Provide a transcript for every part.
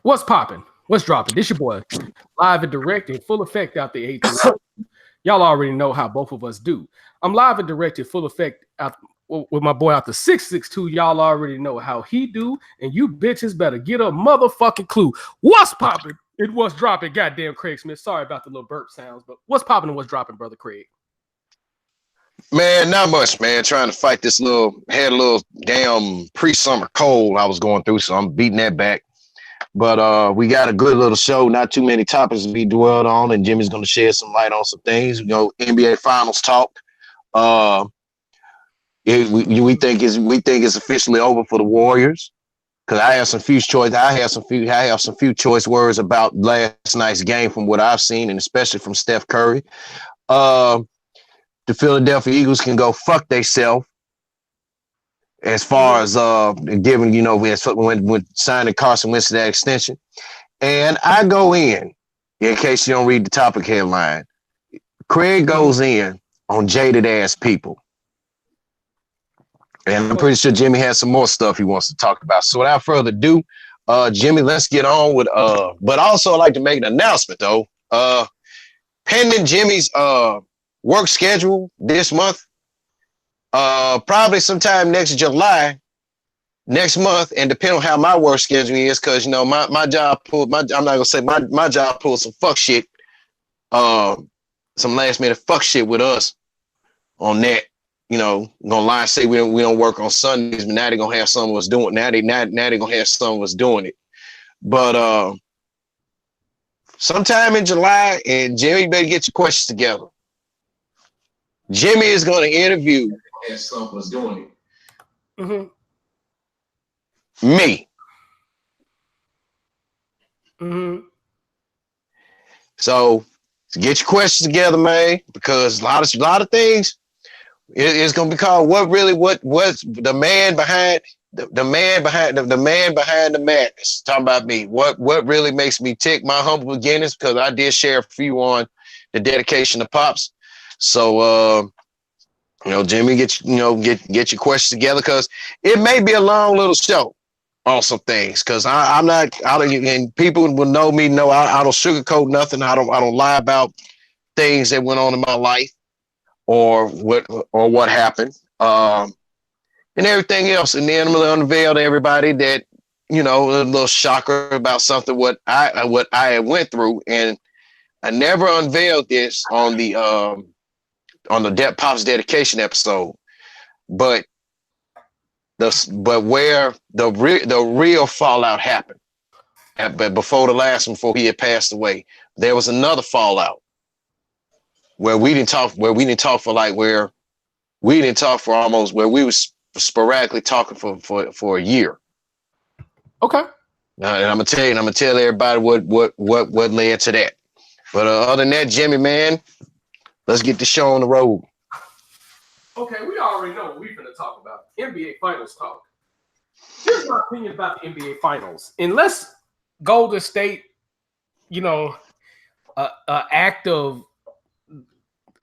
What's popping? What's dropping? This your boy, live and direct in full effect out the A2. Y'all already know how both of us do. I'm live and direct in full effect out with my boy out the 662. Y'all already know how he do, and you bitches better get a motherfucking clue. What's popping? And what's dropping? Goddamn, Craig Smith. Sorry about the little burp sounds, but what's popping and what's dropping, brother Craig? Man, not much, man. Trying to fight this had a little damn pre-summer cold I was going through, so I'm beating that back. But we got a good little show, not too many topics to be dwelled on, and Jimmy's going to shed some light on some things. NBA Finals talk. We think it's officially over for the Warriors because I have some few choice words about last night's game from what I've seen, and especially from Steph Curry. The Philadelphia Eagles can go fuck theyself as far as giving, when signing Carson Wentz to that extension. And I go in case you don't read the topic headline, Craig goes in on jaded ass people. And I'm pretty sure Jimmy has some more stuff he wants to talk about. So without further ado, Jimmy, let's get on with but also I'd like to make an announcement though. Pending Jimmy's work schedule this month, probably sometime next month, and depending on how my work schedule is, because my job pulled I'm not gonna say my job pulled some fuck shit, some last minute fuck shit with us on that. Gonna lie and say we don't work on Sundays, but now they're gonna have some of us doing now they're gonna have some of us doing it. But sometime in July, and Jimmy, you better get your questions together. Jimmy is going to interview someone's doing it. Mm-hmm. Me. Mm-hmm. So get your questions together, man, because a lot of things. It's going to be called what's the man behind the man behind the madness. Talking about me. What really makes me tick? My humble beginnings, because I did share a few on the dedication to Pops. So, Jimmy, get your questions together, because it may be a long little show on some things. Because I'm not out of, and people will know me. No, I don't sugarcoat nothing. I don't lie about things that went on in my life or what happened, and everything else. And then I'm gonna unveil to everybody that a little shocker about something what I went through, and I never unveiled this on the Pop's dedication episode, but where the real fallout happened, but before the last one, before he had passed away, there was another fallout where we didn't talk for almost, where we was sporadically talking for a year. Okay. And I'm gonna tell everybody what led to that. But other than that, Jimmy, man, let's get the show on the road. Okay, we already know what we're going to talk about. NBA Finals talk. Here's my opinion about the NBA Finals. Unless Golden State, act of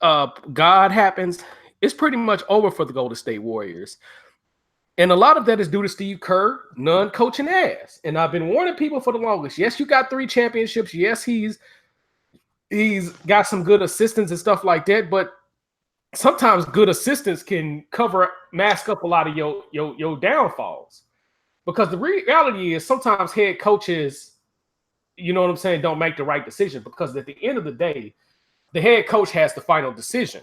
God happens, it's pretty much over for the Golden State Warriors. And a lot of that is due to Steve Kerr non-coaching ass. And I've been warning people for the longest. Yes, you got 3 championships. Yes, he's got some good assistants and stuff like that, but sometimes good assistants can mask up a lot of your downfalls. Because the reality is sometimes head coaches, don't make the right decision, because at the end of the day, the head coach has the final decision.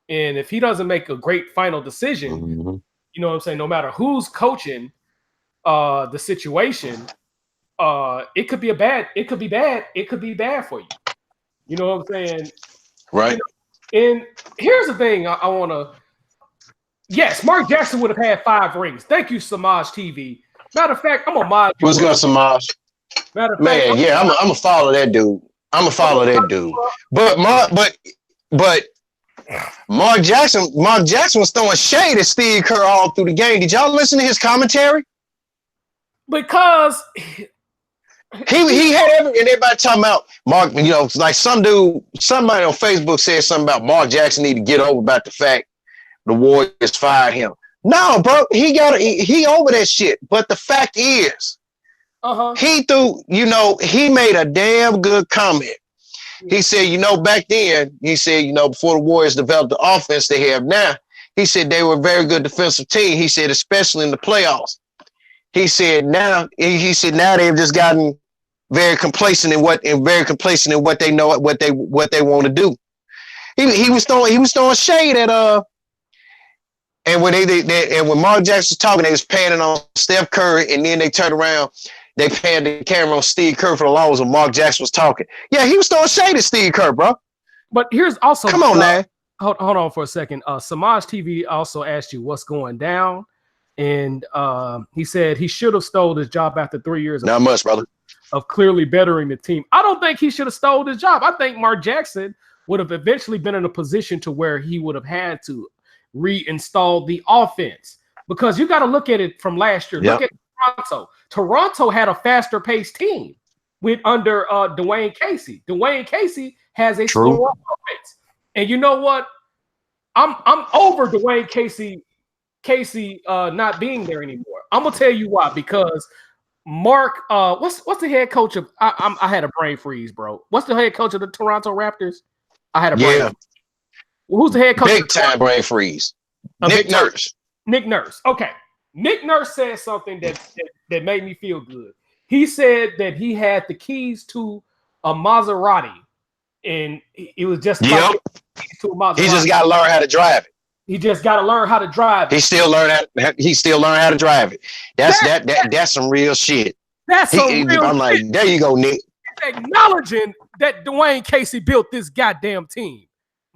And if he doesn't make a great final decision, no matter who's coaching the situation, it could be bad for you. You know what I'm saying? Right. And here's the thing I want to... Yes, Mark Jackson would have had 5 rings. Thank you, Samaj TV. Matter of fact, I'm going to mod you. What's good, Samaj? Matter of fact, man, yeah, I'm going to follow that dude. But Mark Jackson was throwing shade at Steve Kerr all through the game. Did y'all listen to his commentary? Because... He had everybody talking about Mark, like somebody on Facebook said something about Mark Jackson need to get over about the fact the Warriors fired him. No, bro, he over that shit. But the fact is, He threw, he made a damn good comment. He said, back then, he said, before the Warriors developed the offense they have now, he said they were a very good defensive team. He said, especially in the playoffs. He said now they've just gotten very complacent in what they know what they want to do. He was throwing shade at and when when Mark Jackson was talking, they was panning on Steph Curry, and then they turned around, they panned the camera on Steve Kerr for the Longest when Mark Jackson was talking. Yeah, he was throwing shade at Steve Kerr, bro. But here's also come on, man. Hold on for a second. Samaj TV also asked you what's going down, and he said he should have stole his job after 3 years. Not much, brother. Of clearly bettering the team. I don't think he should have stole his job. I think Mark Jackson would have eventually been in a position to where he would have had to reinstall the offense, because you got to look at it from last year. Yep. Look at Toronto. Toronto had a faster paced team with under Dwayne Casey. Dwayne Casey has a slower offense. And you know what? I'm over Dwayne Casey not being there anymore. I'm gonna tell you why. Because Mark, what's the head coach of? I had a brain freeze, bro. What's the head coach of the Toronto Raptors? I had a brain freeze. Who's the head coach? Big time brain freeze. Nick Nurse. Nick Nurse. Okay. Nick Nurse said something that made me feel good. He said that he had the keys to a Maserati, and it was just to a Maserati. He just got to learn how to drive it. He just got to learn how to drive it. He still learn how to drive it. That's some real shit. That's some real shit. I'm like, there you go, Nick. Acknowledging that Dwayne Casey built this goddamn team.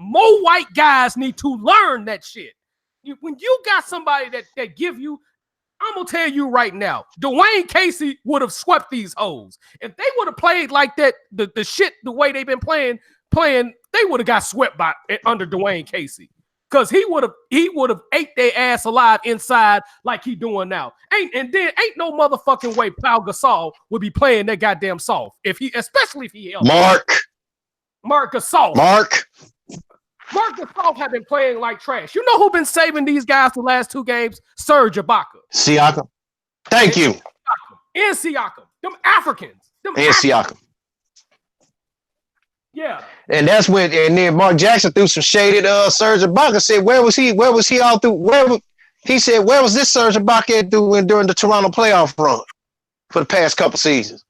More white guys need to learn that shit. When you got somebody that give you, I'm gonna tell you right now, Dwayne Casey would have swept these hoes. If they would have played like that, the shit the way they've been playing, they would have got swept under Dwayne Casey. Because he would have ate their ass alive inside like he doing now. Ain't no motherfucking way Pau Gasol would be playing that goddamn soft. Especially if he helped. Marc Gasol. Marc Gasol have been playing like trash. You know who been saving these guys the last 2 games? Serge Ibaka. Siakam. Thank you. And Siakam. Them Africans. Siakam. Yeah. And that's when, and then Mark Jackson threw some shade at Serge Ibaka. Said, where was he all through? He said, where was this Serge Ibaka during the Toronto playoff run for the past couple seasons?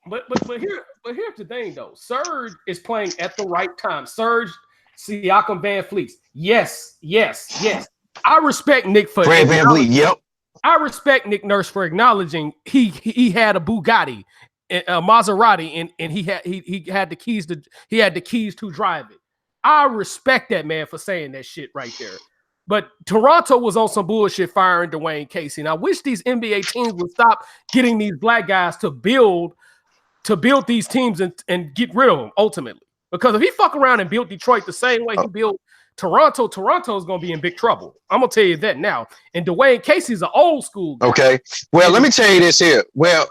But here's the thing though. Serge is playing at the right time. Serge, Siakam, Van Fleet. Yes. I respect Nick for Fred Van Vliet. Yep. I respect Nick Nurse for acknowledging he had a Bugatti, a Maserati, and he had the keys to drive it. I respect that man for saying that shit right there. But Toronto was on some bullshit firing Dwayne Casey. And I wish these NBA teams would stop getting these black guys to build these teams and get rid of them ultimately. Because if he fuck around and built Detroit the same way he built Toronto is going to be in big trouble. I'm going to tell you that now. And Dwayne Casey's an old school guy. Okay. Well, let me tell you this here. Let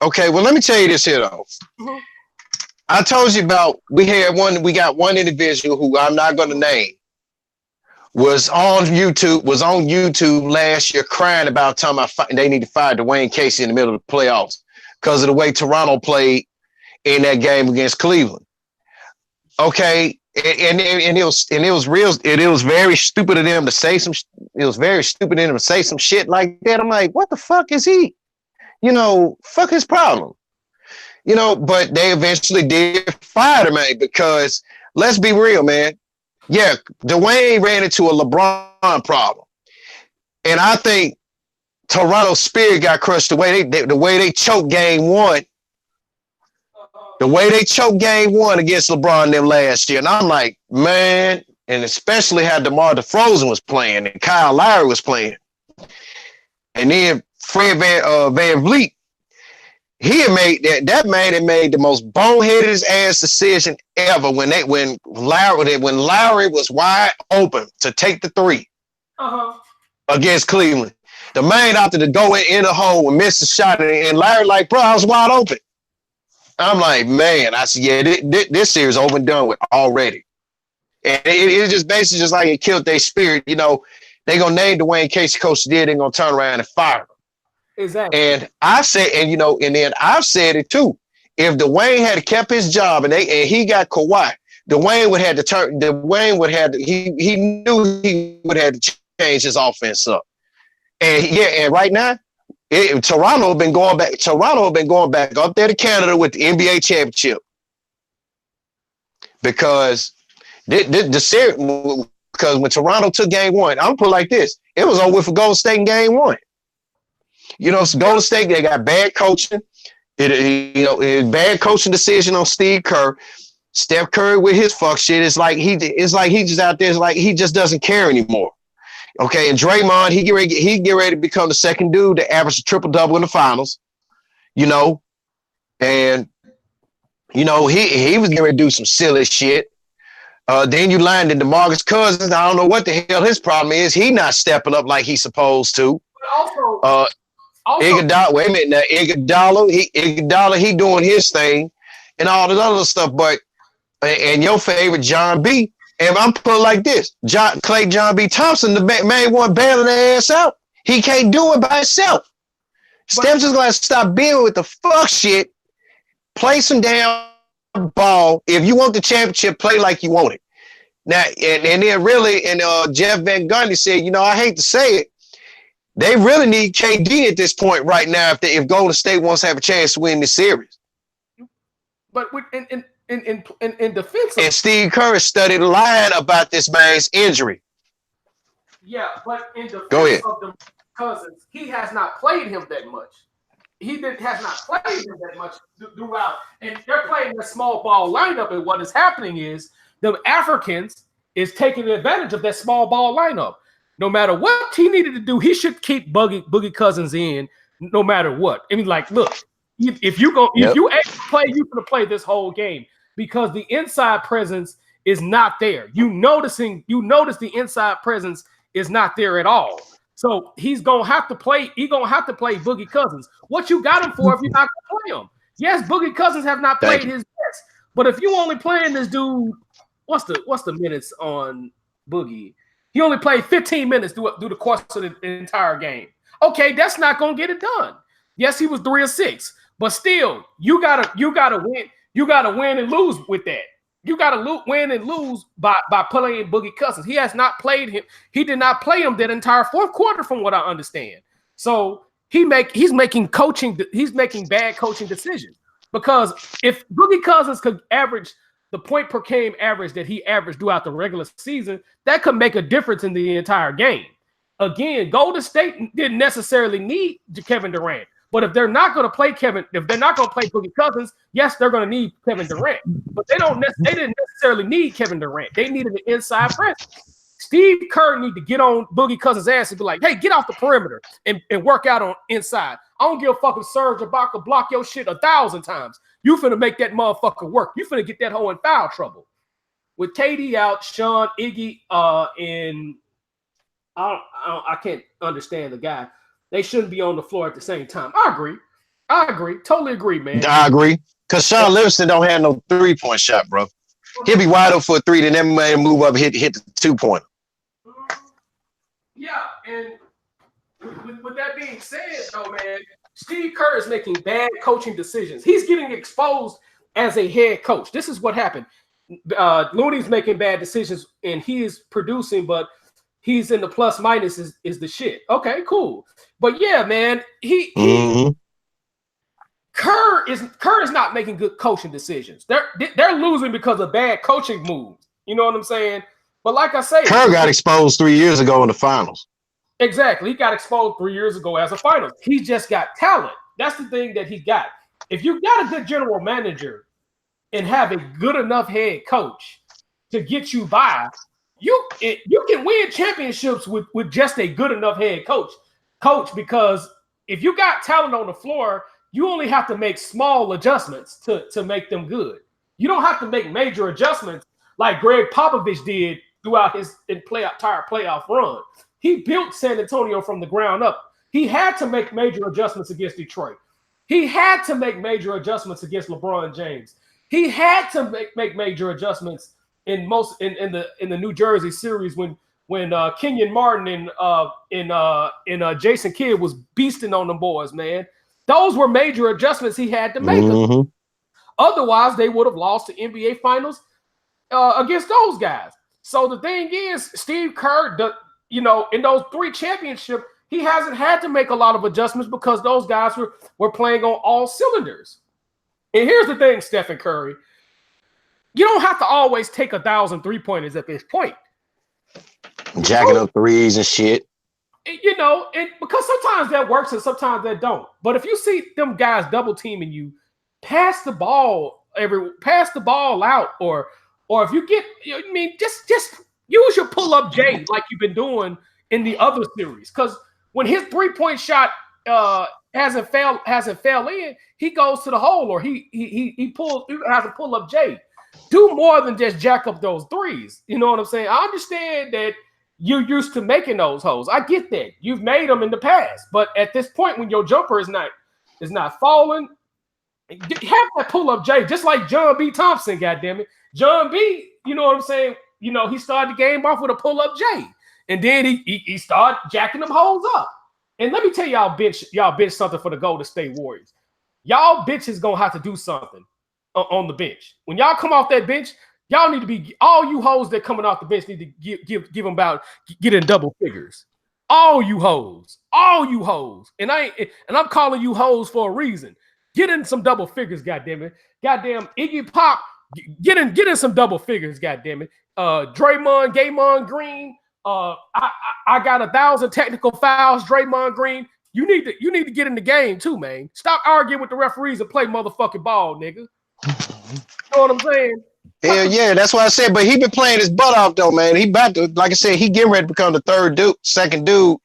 me tell you this here, though. Mm-hmm. I told you about, we got one individual who I'm not going to name, was on YouTube last year crying about time they need to fire Dwayne Casey in the middle of the playoffs because of the way Toronto played in that game against Cleveland. Okay. And it was very stupid of them to say some shit like that. I'm like, what the fuck is he? Fuck his problem. But they eventually did fire him, man, because let's be real, man. Yeah, Dwayne ran into a LeBron problem. And I think Toronto's spirit got crushed the way they choked game one. The way they choked game one against LeBron and them last year. And I'm like, man, and especially how DeMar DeRozan was playing and Kyle Lowry was playing. And then Fred Van Vliet, he had made that man had made the most boneheaded ass decision ever when Lowry was wide open to take the three against Cleveland. The man opted to go in the hole and miss the shot, and Lowry like, bro, I was wide open. I'm like, man, I said, yeah, this series over and done with already. And it's just basically just like it killed their spirit. They gonna name Dwayne Casey coach did, they're gonna turn around and fire him. Exactly. And I said, and then I've said it too. If Dwayne had kept his job and he got Kawhi, Dwayne would have to turn. Dwayne would have to, he knew he would have to change his offense up. And and right now, Toronto been going back. Toronto been going back up there to Canada with the NBA championship because the series. Because when Toronto took game one, I'm gonna put it like this: it was over for Golden State in game one. Golden State, they got bad coaching. It bad coaching decision on Steve Kerr. Steph Curry with his fuck shit. It's like he just out there. It's like he just doesn't care anymore. Okay, and Draymond, he get ready to become the second dude to average a triple double in the finals. And he was getting ready to do some silly shit. Then you landed DeMarcus Cousins. I don't know what the hell his problem is. He not stepping up like he's supposed to. Also, Iguodala, wait a minute now. Iguodala, he doing his thing and all this other stuff. But and your favorite John B. And I'm put it like this: John B. Thompson, the main one bailing their ass out. He can't do it by himself. Steph's just gonna stop being with the fuck shit. Play some damn ball. If you want the championship, play like you want it. Now, and then really, and Jeff Van Gundy said, I hate to say it, they really need KD at this point right now if Golden State wants to have a chance to win this series. But in defense, and Steve Kerr studied lying about this man's injury. Yeah, but in defense of the Cousins, he has not played him that much. Has not played him that much throughout, and they're playing a small ball lineup. And what is happening is the Africans is taking advantage of that small ball lineup. No matter what he needed to do, he should keep Boogie Cousins in, no matter what. I mean, like, look, if you play, you gonna play this whole game because the inside presence is not there. You notice the inside presence is not there at all. So he's gonna have to play. He's gonna have to play Boogie Cousins. What you got him for if you're not gonna play him? Yes, Boogie Cousins have not played his best, but if you only playing this dude, what's the minutes on Boogie? He only played 15 minutes through the course of the entire game. Okay, that's not gonna get it done. Yes, he was 3 of 6, but still, you gotta win. You gotta win and lose with that. You got to win and lose by playing Boogie Cousins. He has not played him. He did not play him that entire fourth quarter, from what I understand. So he's making bad coaching decisions. Because if Boogie Cousins could average the point per game average that he averaged throughout the regular season, that could make a difference in the entire game. Again, Golden State didn't necessarily need Kevin Durant. But if they're not going to play Boogie Cousins, yes, they're going to need Kevin Durant. But they didn't necessarily need Kevin Durant. They needed an inside presence. Steve Kerr need to get on Boogie Cousins' ass and be like, hey, get off the perimeter and work out on inside. I don't give a fucking Serge Ibaka block your shit 1,000 times. You finna make that motherfucker work. You finna get that hoe in foul trouble. With KD out, Sean, Iggy, and I can't understand the guy. They shouldn't be on the floor at the same time. I agree. Totally agree, man. I agree. Because Sean Livingston don't have no 3-point shot, bro. He'll be wide open for a 3, then that man move up, hit the 2-pointer. Yeah, and with that being said, though, man, Steve Kerr is making bad coaching decisions. He's getting exposed as a head coach. This is what happened. Looney's making bad decisions, and he is producing, but he's in the plus minus is the shit. Okay, cool. But yeah, man, Kerr is not making good coaching decisions. They're losing because of bad coaching moves. You know what I'm saying? But like I say, Kerr got exposed 3 years ago in the finals. Exactly. He got exposed 3 years ago as a finals. He just got talent. That's the thing that he got. If you got a good general manager and have a good enough head coach to get you by, you can win championships with just a good enough head coach, because if you got talent on the floor, you only have to make small adjustments to make them good. You don't have to make major adjustments like Greg Popovich did throughout his entire playoff run. He built San Antonio from the ground up. He had to make major adjustments against Detroit. He had to make major adjustments against LeBron James. He had to make major adjustments in the New Jersey series when Kenyon Martin and Jason Kidd was beasting on them boys, man. Those were major adjustments he had to make. Mm-hmm. Otherwise, they would have lost the NBA Finals against those guys. So the thing is, Steve Kerr, in those 3 championships, he hasn't had to make a lot of adjustments because those guys were playing on all cylinders. And here's the thing, Stephen Curry. You don't have to always take 1,000 3-pointers at this point. Jacking up threes and shit. Because sometimes that works and sometimes that don't. But if you see them guys double teaming you, pass the ball out, or if you get, just use your pull-up J like you've been doing in the other series. Because when his 3-point shot hasn't fell in, he goes to the hole, or he has a pull-up J. Do more than just jack up those threes. You know what I'm saying? I understand that you're used to making those holes. I get that. You've made them in the past. But at this point, when your jumper is not falling, have that pull-up J, just like John B. Thompson, goddammit. John B., you know what I'm saying? He started the game off with a pull-up J. And then he started jacking them holes up. And let me tell y'all bench something for the Golden State Warriors. Y'all bitches gonna have to do something on the bench. When y'all come off that bench, y'all need to be, all you hoes that coming off the bench need to give them get in double figures. All you hoes. And I'm calling you hoes for a reason. Get in some double figures, goddammit. Goddamn Iggy Pop, get in some double figures, goddammit. Draymond, Gaymond Green. I got 1,000 technical fouls, Draymond Green. You need to get in the game too, man. Stop arguing with the referees and play motherfucking ball, nigga. You know what I'm saying? Hell yeah, that's why I said. But he been playing his butt off though, man. He about to, like I said, he getting ready to become the second dude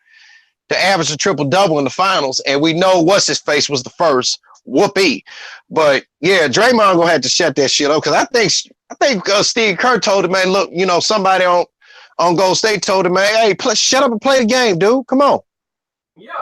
to average a triple double in the finals, and we know what's his face was the first. Whoopee. But yeah, Draymond gonna have to shut that shit up, because I think Steve Kerr told him, man, look, somebody on Gold State told him, man, hey, shut up and play the game, dude. Come on. Yeah,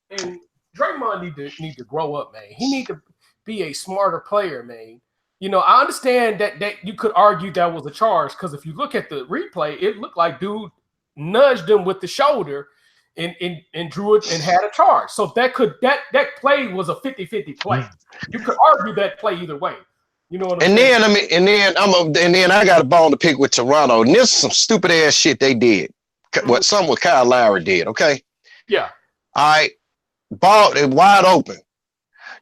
and Draymond need to grow up, man. He need to be a smarter player, man. I understand that you could argue that was a charge, because if you look at the replay, it looked like dude nudged him with the shoulder and drew it and had a charge. So that play was a 50-50 play. You could argue that play either way. You know what I'm saying? And then I got a bone to pick with Toronto. And this is some stupid ass shit they did. What Kyle Lowry did, okay? Yeah. All right. Ball is wide open.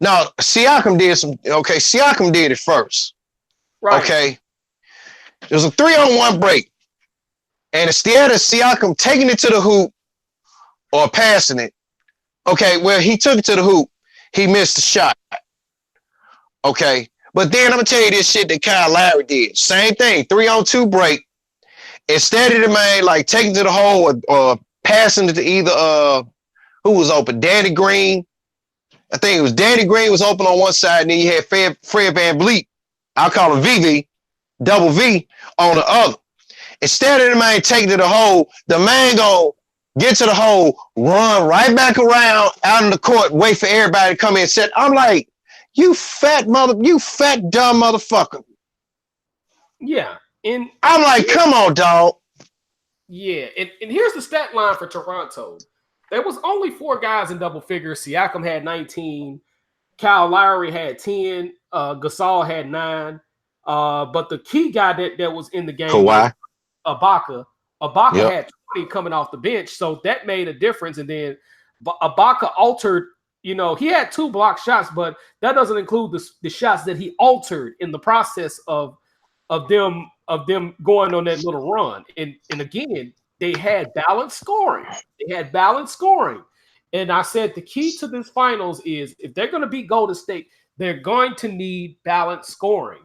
Now, Siakam did it first. Right. Okay. There was a 3-on-1 break. And instead of Siakam taking it to the hoop or passing it, okay, well, he took it to the hoop. He missed the shot. Okay. But then I'm going to tell you this shit that Kyle Lowry did. Same thing. 3-on-2 break. Instead of the man, like, taking it to the hole or passing it to either, who was open? Danny Green. I think it was Danny Green was open on one side, and then you had Fred VanVleet. I'll call him VV, double V, on the other. Instead of the man taking to the hole, the man go get to the hole, run right back around out in the court, wait for everybody to come in and sit. I'm like, you fat dumb motherfucker. Yeah. And I'm like, come on, dog. Yeah. And here's the stat line for Toronto. There was only 4 guys in double figures. Siakam had 19. Kyle Lowry had 10. Gasol had 9. But the key guy that was in the game was Ibaka. Ibaka had 20 coming off the bench, so that made a difference. And then Ibaka altered. He had 2 block shots, but that doesn't include the shots that he altered in the process of them going on that little run. And again, they had balanced scoring. And I said the key to this finals is if they're going to beat Golden State, they're going to need balanced scoring.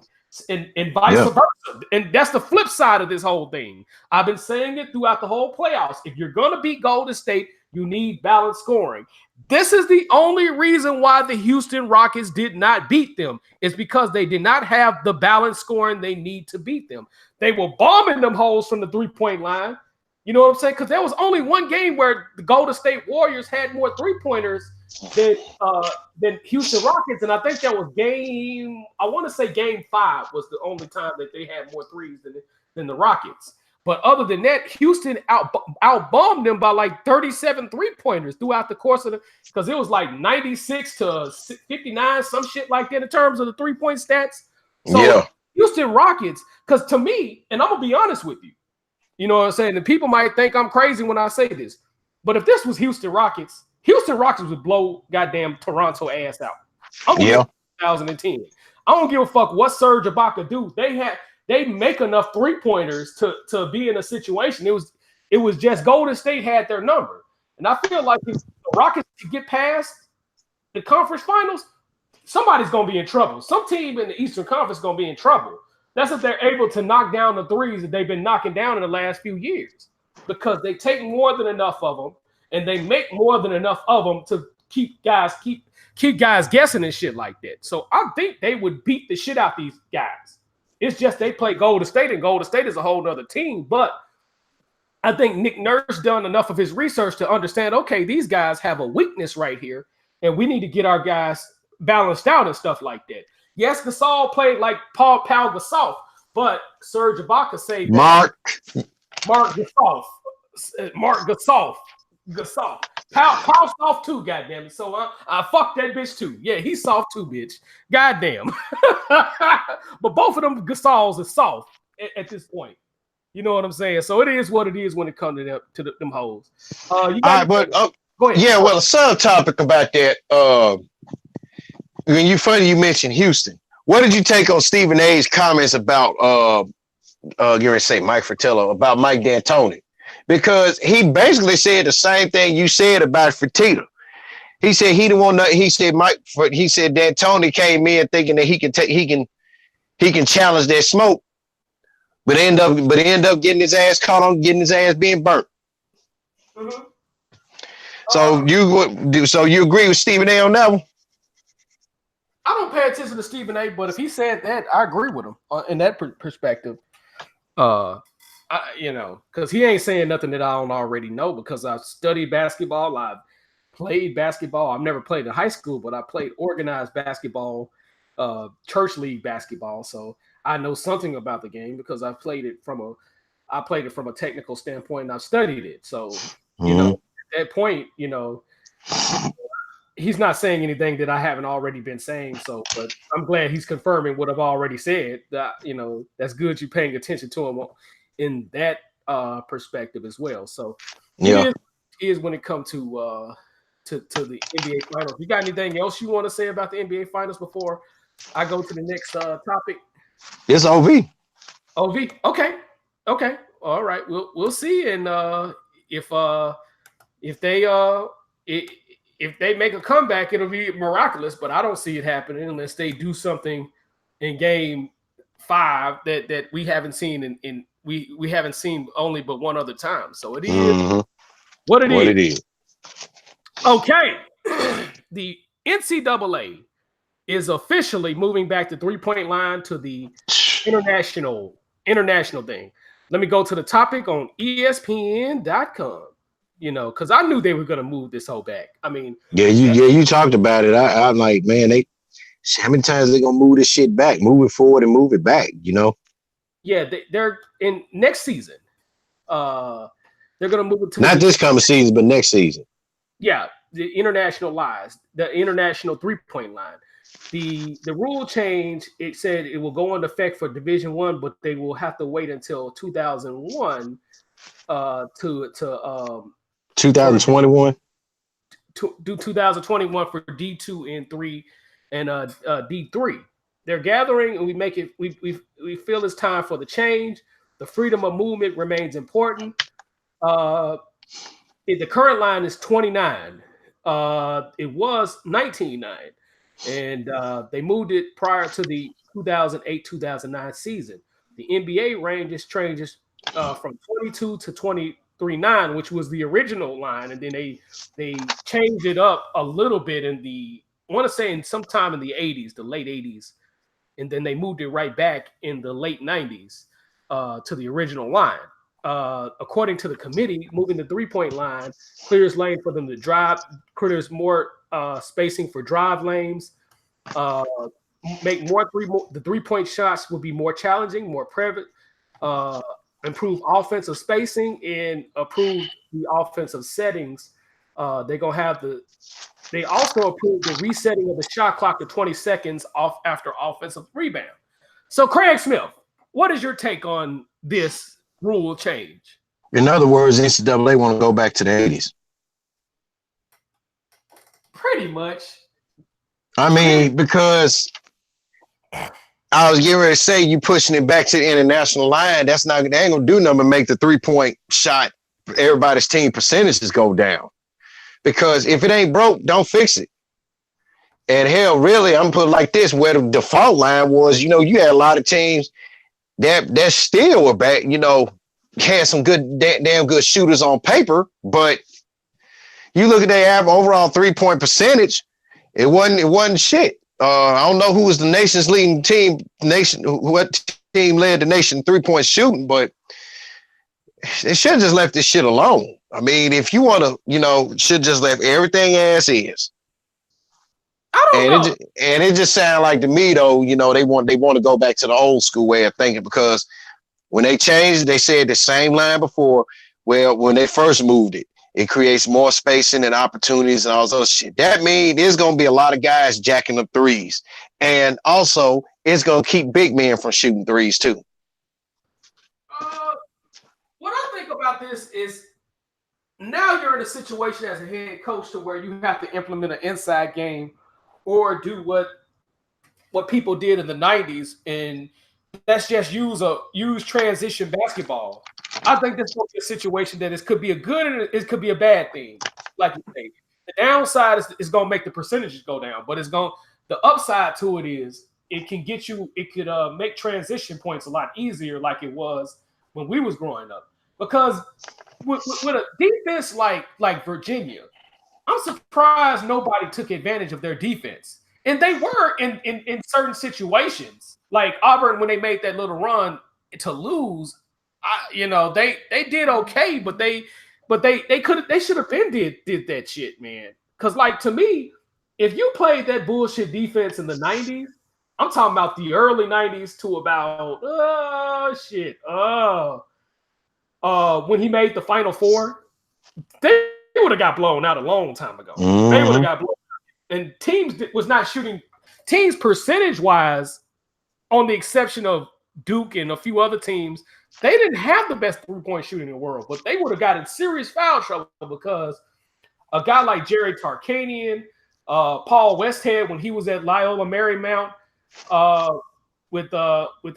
And vice versa. And that's the flip side of this whole thing. I've been saying it throughout the whole playoffs. If you're going to beat Golden State, you need balanced scoring. This is the only reason why the Houston Rockets did not beat them. It's because they did not have the balanced scoring they need to beat them. They were bombing them holes from the 3-point line. You know what I'm saying? Because there was only one game where the Golden State Warriors had more 3-pointers than Houston Rockets, and I think that was game 5 was the only time that they had more threes than the Rockets. But other than that, Houston outbombed them by like 37 3-pointers throughout the course of because it was like 96 to 59, some shit like that in terms of the 3-point stats. So Yeah. Houston Rockets, because to me, and I'm gonna be honest with you, you know what I'm saying? And people might think I'm crazy when I say this, but if this was Houston Rockets would blow goddamn Toronto ass out. I'm gonna give 2010. I don't give a fuck what Serge Ibaka do. They make enough 3-pointers to be in a situation. It was just Golden State had their number. And I feel like if the Rockets could get past the conference finals, somebody's going to be in trouble. Some team in the Eastern Conference is going to be in trouble. That's if they're able to knock down the threes that they've been knocking down in the last few years, because they take more than enough of them and they make more than enough of them to keep guys guessing and shit like that. So I think they would beat the shit out these guys. It's just they play Golden State, and Golden State is a whole other team. But I think Nick Nurse done enough of his research to understand, okay, these guys have a weakness right here, and we need to get our guys balanced out and stuff like that. Yes, Gasol played like Pau Gasol, but Serge Ibaka saved Mark Gasol. Paul's soft too, goddamn it. So I fuck that bitch too. Yeah, he's soft too, bitch. Goddamn. But both of them Gasols are soft at this point. You know what I'm saying? So it is what it is when it comes to them hoes. Go ahead. Yeah, well, a subtopic about that. When you mentioned Houston. What did you take on Stephen A's comments about you're gonna say Mike Fratello about Mike D'Antoni? Because he basically said the same thing you said about Fertitta. He said he didn't want to. He said D'Antoni came in thinking that he can challenge that smoke, but end up getting his ass caught on getting his ass being burnt. Mm-hmm. So you agree with Stephen A on that one? I don't pay attention to Stephen A, but if he said that, I agree with him in that perspective. Because he ain't saying nothing that I don't already know, because I've studied basketball. I've played basketball. I've never played in high school, but I played organized basketball, church league basketball. So I know something about the game because I played it from a technical standpoint, and I've studied it. So, you know, at that point, you know, he's not saying anything that I haven't already been saying. So, but I'm glad he's confirming what I've already said. That, you know, that's good. You're paying attention to him in that perspective as well. So it is when it comes to the NBA Finals. You got anything else you want to say about the NBA Finals before I go to the next topic? It's OV. Okay. All right. We'll see. And if they make a comeback, it'll be miraculous. But I don't see it happening unless they do something in Game 5 that we haven't seen we haven't seen only but one other time. So it is what it is. Okay. The NCAA is officially moving back the 3-point line to the international thing. Let me go to the topic on ESPN.com. You know, because I knew they were going to move this whole back. I mean, you talked about it. I'm like, man, how many times are they gonna move this shit back, move it forward and move it back? You know? Yeah, they're in next season. They're gonna move it to not this coming season, but next season. Yeah, the international 3-point line. The rule change, it said it will go into effect for Division I, but they will have to wait until 2001 to 2021 to do 2021 for D2 and 3 and D3. They're gathering, and we feel it's time for the change. The freedom of movement remains important. The current line is 29. It was 19-9, and they moved it prior to the 2008-2009 season. The NBA ranges changes from 22 to 23-9, which was the original line, and then they changed it up a little bit sometime in the 80s, the late 80s, and then they moved it right back in the late 90s to the original line. According to the committee, moving the 3-point line clears lane for them to drive, clears more spacing for drive lanes, make the 3-point shots will be more challenging, more prevalent. improve offensive spacing and improve the offensive settings. They're gonna have they also approved the resetting of the shot clock to 20 seconds off after offensive rebound. So, Craig Smith, what is your take on this rule change? In other words, NCAA want to go back to the 80s. Pretty much. I mean, because I was getting ready to say you pushing it back to the international line. They ain't gonna do nothing but make the 3-point shot, everybody's team percentages go down. Because if it ain't broke, don't fix it. And hell, really, I'm gonna put it like this: where the default line was, you had a lot of teams that still were back, had some damn good shooters on paper, but you look at their overall 3-point percentage, it wasn't shit. I don't know who was the nation's leading team, what team led the nation 3-point shooting, but they should have just left this shit alone. I mean, if you want to, should just left everything as is. I don't know. It just sounded like to me though, they want to go back to the old school way of thinking, because when they changed, they said the same line before. Well, when they first moved it, it creates more spacing and opportunities and all this other shit. That means there's going to be a lot of guys jacking up threes. And also, it's going to keep big men from shooting threes too. What I think about this is now you're in a situation as a head coach to where you have to implement an inside game or do what people did in the 90s, and that's just use transition basketball. I think this is a situation that it could be a good and it could be a bad thing. Like you say, the downside is going to make the percentages go down, but the upside to it is it could make transition points a lot easier, like it was when we was growing up. Because with a defense like Virginia, I'm surprised nobody took advantage of their defense. And they were in certain situations. Like Auburn, when they made that little run to lose, they did okay, but they should have been did that shit, man. Because to me, if you played that bullshit defense in the 90s, I'm talking about the early 90s to about when he made the Final Four, they would have got blown out a long time ago. Mm-hmm. They would have got blown out. And teams was not shooting. Teams percentage-wise, on the exception of Duke and a few other teams, they didn't have the best three-point shooting in the world, but they would have got in serious foul trouble because a guy like Jerry Tarkanian, Paul Westhead, when he was at Loyola Marymount with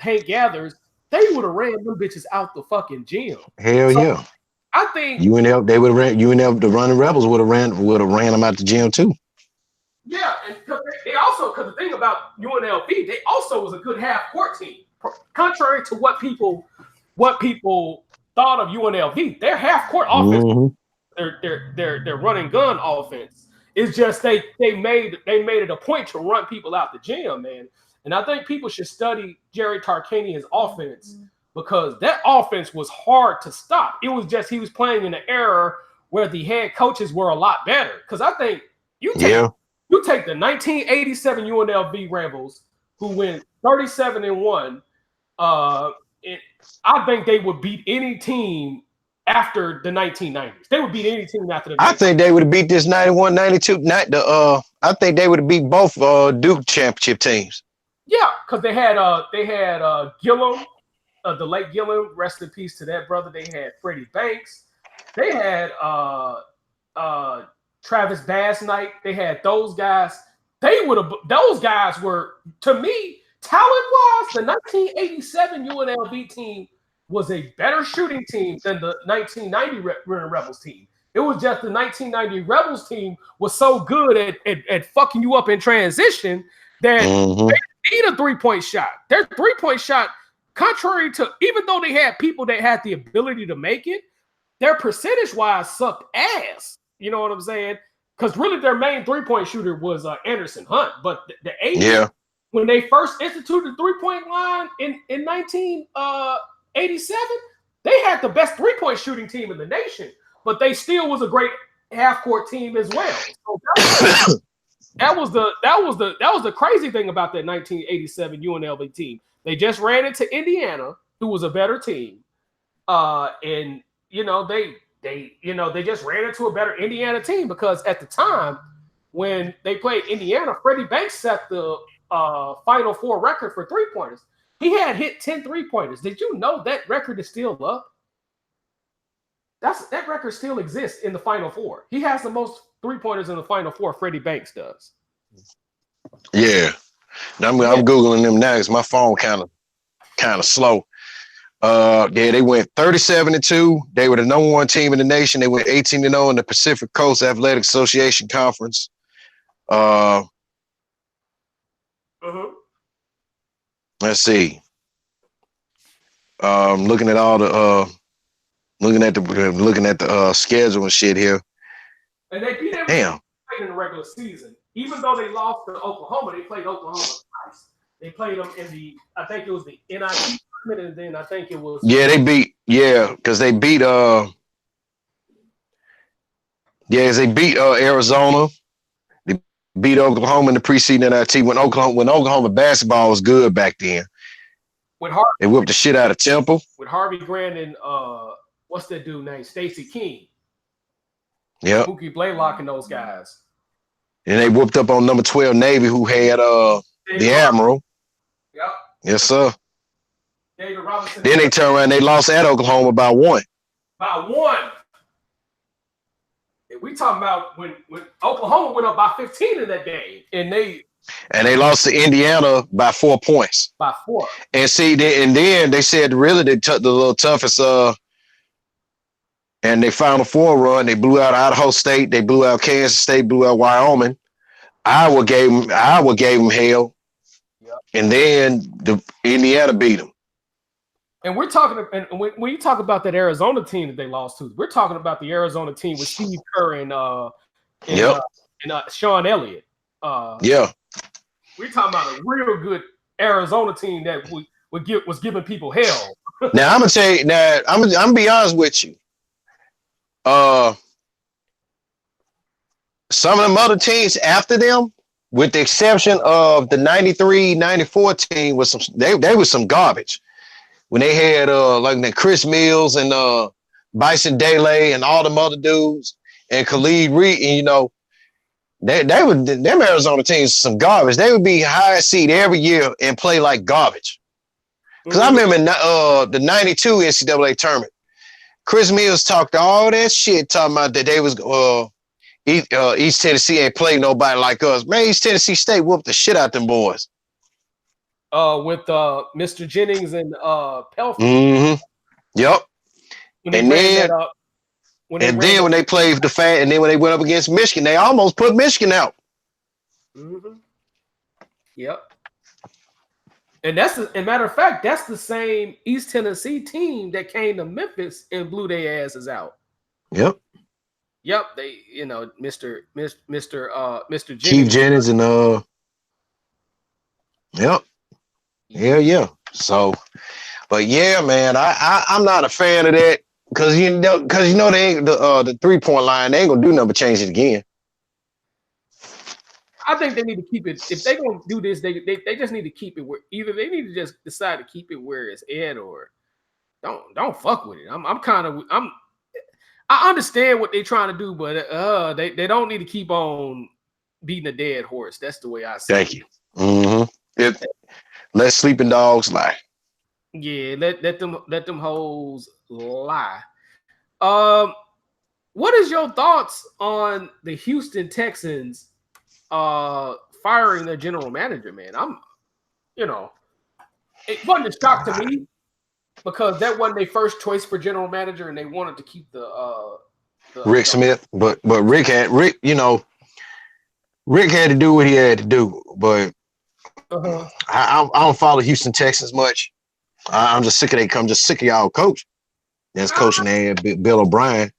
Hank Gathers, they would have ran them bitches out the fucking gym. Hell yeah. I think UNL, they would have ran UNL, the running rebels would have ran them out the gym too. Yeah, and because the thing about UNLV, they also was a good half-court team. Contrary to what people thought of UNLV, their half-court offense, their running gun offense, is just they made it a point to run people out the gym, man. And I think people should study Jerry Tarkanian's offense because that offense was hard to stop. It was just he was playing in an era where the head coaches were a lot better. Because I think you take the 1987 UNLV Rebels, who went 37-1. I think they would beat any team after the 1990s. They would beat any team after the 1990s. I think they would have beat this 91, 92. I think they would have beat both Duke championship teams. Yeah, because they had Gillum, the late Gillum. Rest in peace to that brother. They had Freddie Banks. They had Travis Bass-Knight. They had those guys. Those guys were, to me, talent-wise, the 1987 UNLV team was a better shooting team than the 1990 Rebels team. It was just the 1990 Rebels team was so good at fucking you up in transition that they need a three-point shot. Their three-point shot, contrary to, even though they had people that had the ability to make it, their percentage-wise sucked ass. You know what I'm saying? Because really their main three-point shooter was Anderson Hunt. But the 80s, when they first instituted the three-point line in 1987, they had the best three-point shooting team in the nation. But they still was a great half-court team as well. So that was the crazy thing about that 1987 UNLV team. They just ran into Indiana, who was a better team. And they just ran into a better Indiana team because at the time when they played Indiana, Freddie Banks set the Final Four record for 3-pointers. He had hit 10 3-pointers. Did you know that record is still up? That record still exists in the Final Four. He has the most 3-pointers in the Final Four. Freddie Banks does. Yeah, I'm googling them now because my phone kind of slow. They went 37-2. They were the number one team in the nation. They went 18-0 in the Pacific Coast Athletic Association Conference. Let's see. Looking at all the looking at the schedule and shit here. And they beat everyone in the regular season. Even though they lost to Oklahoma, they played Oklahoma twice. They played them in I think it was the NIT tournament, and then I think it was because they beat Arizona. They beat Oklahoma in the preceding NIT when Oklahoma basketball was good back then. They whipped the shit out of Temple. With Harvey Grant and what's that dude named? Stacey King. Yeah. Mookie Blaylock and those guys. And they whooped up on number 12 Navy, who had the Admiral. Yep. Yes, sir. David Robinson. Then they turned around and they lost at Oklahoma by 1. By 1. And we talking about when Oklahoma went up by 15 in that game. And they lost to Indiana by 4 points. By 4. And then they said really the little toughest and they Final Four run. They blew out Idaho State. They blew out Kansas State. Blew out Wyoming. Iowa gave them hell. Yep. And then Indiana beat them. And we're talking. And when you talk about that Arizona team that they lost to, we're talking about the Arizona team with Steve Kerr and Sean Elliott. We're talking about a real good Arizona team that was giving people hell. Now I'm gonna tell you. Now I'm gonna be honest with you. Some of them other teams after them, with the exception of the 93-94 team, was they was some garbage. When they had like the Chris Mills and Bison Dele and all them other dudes and Khalid Reed, and them Arizona teams some garbage. They would be high seed every year and play like garbage. Because I remember the 92 NCAA tournament, Chris Mills talked all that shit talking about that they was East Tennessee ain't played nobody like us. Man, East Tennessee State whooped the shit out them boys. With Mr. Jennings and Pelfrey. Mm-hmm. Yep. When they played the fan, and then when they went up against Michigan, they almost put Michigan out. Mm-hmm. Yep. And matter of fact, that's the same East Tennessee team that came to Memphis and blew their asses out. Yep. They, Mr. Jennings. Chief Jennings and Yep. Yeah. So, but yeah, man, I'm not a fan of that because they ain't the 3-point line. They ain't gonna do nothing but change it again. I think they need to keep it. If they gonna do this, they just need to keep it where either they need to just decide to keep it where it's at or don't fuck with it. I understand what they're trying to do, but they don't need to keep on beating a dead horse. That's the way I see it. Thank you. Mm-hmm. Let sleeping dogs lie. Yeah, let them hoes lie. What is your thoughts on the Houston Texans firing their general manager, man? It wasn't a shock to me because that wasn't their first choice for general manager, and they wanted to keep the Rick Smith, but Rick had to do what he had to do, but I don't follow Houston Texans much. I'm just sick of I'm just sick of y'all coach. That's coaching there, Bill O'Brien.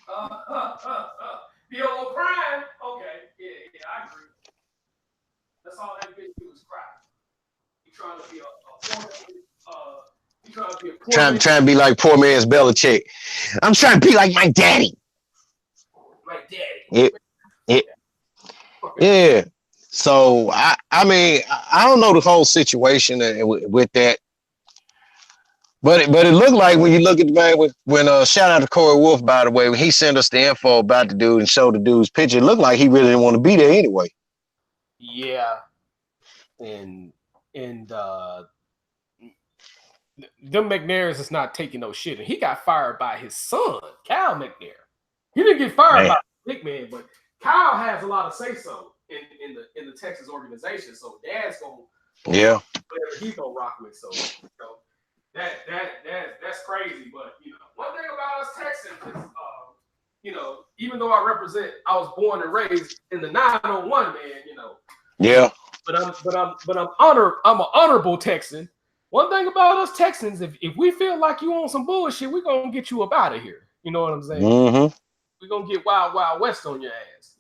Bill O'Brien. Okay, yeah, I agree. That's all that bitch do is cry. He trying to be trying to be like poor man's Belichick. I'm trying to be like my daddy. My daddy. Yeah. So I mean I don't know the whole situation with that. But it looked like when you look at the man when shout out to Corey Wolf, by the way, when he sent us the info about the dude and showed the dude's picture, it looked like he really didn't want to be there anyway. Yeah, and them McNairs is not taking no shit, and he got fired by his son, Cal McNair. He didn't get fired by the big man, but Kyle has a lot of say so in the Texas organization. So Dad's gonna whatever he's gonna rock with. So that's crazy. But one thing about us Texans is even though I was born and raised in the 901, man. Yeah. But I'm an honorable Texan. One thing about us Texans, if we feel like you on some bullshit, we're gonna get you up out of here. You know what I'm saying? Mm-hmm. We're gonna get wild west on your ass.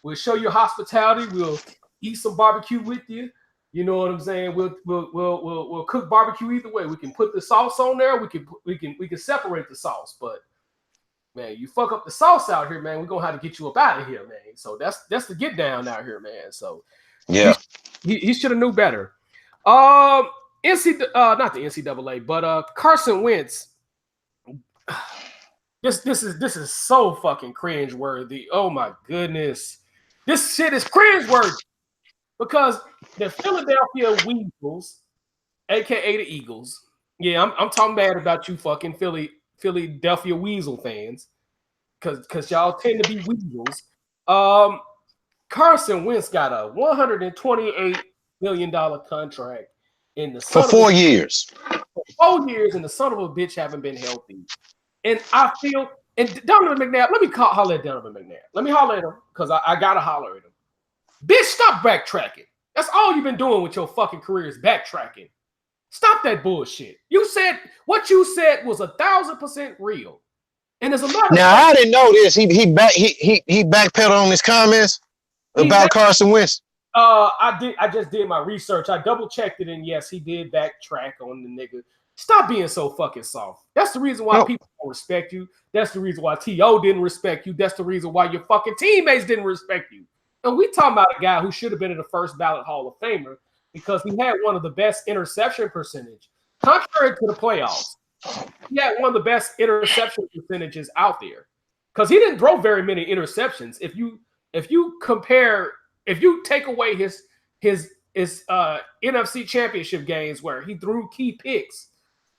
We'll show you hospitality. We'll eat some barbecue with you. You know what I'm saying? We'll cook barbecue either way. We can put the sauce on there. We can separate the sauce. But man, you fuck up the sauce out here, man, we're gonna have to get you up out of here, man. So that's the get down out here, man. So yeah, he should have knew better. Not the NCAA, but Carson Wentz. This is so fucking cringeworthy. Oh my goodness. This shit is cringeworthy because the Philadelphia Weasels, aka the Eagles. Yeah, I'm talking bad about you fucking Philadelphia Weasel fans. Cause y'all tend to be weasels. Carson Wentz got a $128 million contract for 4 years. For 4 years, and the son of a bitch haven't been healthy. And I feel, and Donovan McNabb, let me holler at Donovan McNabb. Let me holler at him because I gotta holler at him. Bitch, stop backtracking. That's all you've been doing with your fucking career is backtracking. Stop that bullshit. You said what you said was 1,000% real. And as a matter now, I didn't know this. He backpedaled on his comments about Carson Wentz. I just did my research. I double checked it, and yes, he did backtrack on the nigga. Stop being so fucking soft. That's the reason why people don't respect you. That's the reason why T.O. didn't respect you. That's the reason why your fucking teammates didn't respect you. And we talking about a guy who should have been in the first ballot Hall of Famer because he had one of the best interception percentage. Contrary to the playoffs, he had one of the best interception percentages out there because he didn't throw very many interceptions. If you take away his NFC Championship games where he threw key picks,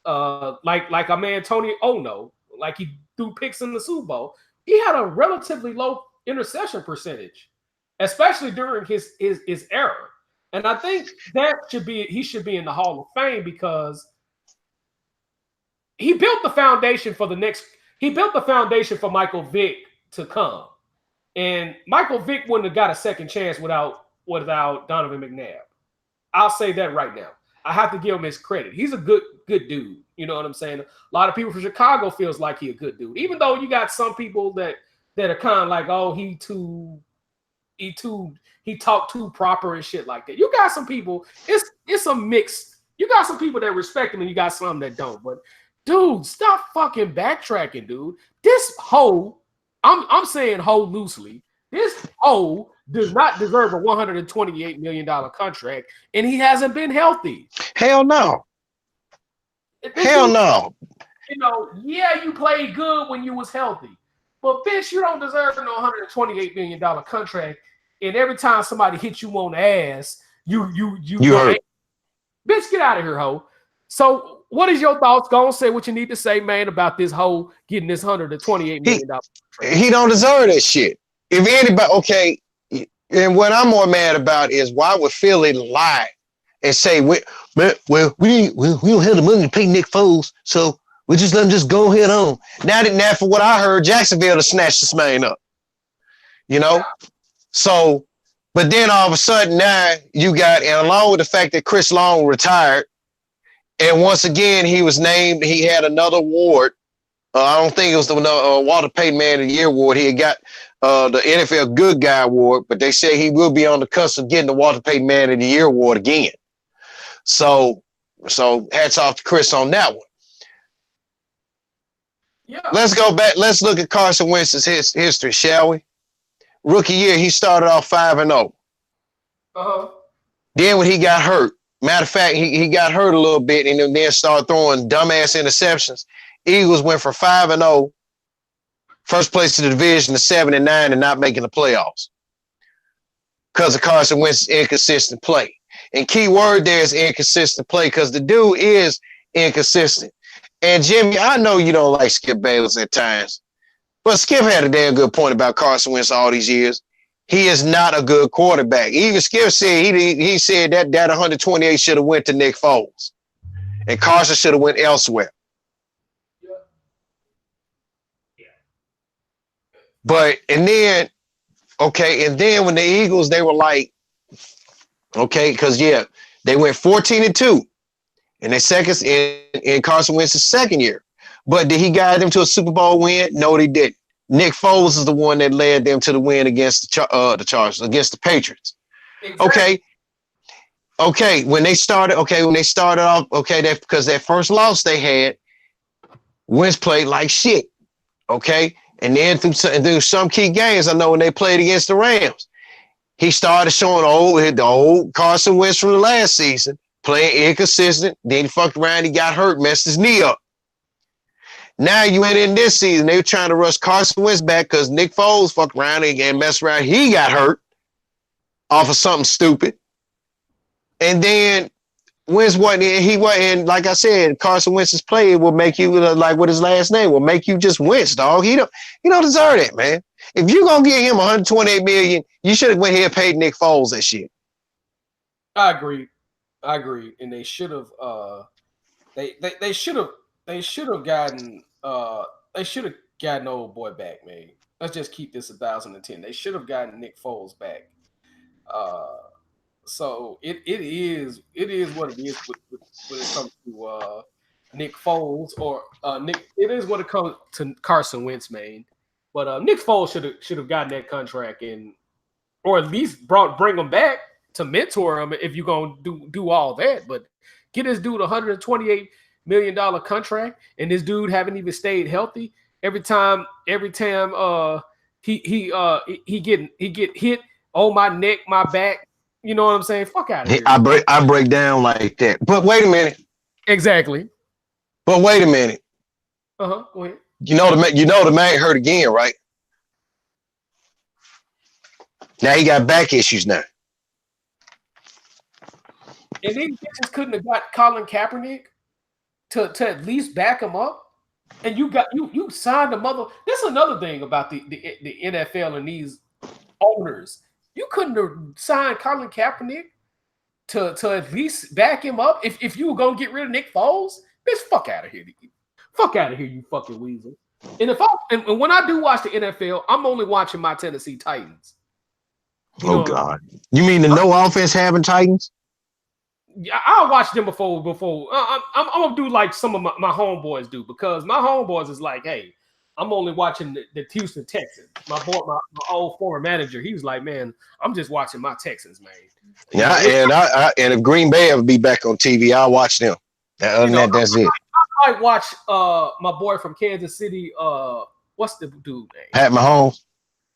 like a man Tony Ono, like he threw picks in the Super Bowl, he had a relatively low interception percentage, especially during his era. And I think he should be in the Hall of Fame because he built the foundation for Michael Vick to come. And Michael Vick wouldn't have got a second chance without Donovan McNabb. I'll say that right now. I have to give him his credit. He's a good dude. You know what I'm saying? A lot of people from Chicago feels like he's a good dude. Even though you got some people that are kind of like, oh, he talked too proper and shit like that. You got some people, it's a mix. You got some people that respect him and you got some that don't. But dude, stop fucking backtracking, dude. This hoe, I'm saying hoe loosely. This hoe does not deserve a $128 million contract, and he hasn't been healthy. Hell no. Hell no. Yeah, you played good when you was healthy, but bitch, you don't deserve no $128 million contract. And every time somebody hits you on the ass, you hurt. Bitch, get out of here, hoe. So, what is your thoughts? Go and say what you need to say, man, about this hoe getting this $128 million. He don't deserve that shit. If anybody, okay, and what I'm more mad about is why would Philly lie and say, we don't have the money to pay Nick Foles, so we just let him just go ahead on. Now for what I heard, Jacksonville to snatch this man up. So, but then all of a sudden now you got, and along with the fact that Chris Long retired, and once again he was named, he had another award. I don't think it was the Walter Payton Man of the Year award. He had got the NFL Good Guy award, but they say he will be on the cusp of getting the Walter Payton Man of the Year award again. So hats off to Chris on that one. Yeah. Let's go back. Let's look at Carson Wentz's history, shall we? Rookie year, he started off 5-0. Uh-huh. Then when he got hurt, Matter of fact, he got hurt a little bit and then started throwing dumbass interceptions. Eagles went from 5-0, first place in the division, to 7-9 and not making the playoffs because of Carson Wentz's inconsistent play. And key word there is inconsistent play because the dude is inconsistent. And Jimmy, I know you don't like Skip Bayless at times, but Skip had a damn good point about Carson Wentz all these years. He is not a good quarterback. Even Skip said he said that 128 should have went to Nick Foles, and Carson should have went elsewhere. But and then when the Eagles, they were like, okay, because they went 14-2 in their second in Carson Wentz's second year. But did he guide them to a Super Bowl win? No, they didn't. Nick Foles is the one that led them to the win against the Chargers, against the Patriots. Exactly. Okay. When they started off, that because that first loss they had, Wentz played like shit. Okay. And then through some key games, I know when they played against the Rams, he started showing the old Carson Wentz from the last season, playing inconsistent. Then he fucked around, he got hurt, messed his knee up. Now you went in this season, they were trying to rush Carson Wentz back because Nick Foles fucked around and messed around. He got hurt off of something stupid. And then Wentz wasn't, like I said, Carson Wentz's play will make you, like what his last name, will make you just wince, dog. He don't deserve that, man. If you're going to give him $128 million, you should have went here and paid Nick Foles that shit. I agree. And they should have, they should have gotten old boy back, man. Let's just keep this 1,010. They should have gotten Nick Foles back. So it is what it is when it comes to Nick Foles or Nick. It is what it comes to Carson Wentz, man. But Nick Foles should have gotten that contract or at least bring him back to mentor him if you're gonna do all that. But get this dude $128 million contract, and this dude haven't even stayed healthy. Every time he get hit on my neck, my back. You know what I'm saying? Fuck out of here. I break down like that. But wait a minute. Exactly. But wait a minute. Go ahead. You know the man hurt again, right? Now he got back issues now. And these bitches couldn't have got Colin Kaepernick to at least back him up. And you signed a mother. This is another thing about the NFL and these owners. You couldn't have signed Colin Kaepernick to at least back him up if you were gonna get rid of Nick Foles. Bitch, fuck out of here. Fuck out of here, you fucking weasel. And when I do watch the NFL, I'm only watching my Tennessee Titans. God. You mean the no offense having Titans? Yeah, I'll watch them before. I'm gonna do like some of my homeboys do, because my homeboys is like, hey, I'm only watching the Houston Texans. My old former manager, he was like, man, I'm just watching my Texans, man. Yeah, and if Green Bay ever be back on TV, I'll watch them. Other than that, that's it. I might watch my boy from Kansas City. What's the dude name?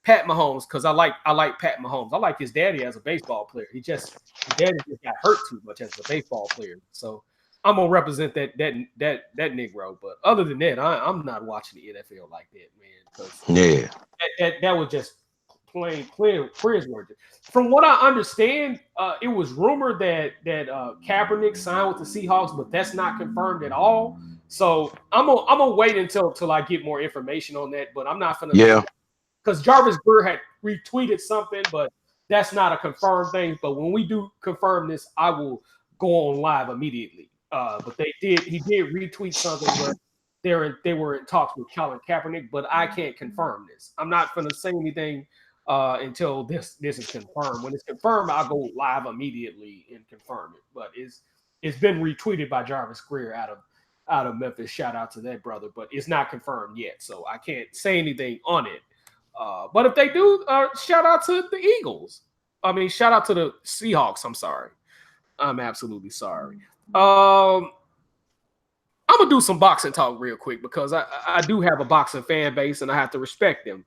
Pat Mahomes, because I like Pat Mahomes. I like his daddy as a baseball player. His daddy just got hurt too much as a baseball player. So I'm gonna represent that Negro. But other than that, I'm not watching the NFL like that, man. Because that was just plain cringeworthy. From what I understand, it was rumored that Kaepernick signed with the Seahawks, but that's not confirmed at all. So I'm gonna wait until I get more information on that. But I'm not gonna because Jarvis Greer had retweeted something, but that's not a confirmed thing. But when we do confirm this, I will go on live immediately. But he did retweet something, but they were in talks with Colin Kaepernick, but I can't confirm this. I'm not going to say anything until this is confirmed. When it's confirmed, I'll go live immediately and confirm it. But it's been retweeted by Jarvis Greer out of Memphis. Shout out to that brother, but it's not confirmed yet, so I can't say anything on it. But if they do, shout out to the Eagles. I mean, shout out to the Seahawks. I'm sorry. I'm absolutely sorry. I'm gonna do some boxing talk real quick because I do have a boxing fan base and I have to respect them.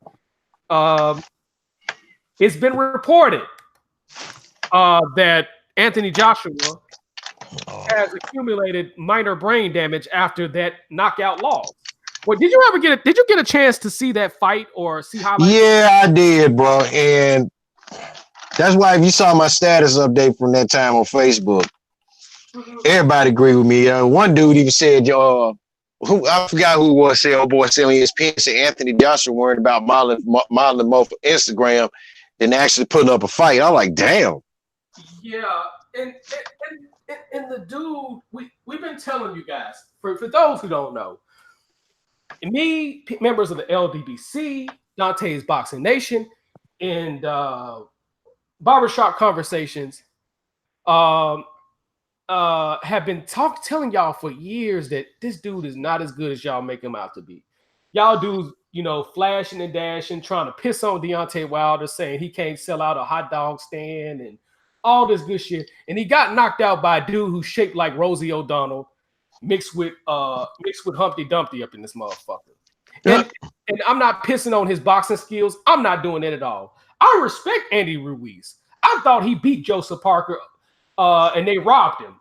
It's been reported that Anthony Joshua has accumulated minor brain damage after that knockout loss. Well, did you get a chance to see that fight or see highlights? Yeah, I did, bro. And that's why if you saw my status update from that time on Facebook, everybody agree with me. One dude even said, who I forgot who it was, said, oh boy, said on ESPN, said Anthony Joshua worried about modeling more for Instagram than actually putting up a fight. I'm like, damn. Yeah, and the dude, we've been telling you guys, for those who don't know, members of the LDBC, Dante's Boxing Nation, and Barbershop Conversations have been telling y'all for years that this dude is not as good as y'all make him out to be. Y'all dudes, flashing and dashing, trying to piss on Deontay Wilder, saying he can't sell out a hot dog stand and all this good shit. And he got knocked out by a dude who's shaped like Rosie O'Donnell, mixed with Humpty Dumpty up in this motherfucker. And I'm not pissing on his boxing skills. I'm not doing it at all. I respect Andy Ruiz. I thought he beat Joseph Parker and they robbed him.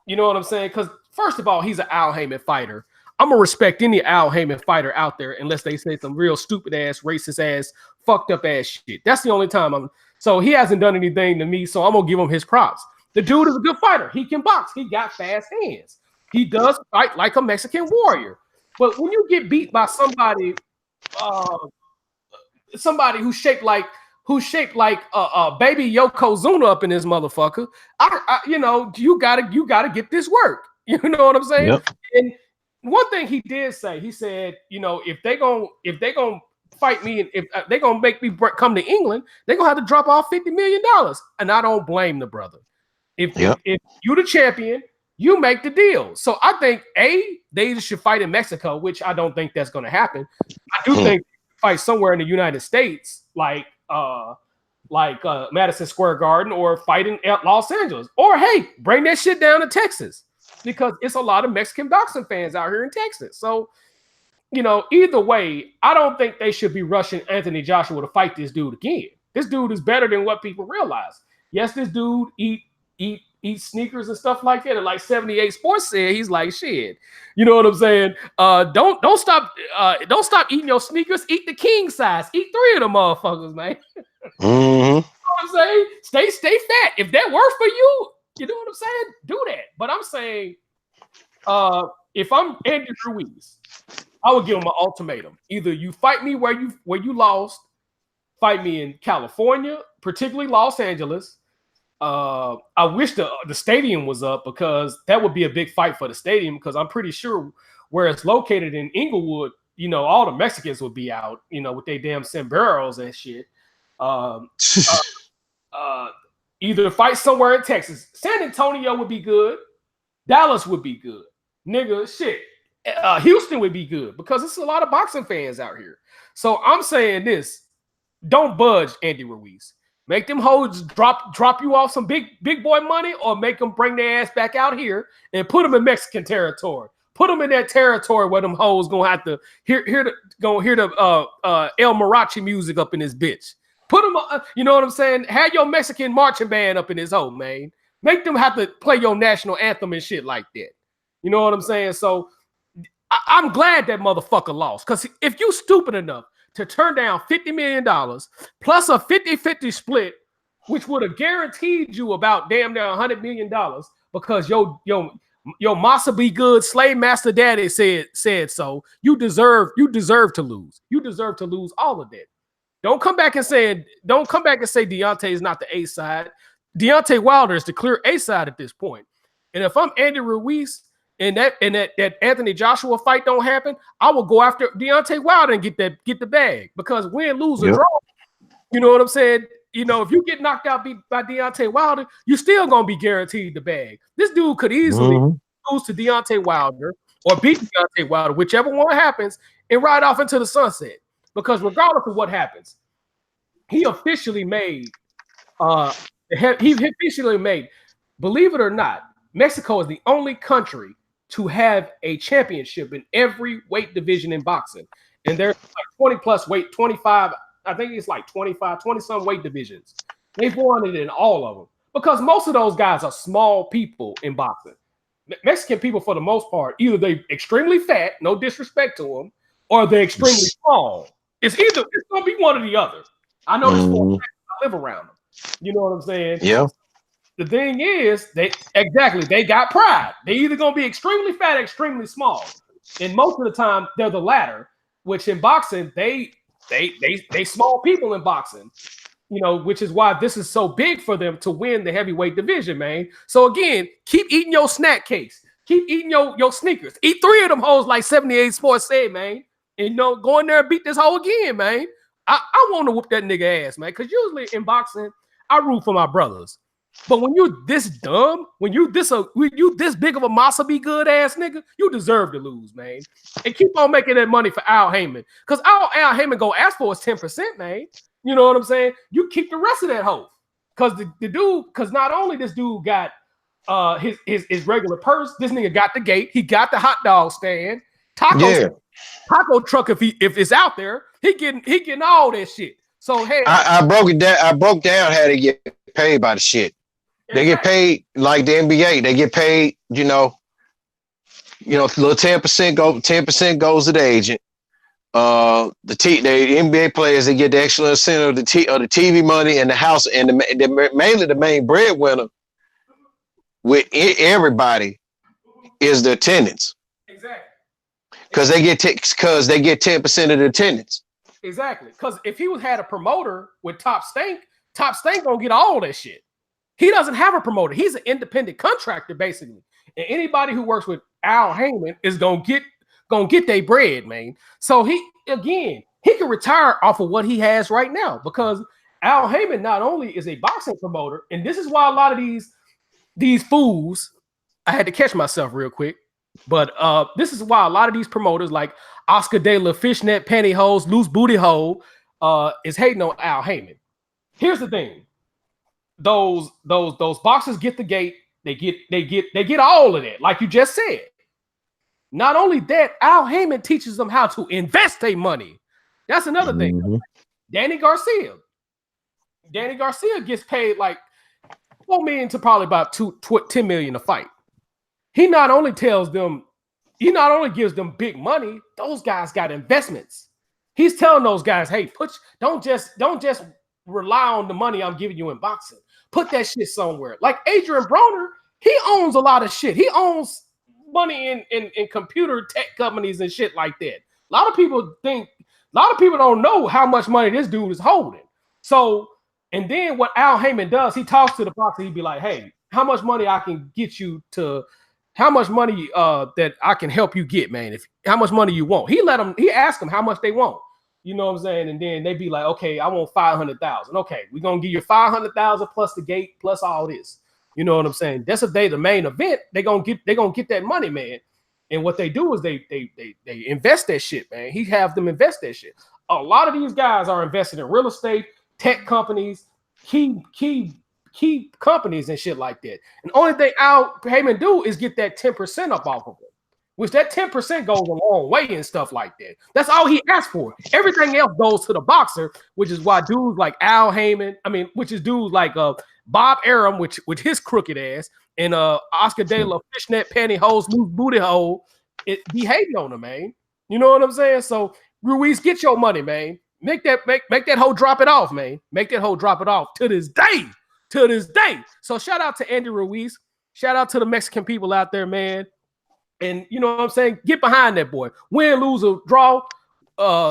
You know what I'm saying? Because first of all, he's an Al Heyman fighter. I'm gonna respect any Al Heyman fighter out there unless they say some real stupid ass, racist ass, fucked up ass shit. That's the only time so he hasn't done anything to me, so I'm gonna give him his props. The dude is a good fighter. He can box. He got fast hands. He does fight like a Mexican warrior. But when you get beat by somebody who's shaped like baby Yokozuna up in this motherfucker, you gotta get this work. You know what I'm saying? Yep. And one thing he did say, he said, if they gonna fight me, and if they gonna make me come to England, they're gonna have to drop off $50 million. And I don't blame the brother. If you're the champion, you make the deal. So I think they should fight in Mexico, which I don't think that's gonna happen. I do think fight somewhere in the United States, like Madison Square Garden, or fight in Los Angeles, or hey, bring that shit down to Texas, because it's a lot of Mexican boxing fans out here in Texas. So, either way, I don't think they should be rushing Anthony Joshua to fight this dude again. This dude is better than what people realize. Yes, this dude eat sneakers and stuff like that. And like 78 Sports said, he's like, shit. You know what I'm saying? Don't stop eating your sneakers. Eat the king size. Eat 3 of them motherfuckers, man. Mm-hmm. You know what I'm saying? Stay fat. If that works for you, you know what I'm saying? Do that. But I'm saying, if I'm Andy Ruiz, I would give him an ultimatum. Either you fight me where you lost, fight me in California, particularly Los Angeles. I wish the stadium was up, because that would be a big fight for the stadium, because I'm pretty sure where it's located in Inglewood, all the Mexicans would be out, with their damn sombreros and shit. Either fight somewhere in Texas. San Antonio would be good. Dallas would be good. Nigga, shit. Houston would be good, because it's a lot of boxing fans out here. So I'm saying this. Don't budge, Andy Ruiz. Make them hoes drop you off some big boy money, or make them bring their ass back out here and put them in Mexican territory. Put them in that territory where them hoes gonna have to hear the El Mariachi music up in this bitch. Put them, you know what I'm saying? Have your Mexican marching band up in this hole, man. Make them have to play your national anthem and shit like that. You know what I'm saying? So I'm glad that motherfucker lost, because if you stupid enough to turn down $50 million plus a 50-50 split, which would have guaranteed you about damn near $100 million, because your Massa Be Good slave master daddy said so. You deserve to lose. You deserve to lose all of that. Don't come back and say Deontay is not the A side. Deontay Wilder is the clear A side at this point. And if I'm Andy Ruiz, and that Anthony Joshua fight don't happen, I will go after Deontay Wilder and get the bag, because win, lose, or draw. You know what I'm saying? If you get knocked out by Deontay Wilder, you're still gonna be guaranteed the bag. This dude could easily lose to Deontay Wilder or beat Deontay Wilder, whichever one happens, and ride off into the sunset. Because regardless of what happens, he officially made. Believe it or not, Mexico is the only country to have a championship in every weight division in boxing. And there's like 20 plus weight, 25, I think it's like 25, 20 some weight divisions. They've won it in all of them, because most of those guys are small people in boxing. Mexican people, for the most part, either they extremely fat, no disrespect to them, or they're extremely small. It's gonna be one or the other. I know this for a fact. I live around them. You know what I'm saying? Yeah. The thing is, they got pride. They either gonna be extremely fat, or extremely small, and most of the time they're the latter. Which in boxing, they small people in boxing. You know, which is why this is so big for them to win the heavyweight division, man. So again, keep eating your snack cakes. Keep eating your sneakers. Eat 3 of them hoes like 78 Sports said, man. And go in there and beat this hoe again, man. I want to whoop that nigga ass, man. Because usually in boxing, I root for my brothers. But when you this dumb, when you this big of a massa be good ass nigga, you deserve to lose, man. And keep on making that money for Al Heyman. Because all Al Heyman go ask for is 10%, man. You know what I'm saying? You keep the rest of that hoe. Because the dude, because not only this dude got his regular purse, this nigga got the gate, he got the hot dog stand, taco truck if it's out there, he getting all that shit. So hey, I broke it down. I broke down how they get paid by the shit. They get paid like the NBA. They get paid, little 10% goes to the agent. The NBA players, they get the extra incentive of the TV money and the house, and mainly the main breadwinner with everybody is the attendance. Exactly. Because they get 10% of the attendance. Exactly. Because if he had a promoter with Top Stank gonna get all that shit. He doesn't have a promoter. He's an independent contractor, basically. And anybody who works with Al Heyman is gonna get their bread, man. So he can retire off of what he has right now, because Al Heyman not only is a boxing promoter, and this is why a lot of these fools, I had to catch myself real quick, but this is why a lot of these promoters like Oscar De La Fishnet Pantyhose, Loose Booty Hole, is hating on Al Heyman. Here's the thing. Those boxers get the gate, they get all of that, like you just said. Not only that, Al Heyman teaches them how to invest their money. That's another thing. Danny Garcia gets paid like $4 million to probably about $10 million a fight. He not only gives them big money, those guys got investments. He's telling those guys, hey, don't just rely on the money I'm giving you in boxing. Put that shit somewhere. Like Adrian Broner, he owns a lot of shit. He owns money in computer tech companies and shit like that. A lot of people don't know how much money this dude is holding. So, and then what Al Heyman does, he talks to the boxer. He'd be like, hey, how much money I can get you to, how much money that I can help you get, man. How much money you want. He asked them how much they want. You know what I'm saying? And then they be like, okay, I want 500,000. Okay, we're gonna give you 500,000 plus the gate, plus all this. You know what I'm saying? That's if they the main event, they're gonna get that money, man. And what they do is they invest that shit, man. He have them invest that shit. A lot of these guys are invested in real estate, tech companies, key companies and shit like that. And the only thing Al Heyman do is get that 10% up off of it. Which that 10% goes a long way and stuff like that. That's all he asked for. Everything else goes to the boxer, which is why dudes like Al Heyman, which is dudes like Bob Arum, which his crooked ass, and Oscar De La Fishnet Pantyhose, Loose Booty Hole, be hating on him, man. You know what I'm saying? So Ruiz, get your money, man. Make that hoe drop it off, man. Make that hoe drop it off to this day. To this day. So shout out to Andy Ruiz. Shout out to the Mexican people out there, man. And you know what I'm saying? Get behind that boy. Win, lose, or draw,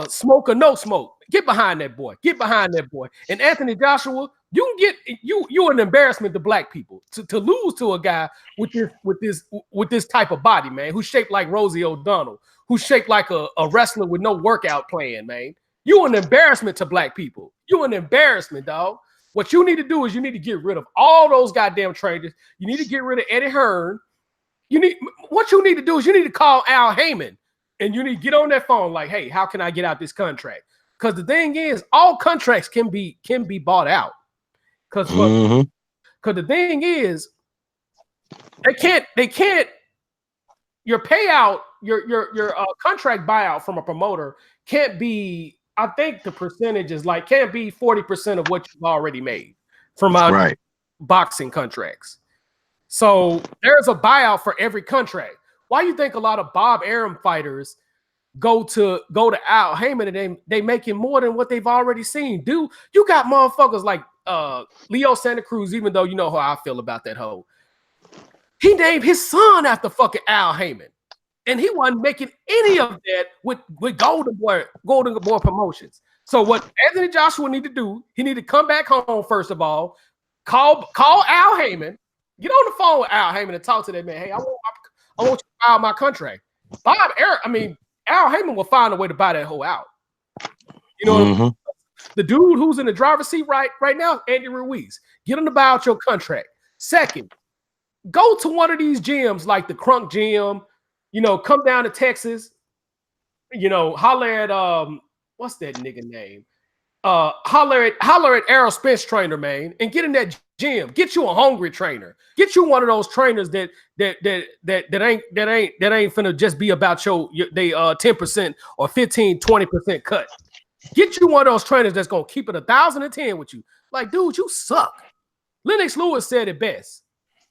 smoke or no smoke. Get behind that boy. Get behind that boy. And Anthony Joshua, you're an embarrassment to black people. To lose to a guy with this type of body, man, who's shaped like Rosie O'Donnell, who's shaped like a wrestler with no workout plan, man. You're an embarrassment to black people. You're an embarrassment, dog. What you need to do is you need to get rid of all those goddamn trainers. You need to get rid of Eddie Hearn. What you need to do is you need to call Al Heyman and you need to get on that phone like, hey, how can I get out this contract? Because the thing is, all contracts can be bought out. Because the thing is, they can't your payout, your contract buyout from a promoter can't be, I think the percentage is like, can't be 40% of what you've already made from boxing contracts. So there's a buyout for every contract. Why you think a lot of Bob Arum fighters go to Al Heyman and they making more than what they've already seen? Dude, you got motherfuckers like Leo Santa Cruz, even though you know how I feel about that hoe. He named his son after fucking Al Heyman. And he wasn't making any of that with Golden Boy Promotions. So what Anthony Joshua need to do, he need to come back home, first of all, call Al Heyman, get on the phone with Al Heyman and talk to that man. Hey, I want you to file my contract. Al Heyman will find a way to buy that hoe out. You know what I mean? The dude who's in the driver's seat right now is Andy Ruiz. Get him to buy out your contract. Second, go to one of these gyms like the Crunk Gym, come down to Texas, holler at what's that nigga name? Holler at Errol Spence trainer, man, and get in that gym. Get you a hungry trainer. Get you one of those trainers that ain't finna just be about they 10% or 15, 20% cut. Get you one of those trainers that's gonna keep it 1,010 with you. Like, dude, you suck. Lennox Lewis said it best.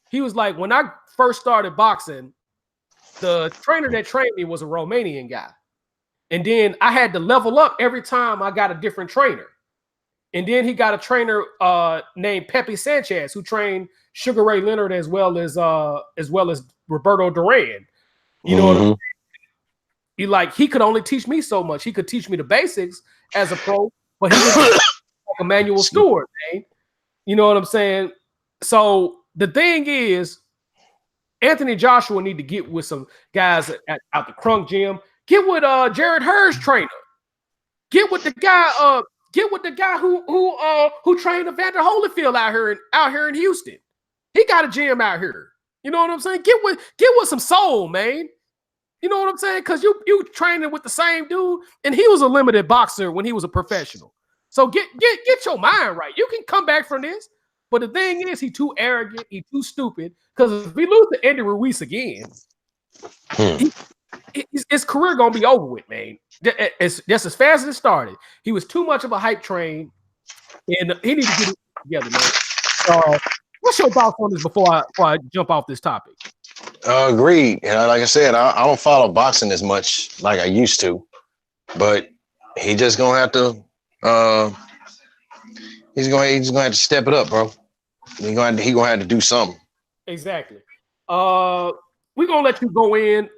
He was like, when I first started boxing, the trainer that trained me was a Romanian guy. And then I had to level up every time I got a different trainer. And then he got a trainer named Pepe Sanchez, who trained Sugar Ray Leonard as well as Roberto Duran. You know what I mean? He could only teach me so much. He could teach me the basics as a pro, but he was like Emmanuel Stewart, man. You know what I'm saying? So the thing is, Anthony Joshua need to get with some guys at the Crunk Gym. Get with Jared Hurd's trainer. Get with the guy. Get with the guy who trained Evander Holyfield out here in Houston. He got a gym out here. You know what I'm saying? Get with some soul, man. You know what I'm saying? Because you training with the same dude, and he was a limited boxer when he was a professional. So get your mind right. You can come back from this. But the thing is, he too arrogant. He too stupid. Because if we lose to Andy Ruiz again, his career gonna be over with, man. It's just as fast as it started. He was too much of a hype train, and he needs to get it together, man. What's your thoughts on this before I jump off this topic? Agreed. Like I said, I don't follow boxing as much like I used to, but he just gonna have to. He's gonna have to step it up, bro. He gonna have to do something. Exactly. We're gonna let you go in.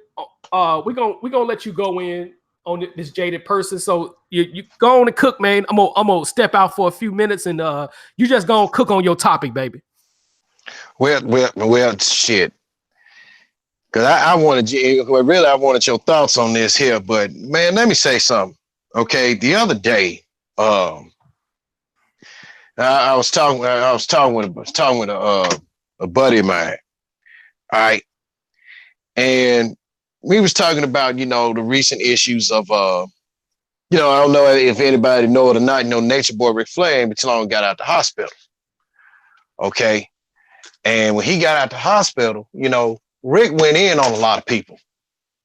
We're gonna let you go in on this jaded person. So you go on and cook, man. I'm gonna step out for a few minutes, and you just gonna cook on your topic, baby. Well, shit. Because I wanted your thoughts on this here, but man, let me say something. Okay, the other day, I was talking with a buddy of mine. All right, and we was talking about the recent issues of I don't know if anybody know it or not. Nature Boy Ric Flair ain't too long got out the hospital. Okay, and when he got out the hospital, Rick went in on a lot of people.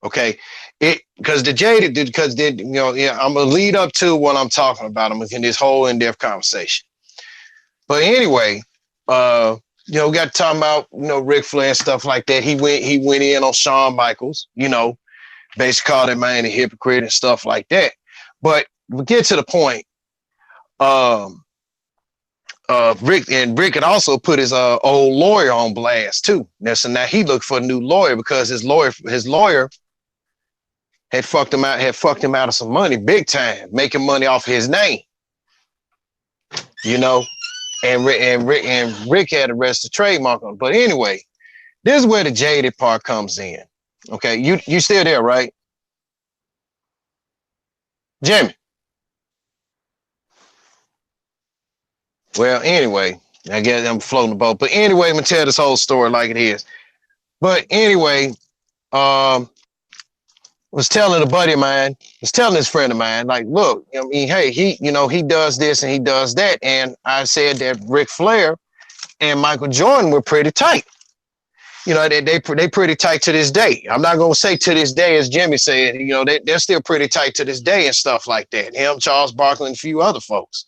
Okay, I'm gonna lead up to what I'm talking about. I'm in this whole in-depth conversation. But anyway, got to talk about Ric Flair and stuff like that. He went in on Shawn Michaels. Basically called that man a hypocrite and stuff like that. But we get to the point. Rick had also put his old lawyer on blast too. So now he looked for a new lawyer because his lawyer had fucked him out of some money, big time, making money off his name. And Rick had arrested trademark on. But anyway, this is where the jaded part comes in. Okay, you still there, right? Jimmy. Well, anyway, I guess I'm floating the boat. But anyway, I'm gonna tell this whole story like it is. But anyway, was telling a buddy of mine, was telling this friend of mine, like, look, hey, he does this and he does that. And I said that Ric Flair and Michael Jordan were pretty tight. They pretty tight to this day. I'm not gonna say to this day, as Jimmy said, they're still pretty tight to this day and stuff like that. Him, Charles Barkley, and a few other folks.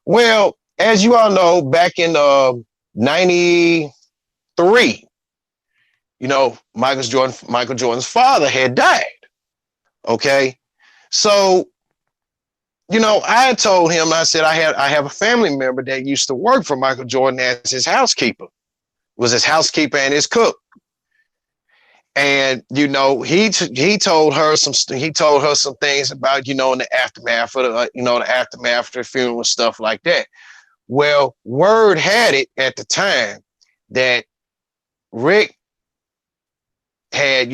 Well, as you all know, back in 90, 3, Michael Jordan's father had died. Okay. So, I had told him, I said, I have a family member that used to work for Michael Jordan as his housekeeper, was his housekeeper and his cook. And, he told her some things about, in the aftermath of the funeral and stuff like that. Well, word had it at the time that Rick had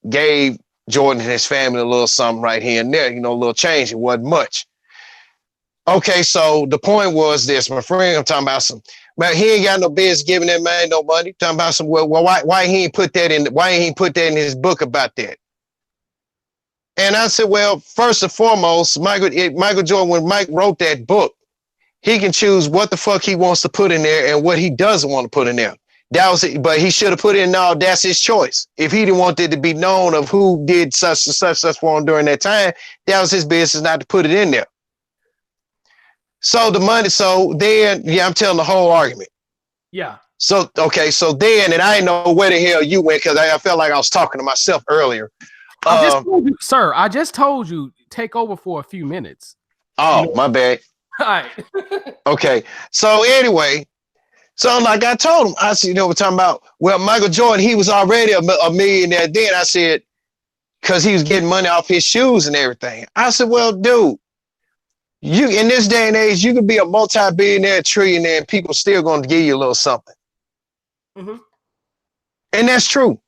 gave Jordan and his family a little something right here and there, a little change. It wasn't much. Okay, so the point was this, my friend, I'm talking about man, he ain't got no business giving that man no money. Talking about why he ain't put that in his book about that? And I said, well, first and foremost, Michael Jordan, when Mike wrote that book, he can choose what the fuck he wants to put in there and what he doesn't want to put in there. That was it, but he should have put in that's his choice. If he didn't want it to be known of who did such and such for him during that time, that was his business not to put it in there. So I'm telling the whole argument. Yeah. So then, and I didn't know where the hell you went because I felt like I was talking to myself earlier. I just told you, take over for a few minutes. Oh, my bad. All right. Okay. So anyway, like I told him, I said, we're talking about, well, Michael Jordan, he was already a millionaire then. I said, because he was getting money off his shoes and everything. I said, well, dude, you in this day and age, you could be a multi-billionaire, trillionaire, and people still going to give you a little something. Mm-hmm. And that's true.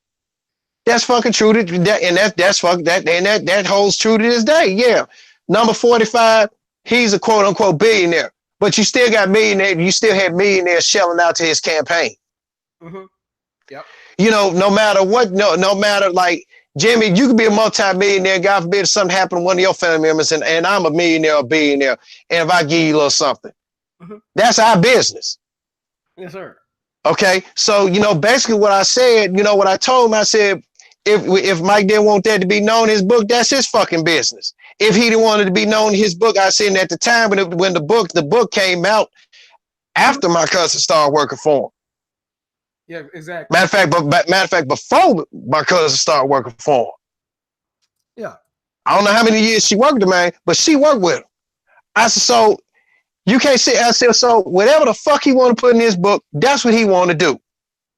That's fucking true. That holds true to this day. Yeah. Number 45, he's a quote unquote billionaire, but you still got millionaire. You still have millionaires shelling out to his campaign. Mm-hmm. Yep. No matter what, no matter like Jimmy, you could be a multi-millionaire. God forbid if something happened to one of your family members and I'm a millionaire or billionaire. And if I give you a little something, that's our business. Yes, sir. Okay. So, basically what I said, what I told him, I said, if Mike didn't want that to be known in his book, that's his fucking business. If he didn't want it to be known in his book, I said at the time when the book came out after my cousin started working for him. Yeah, exactly. Matter of fact, before my cousin started working for him. Yeah. I don't know how many years she worked with the man, but she worked with him. I said, so you can't say, I said, so whatever the fuck he want to put in his book, that's what he want to do.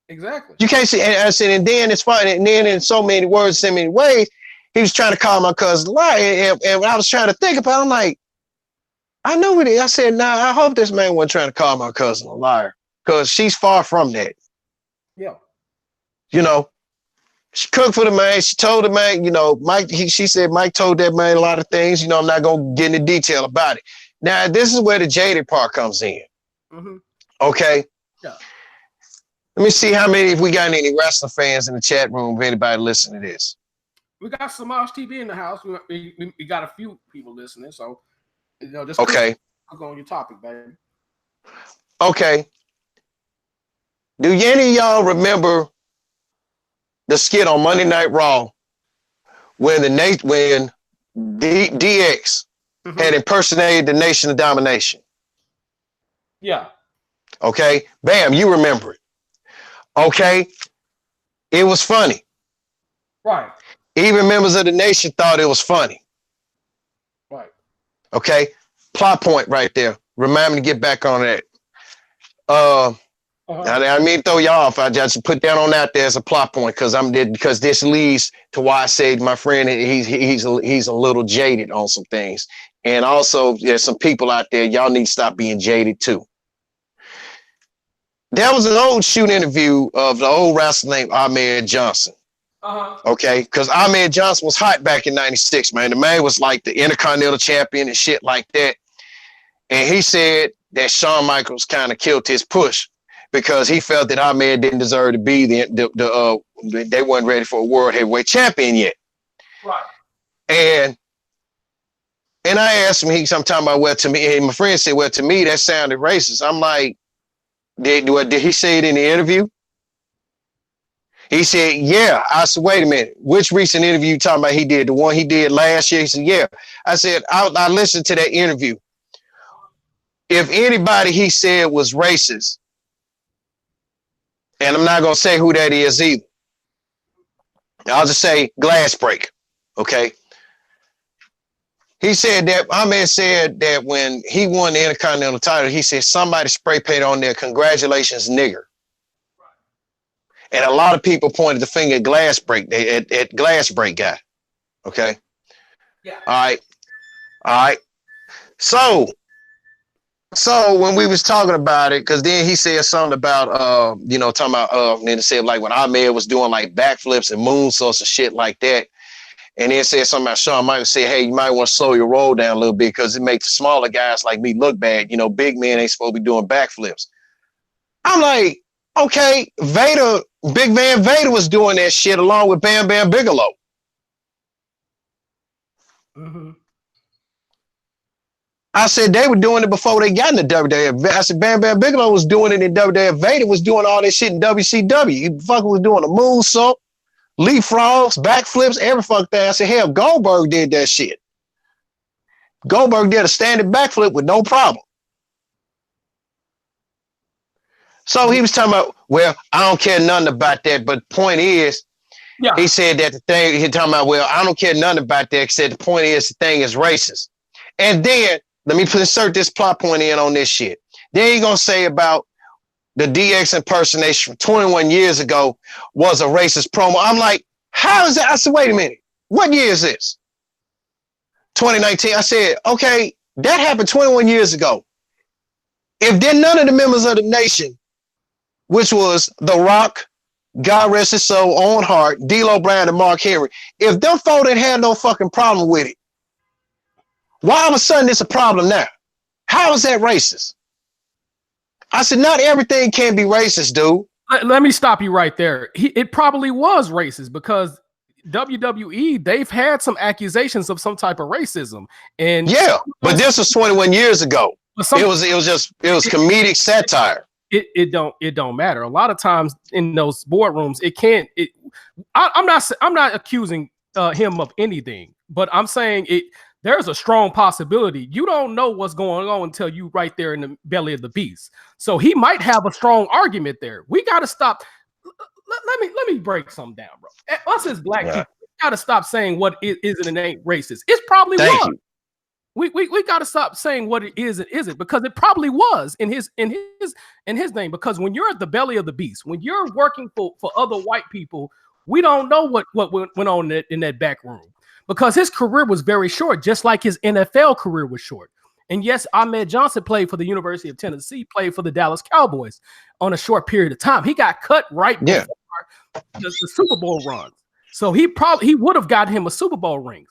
Exactly. You can't say, and I said, and then it's fine. And then in so many words, so many ways, he was trying to call my cousin a liar. And I was trying to think about it, I'm like, I know it is. I said, nah, I hope this man wasn't trying to call my cousin a liar because she's far from that. Yeah. She cooked for the man. She told the man, Mike, she said Mike told that man a lot of things. I'm not going to get into detail about it. Now, this is where the jaded part comes in. Mm-hmm. Okay. Yeah. Let me see if we got any wrestling fans in the chat room, if anybody listening to this. We got some TV in the house. We got a few people listening. So, just okay. Click on your topic, baby. Okay. Do any of y'all remember the skit on Monday Night Raw when DX had impersonated the Nation of Domination? Yeah. Okay. Bam, you remember it. Okay. It was funny. Right. Even members of the nation thought it was funny. Right. Okay. Plot point right there. Remind me to get back on that. I mean to throw y'all off. I just put that on out there as a plot point because this leads to why I say my friend he's a little jaded on some things. And also there's some people out there, y'all need to stop being jaded too. There was an old shoot interview of the old wrestler named Ahmed Johnson. Okay, because Ahmed Johnson was hot back in '96, man. The man was like the Intercontinental Champion and shit like that. And he said that Shawn Michaels kind of killed his push because he felt that Ahmed didn't deserve to be they weren't ready for a world heavyweight champion yet. Right. And I asked him, I'm talking about, well, to me, and my friend said, well, to me, that sounded racist. I'm like, did he say it in the interview? He said, yeah. I said, wait a minute. Which recent interview you talking about he did? The one he did last year? He said, yeah. I said, I listened to that interview. If anybody he said was racist, And I'm not gonna say who that is either. I'll just say glass break. Okay. He said that Ahmed said that when he won the Intercontinental title, he said somebody spray painted on there, "Congratulations, nigger." And a lot of people pointed the finger at glass break, at glass break guy. Okay. Yeah. All right. So when we was talking about it, because then he said something about talking about then it said like when Ahmed was doing like backflips and moonsaults and shit like that. And then said something about Shawn Michaels say, hey, you might want to slow your roll down a little bit because it makes the smaller guys like me look bad. You know, big men ain't supposed to be doing backflips. I'm like, okay, Big Van Vader was doing that shit along with Bam Bam Bigelow. Mm-hmm. I said they were doing it before they got in the WWF. I said Bam Bam Bigelow was doing it in WWF. Vader was doing all that shit in WCW. He fucking was doing a moonsault, leapfrogs, backflips, every fucking thing. I said, hell, Goldberg did that shit. Goldberg did a standing backflip with no problem. So he was talking about, well, I don't care nothing about that, but the point is, yeah, he said that the thing, he talking about, well, I don't care nothing about that. He said the point is the thing is racist. And then, let me insert this plot point in on this shit. Then he gonna say about the DX impersonation from 21 years ago was a racist promo. I'm like, how is that? I said, wait a minute. What year is this? 2019. I said, okay, that happened 21 years ago. If then none of the members of the nation, which was The Rock, God rest his soul, Owen Hart, D'Lo Brown, and Mark Henry, if them four didn't have no fucking problem with it, why all of a sudden it's a problem now? How is that racist? I said, not everything can be racist, dude. Let me stop you right there. It probably was racist because WWE, they've had some accusations of some type of racism. And yeah, but this was 21 years ago. It was comedic satire. It don't matter. A lot of times in those boardrooms, I'm not accusing him of anything, but I'm saying there's a strong possibility. You don't know what's going on until you right there in the belly of the beast. So he might have a strong argument there. We got to stop. Let me break something down, bro. Us as black people, we got to stop saying what isn't and ain't racist. It's probably Thank was. you. We got to stop saying what it is and isn't, because it probably was in his name. Because when you're at the belly of the beast, when you're working for other white people, we don't know what went on in that back room. Because his career was very short, just like his NFL career was short. And yes, Ahmed Johnson played for the University of Tennessee, played for the Dallas Cowboys on a short period of time. He got cut right before the Super Bowl runs. So he would have got him a Super Bowl rings.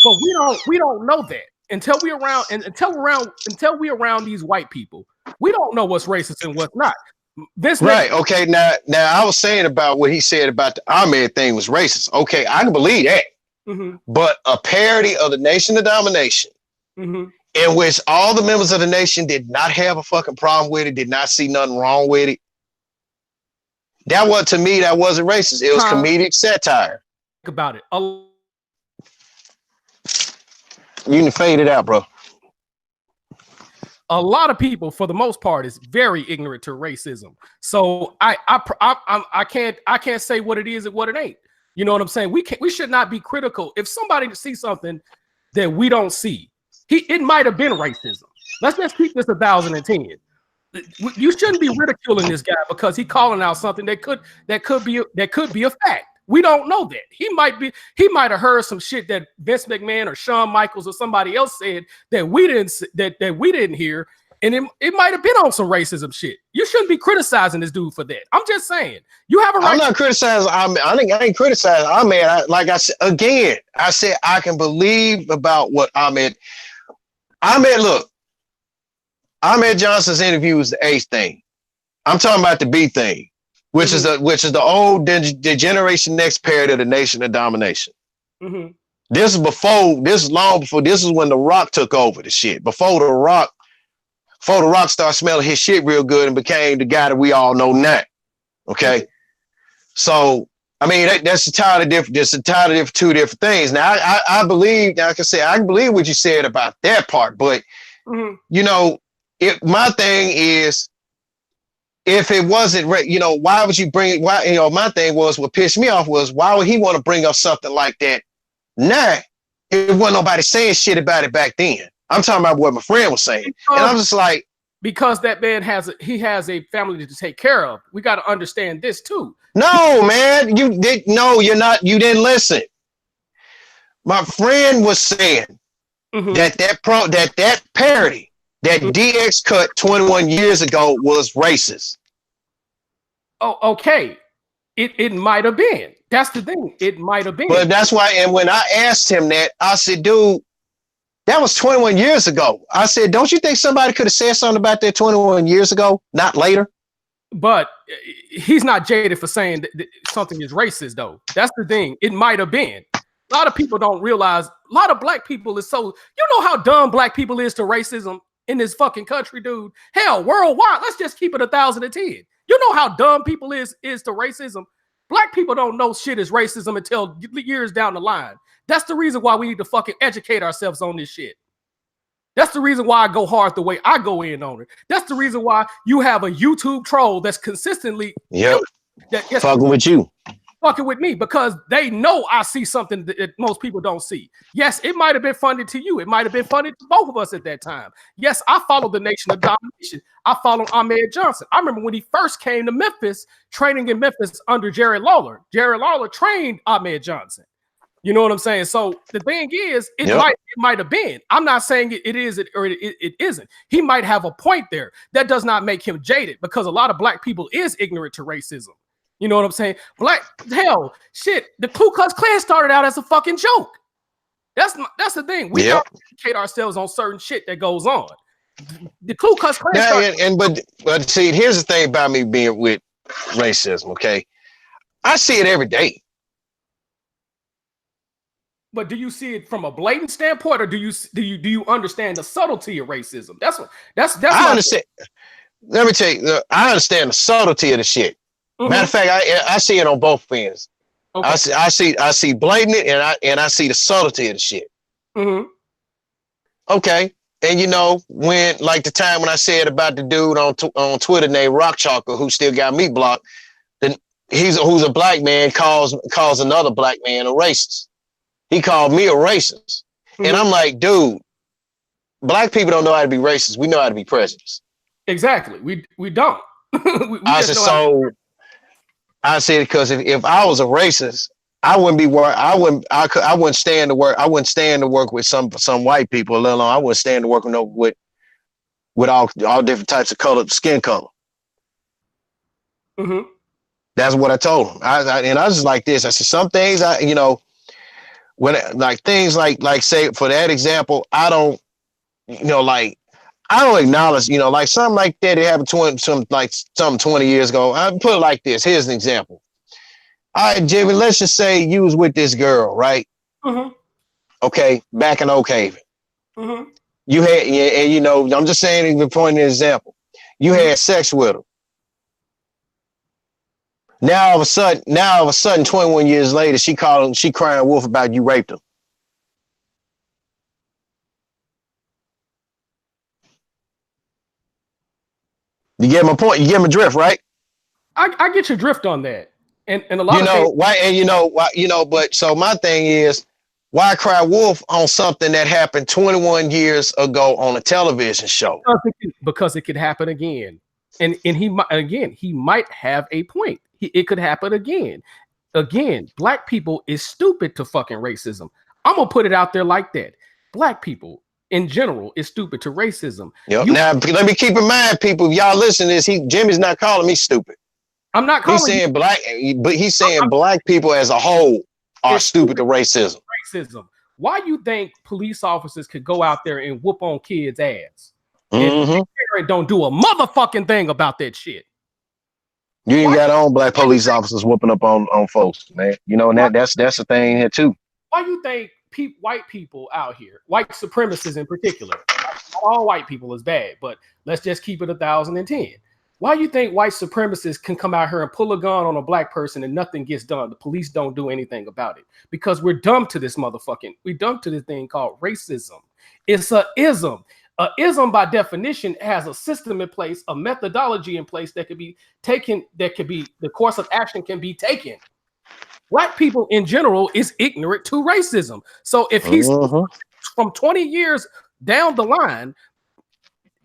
But we don't know that until we're around these white people. We don't know what's racist and what's not. Okay. Now I was saying about what he said about the Ahmed thing was racist. Okay, I can believe that. Mm-hmm. But a parody of the Nation of Domination, mm-hmm. in which all the members of the nation did not have a fucking problem with it, did not see nothing wrong with it. To me, that wasn't racist. It was comedic satire. Think about it. You can fade it out, bro. A lot of people, for the most part, is very ignorant to racism. So I can't say what it is and what it ain't. You know what I'm saying? We should not be critical. If somebody sees something that we don't see, it might have been racism. Let's just keep this 1,010. You shouldn't be ridiculing this guy because he calling out something that could be a fact. We don't know that. He might have heard some shit that Vince McMahon or Shawn Michaels or somebody else said that we didn't hear. And it might have been on some racism shit. You shouldn't be criticizing this dude for that. I'm just saying. You have a right. I'm not criticizing. I ain't criticizing Ahmed. Like I said, again, I said I can believe about what Ahmed. Look, Ahmed Johnson's interview was the A thing. I'm talking about the B thing, which mm-hmm. is the old Generation Next period of the Nation of Domination. Mm-hmm. This is long before. This is when The Rock took over the shit. Before The Rock started smelling his shit real good and became the guy that we all know now. Okay. So, I mean, that's entirely different. There's entirely different, two different things. Now, I believe, like I said, I can believe what you said about that part, but, mm-hmm. you know, my thing is, if it wasn't, why would you bring it? Why, my thing was, what pissed me off was, why would he want to bring up something like that now? It wasn't nobody saying shit about it back then. I'm talking about what my friend was saying. And I'm just like, because that man has a family to take care of. We got to understand this too. No, man, you're not. You didn't listen. My friend was saying that parody that DX cut 21 years ago was racist. Oh, okay. It might have been. That's the thing. It might have been. But that's why. And when I asked him that, I said, dude, that was 21 years ago. I said, don't you think somebody could have said something about that 21 years ago, not later? But he's not jaded for saying that something is racist, though. That's the thing. It might have been. A lot of people don't realize. A lot of black people is so. You know how dumb black people is to racism in this fucking country, dude. Hell, worldwide. Let's just keep it 1,010. You know how dumb people is to racism. Black people don't know shit is racism until years down the line. That's the reason why we need to fucking educate ourselves on this shit. That's the reason why I go hard the way I go in on it. That's the reason why you have a YouTube troll that's consistently fucking with you. Fucking with me, because they know I see something that most people don't see. Yes, it might have been funny to you. It might have been funny to both of us at that time. Yes, I followed the Nation of Domination. I followed Ahmed Johnson. I remember when he first came to Memphis, training in Memphis under Jerry Lawler. Jerry Lawler trained Ahmed Johnson. You know what I'm saying? So the thing is, it might have been. I'm not saying it is or it isn't. He might have a point there. That does not make him jaded, because a lot of black people is ignorant to racism. You know what I'm saying? The Ku Klux Klan started out as a fucking joke. That's the thing. We got to educate ourselves on certain shit that goes on. The Ku Klux Klan but see, here's the thing about me being with racism, okay? I see it every day. But do you see it from a blatant standpoint, or do you understand the subtlety of racism? That's I understand. Let me tell you, I understand the subtlety of the shit. Matter of fact, I see it on both ends. Okay. I see blatant and I see the subtlety of the shit. Okay, and when, like, the time when I said about the dude on Twitter named Rock Chalker, who still got me blocked, then who's a black man calls another black man a racist. He called me a racist, and I'm like, dude, black people don't know how to be racist. We know how to be prejudiced. Exactly, we don't. I said, because if I was a racist, I wouldn't be work. I wouldn't stand to work. I wouldn't stand to work with some white people. Let alone I wouldn't stand to work with all different types of skin color. That's what I told him. I was just like this. I said, some things when like things like say, for that example, I don't acknowledge, like something like that. It happened 20 years ago. I put it like this. Here's an example. All right, Jimmy, let's just say you was with this girl, right? Okay, back in Oak Haven. You had, and I'm just saying, even pointing an example. You had sex with her. Now all of a sudden, 21 years later, she crying wolf about you raped her. You get my point. You get my drift, right? I get your drift on that, and a lot But so my thing is, why cry wolf on something that happened 21 years ago on a television show? Because it could happen again, and he might have a point. It could happen again. Again, black people is stupid to fucking racism. I'm gonna put it out there like that. Black people in general is stupid to racism. Now let me keep in mind, people, if y'all listen to this, Jimmy's not calling me stupid. I'm not calling. He's saying black, but he's saying black people as a whole are stupid to racism. Why you think police officers could go out there and whoop on kids' ass and don't do a motherfucking thing about that shit? You ain't got on black police officers whooping up on folks, man. And that's the thing here too. Why you think white people out here, white supremacists in particular, not all white people is bad, but let's just keep it 1,010. Why you think white supremacists can come out here and pull a gun on a black person and nothing gets done? The police don't do anything about it because we're dumb to this thing called racism. It's a ism. ism by definition has a system in place, a methodology in place that could be taken, the course of action can be taken. Black people in general is ignorant to racism. So if he's from 20 years down the line,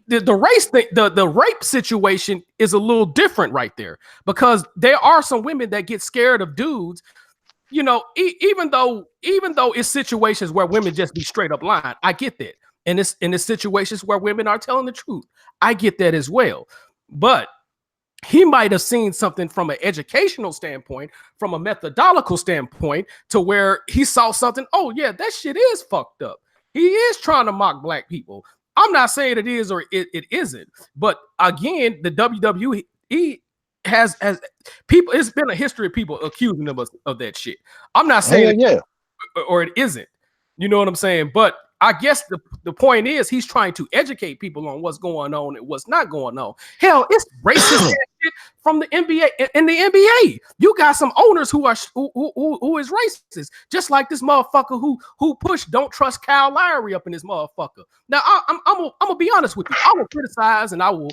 the race thing, the rape situation is a little different right there, because there are some women that get scared of dudes. You know, even though it's situations where women just be straight up lying, I get that. And it's in the situations where women are telling the truth, I get that as well. But he might have seen something from an educational standpoint, from a methodological standpoint, to where he saw something. Oh yeah, that shit is fucked up. He is trying to mock black people. I'm not saying it is or it isn't, but again, the WWE has people. It's been a history of people accusing them of that shit. I'm not saying or it isn't. You know what I'm saying? But I guess the point is he's trying to educate people on what's going on and what's not going on. Hell, it's racist shit from the NBA. In the NBA, you got some owners who is racist, just like this motherfucker who pushed "Don't Trust Kyle Lowry" up in this motherfucker. Now I'm gonna be honest with you. I will criticize and I will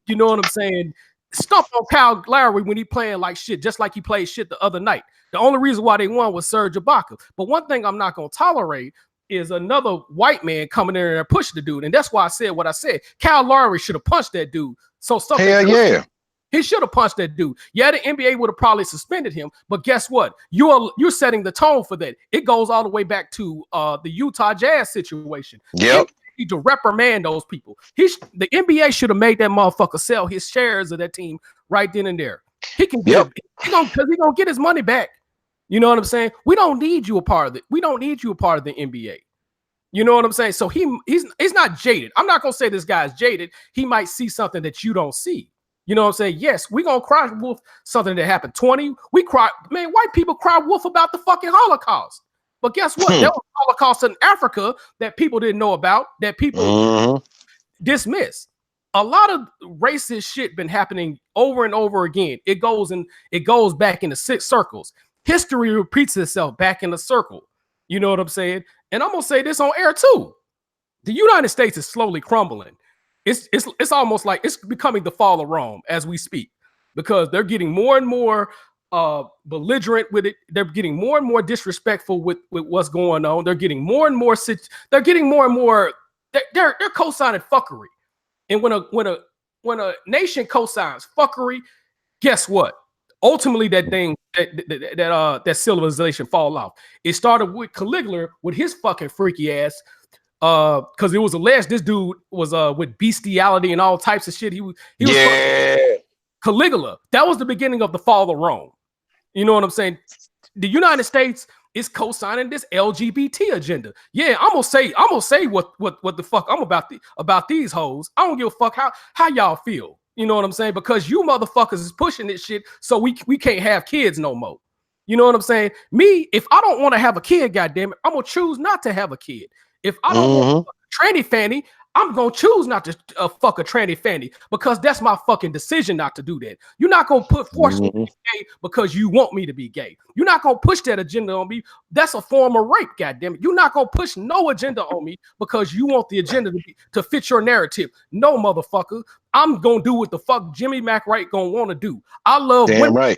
you know what I'm saying, stump on Kyle Lowry when he playing like shit, just like he played shit the other night. The only reason why they won was Serge Ibaka. But one thing I'm not gonna tolerate is another white man coming in there and pushing the dude. And that's why I said what I said. Kyle Lowry should have punched that dude. So he should have punched that dude. Yeah, the NBA would have probably suspended him, but guess what? You're setting the tone for that. It goes all the way back to the Utah Jazz situation. Yep. He to reprimand those people. The NBA should have made that motherfucker sell his shares of that team right then and there. He can because he's gonna get his money back. You know what I'm saying? We don't need you a part of it. We don't need you a part of the NBA. You know what I'm saying? So he's not jaded. I'm not gonna say this guy's jaded. He might see something that you don't see. You know what I'm saying? Yes, we're gonna cry wolf something that happened. We cry, man, white people cry wolf about the fucking Holocaust. But guess what? There was a Holocaust in Africa that people didn't know about, that people dismiss. A lot of racist shit been happening over and over again. It goes back into 6 circles. History repeats itself back in the circle. You know what I'm saying? And I'm gonna say this on air too. The United States is slowly crumbling. It's almost like it's becoming the fall of Rome as we speak, because they're getting more and more belligerent with it. They're getting more and more disrespectful with what's going on. They're getting more and more they're co-signing fuckery. And when a nation co-signs fuckery, guess what? Ultimately, that civilization fall off. It started with Caligula with his fucking freaky ass, because it was alleged this dude was with bestiality and all types of shit. He was Caligula. That was the beginning of the fall of Rome. You know what I'm saying? The United States is co-signing this LGBT agenda. Yeah, I'm gonna say what the fuck I'm about these hoes. I don't give a fuck how y'all feel. You know what I'm saying? Because you motherfuckers is pushing this shit, so we can't have kids no more. You know what I'm saying? Me, if I don't want to have a kid, goddamn it, I'm gonna choose not to have a kid. If I don't want a tranny fanny, I'm gonna choose not to fuck a tranny fanny, because that's my fucking decision not to do that. You're not gonna force me to be gay because you want me to be gay. You're not gonna push that agenda on me. That's a form of rape, goddamn it. You're not gonna push no agenda on me because you want the agenda to fit your narrative. No, motherfucker. I'm gonna do what the fuck Jimmy McWright gonna want to do. I love women.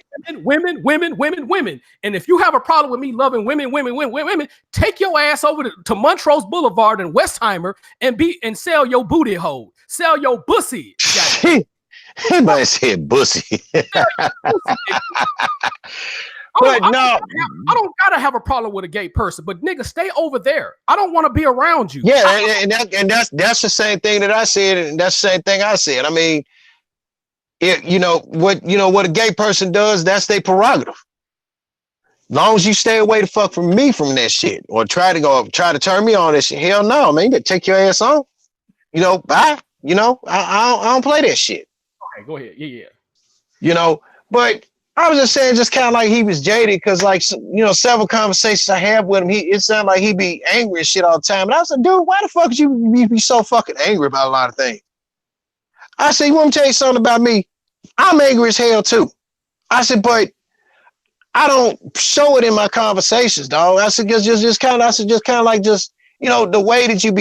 And if you have a problem with me loving women, take your ass over to Montrose Boulevard in Westheimer and sell your booty hole. Sell your bussy. Everybody said bussy. I don't gotta have a problem with a gay person, but nigga, stay over there. I don't want to be around you. Yeah, and that's the same thing that I said, and that's the same thing I said. I mean, what a gay person does, that's their prerogative. Long as you stay away the fuck from me from that shit, or try to turn me on this shit. Hell no, man. You better take your ass on. Bye. I don't play that shit. Okay, go ahead. Yeah. But I was just saying, just kind of like he was jaded, because several conversations I have with him, it sounded like he be angry and shit all the time. And I was like, dude, why the fuck would you be so fucking angry about a lot of things? I said, you want me to tell you something about me? I'm angry as hell too. I said, but I don't show it in my conversations, dog. I said, just kind of like you know, the way that you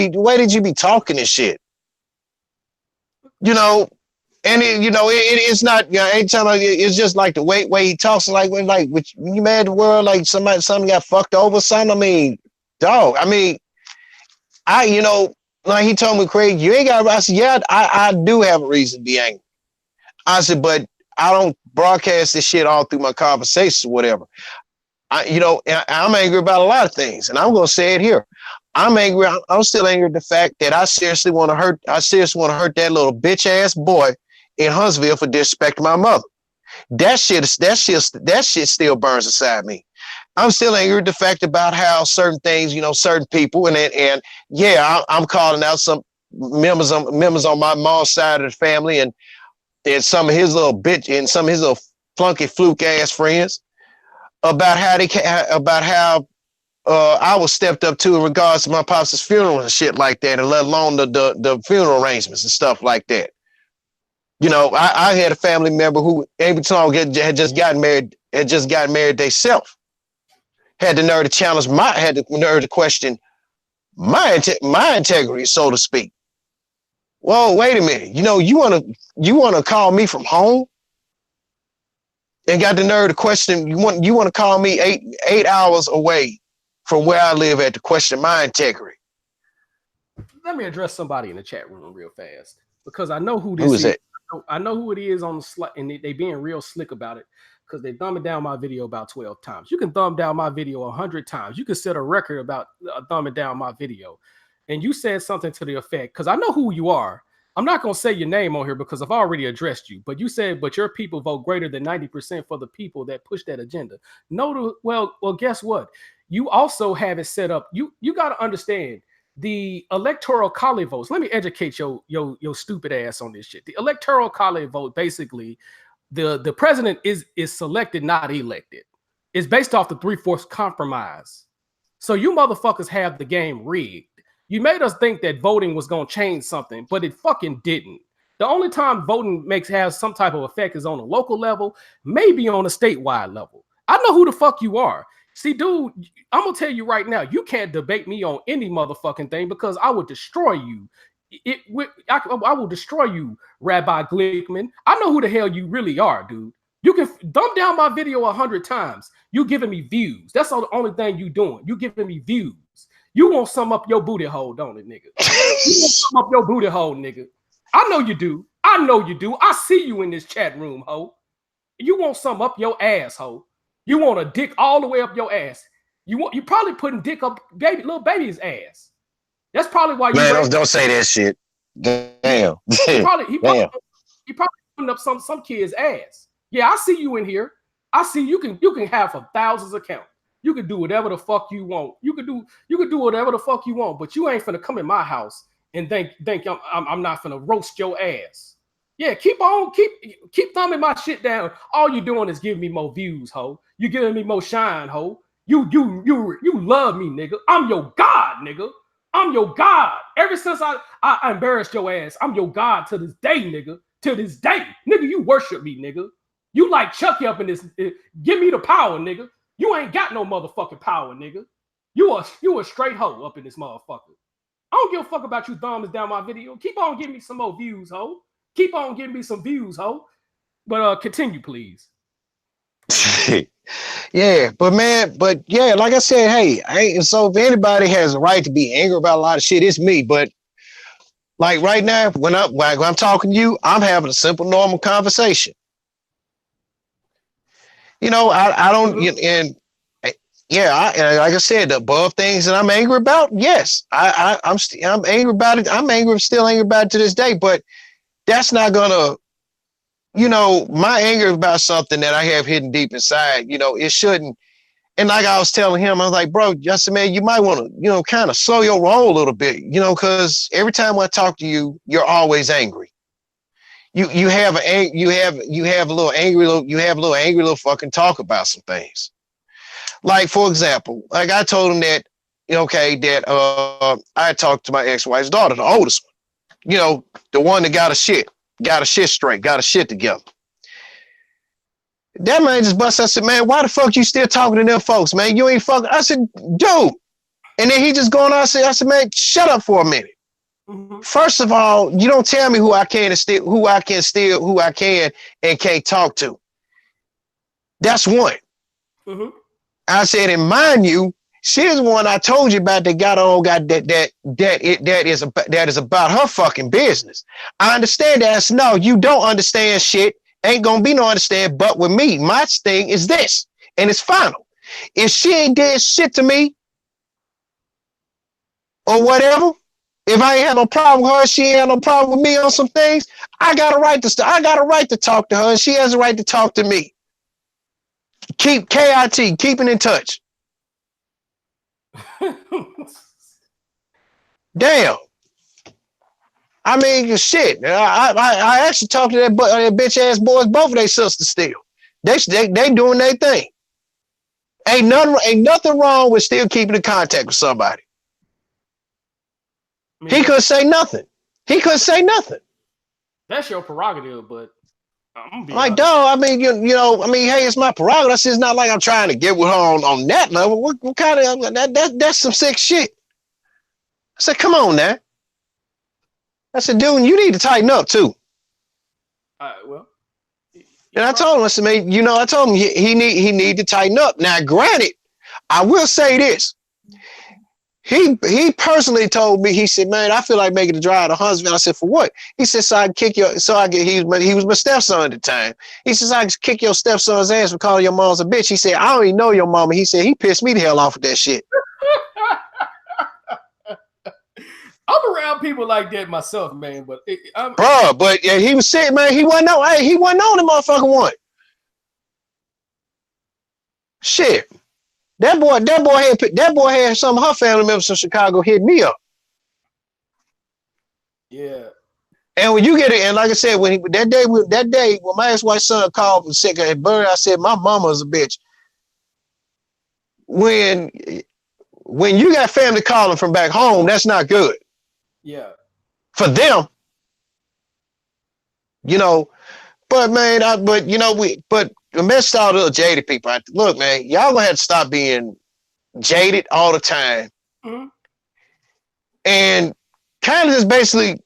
be talking and shit, you know, and it's not, you know, anytime it's just like the way he talks, like when you mad at the world, like something got fucked over, something. I mean, dog. I mean, like he told me, Craig, you ain't got. I said, yeah, I do have a reason to be angry. I said, but I don't broadcast this shit all through my conversations or whatever. I'm angry about a lot of things, and I'm gonna say it here. I'm angry. I'm still angry at the fact that I seriously want to hurt that little bitch ass boy in Huntsville for disrespecting my mother. That shit still burns inside me. I'm still angry at the fact about how certain things, you know, certain people, and yeah, I'm calling out some members on my mom's side of the family, and some of his little bitch and some of his little flunky fluke ass friends about how I was stepped up to in regards to my pops' funeral and shit like that, and let alone the funeral arrangements and stuff like that. You know, I had a family member who every time had just gotten married themselves. Had the nerve to question my integrity, so to speak. Whoa, wait a minute. You know, you wanna call me from home? And got the nerve to question, you want to call me 8 hours away from where I live at to question my integrity. Let me address somebody in the chat room real fast, because I know who this is. It? I know who it is on the slide, and they being real slick about it, because they thumbing down my video about 12 times. You can thumb down my video 100 times. You can set a record about thumbing down my video. And you said something to the effect, because I know who you are. I'm not going to say your name on here because I've already addressed you. But you said, but your people vote greater than 90% for the people that push that agenda. Well, guess what? You also have it set up. You got to understand the electoral college votes. Let me educate your stupid ass on this shit. The electoral college vote, basically, the president is selected, not elected. It's based off the 3/4 compromise. So you motherfuckers have the game rigged. You made us think that voting was going to change something, but it fucking didn't. The only time voting has some type of effect is on a local level, maybe on a statewide level. I know who the fuck you are. See, dude, I'm going to tell you right now, you can't debate me on any motherfucking thing because I would destroy you. I will destroy you, Rabbi Glickman. I know who the hell you really are, dude. You can dumb down my video 100 times. You giving me views. That's the only thing you doing. You giving me views. You want some up your booty hole, don't it, nigga? You want some up your booty hole, nigga. I know you do. I know you do. I see you in this chat room, ho. You want some up your ass, ho. You want a dick all the way up your ass. You probably putting dick up little baby's ass. That's probably why you. Man, don't say that shit. Damn. He probably putting up some kid's ass. Yeah, I see you in here. I see you can have a thousands account. You can do whatever the fuck you want. You can do whatever the fuck you want, but you ain't finna come in my house and think I'm not finna roast your ass. Yeah, keep thumbing my shit down. All you doing is giving me more views, ho. You giving me more shine, ho. You love me, nigga. I'm your god, nigga. I'm your god. Ever since I embarrassed your ass, I'm your god to this day, nigga. To this day, nigga, you worship me, nigga. You like Chucky up in this. Give me the power, nigga. You ain't got no motherfucking power, nigga. You a straight hoe up in this motherfucker. I don't give a fuck about you thumbs down my video. Keep on giving me some more views, ho. Keep on giving me some views, ho. But continue, please. Yeah, but yeah, like I said, hey, so if anybody has a right to be angry about a lot of shit, it's me. But like right now, when I'm talking to you, I'm having a simple, normal conversation. You know, I don't, and yeah, like I said, the above things that I'm angry about, yes, I'm angry about it. I'm still angry about it to this day. But that's not gonna, you know, my anger about something that I have hidden deep inside. You know, it shouldn't. And like I was telling him, I was like, bro, I said, man, you might want to, you know, kind of slow your roll a little bit, you know, because every time I talk to you, you're always angry. You have a little angry fucking talk about some things. Like, for example, like I told him that, I talked to my ex-wife's daughter, the oldest one, you know, the one that got a shit straight, got a shit together. That man just busted. I said, man, why the fuck you still talking to them folks, man? You ain't fucking. I said, dude, And then he just going on. I said, man, shut up for a minute. Mm-hmm. First of all, you don't tell me who I can and can't talk to. That's one. Mm-hmm. I said, and mind you, she's the one I told you about that that is about her fucking business. I understand that. So, no, you don't understand shit. Ain't gonna be no understand. But with me, my thing is this, and it's final. If she ain't did shit to me or whatever, if I ain't had no problem with her, she ain't had no problem with me on some things, I got a right to talk to her, and she has a right to talk to me. Keep KIT, keeping in touch. Damn. I mean, shit. I actually talked to that bitch ass boys, both of their sisters still. They doing their thing. Ain't nothing wrong with still keeping in contact with somebody. He couldn't say nothing. That's your prerogative, but I'm like, dog, I mean, hey, it's my prerogative. I said, it's not like I'm trying to get with her on that level. What kind of that's some sick shit. I said, come on now. I said, dude, you need to tighten up too. Well. And I told him, I said, man, I told him he need to tighten up. Now, granted, I will say this. He personally told me, he said, man, I feel like making a drive to Huntsville. I said, for what? He said, he was my stepson at the time. He says, I can kick your stepson's ass for calling your mom's a bitch. He said, I don't even know your mama. He said, he pissed me the hell off with that shit. I'm around people like that myself, man. But he was saying, man, he wasn't on the motherfucking one. Shit. That boy had some of her family members from Chicago hit me up. Yeah. And when you get it, and like I said, that day when my ex-wife's son called and sick and buried, I said, my mama's a bitch. When you got family calling from back home, that's not good. Yeah. For them. But man, but the message to all the jaded people. Look, man, y'all gonna have to stop being jaded all the time. Mm-hmm. And kind of just basically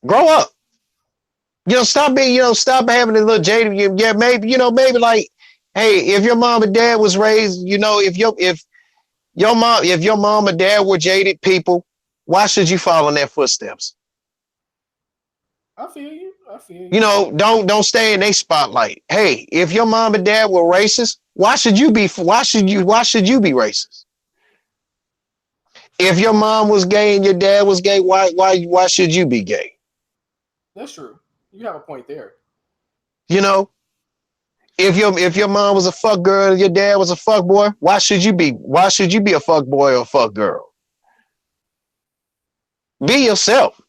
grow up. Stop having a little jaded. Yeah, maybe like, hey, if your mom and dad was raised, if your mom and dad were jaded people, why should you follow in their footsteps? I feel you. Don't stay in their spotlight. Hey, if your mom and dad were racist, why should you be racist? If your mom was gay and your dad was gay, why should you be gay? That's true. You have a point there. If your mom was a fuck girl and your dad was a fuck boy, why should you be a fuck boy or a fuck girl? Be yourself.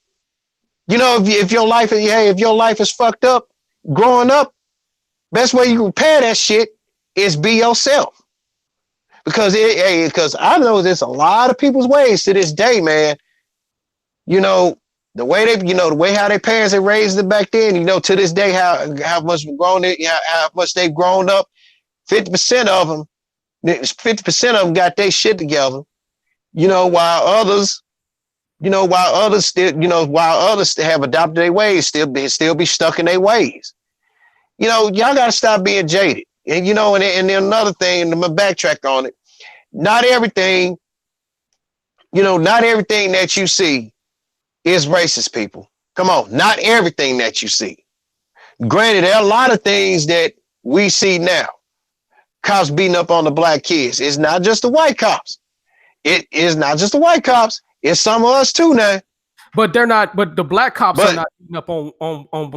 If your life is fucked up, growing up, best way you can repair that shit is be yourself. Because I know there's a lot of people's ways to this day, man. The way how their parents had raised them back then, to this day, how much they've grown up. 50% of them got their shit together. While others have adopted their ways, still be stuck in their ways. Y'all got to stop being jaded. And and then another thing, and I'm gonna backtrack on it. Not everything that you see is racist, people. Come on, not everything that you see. Granted, there are a lot of things that we see now. Cops beating up on the black kids. It's not just the white cops. It is not just the white cops. It's some of us too now. But they're not. But the black cops are not beating up on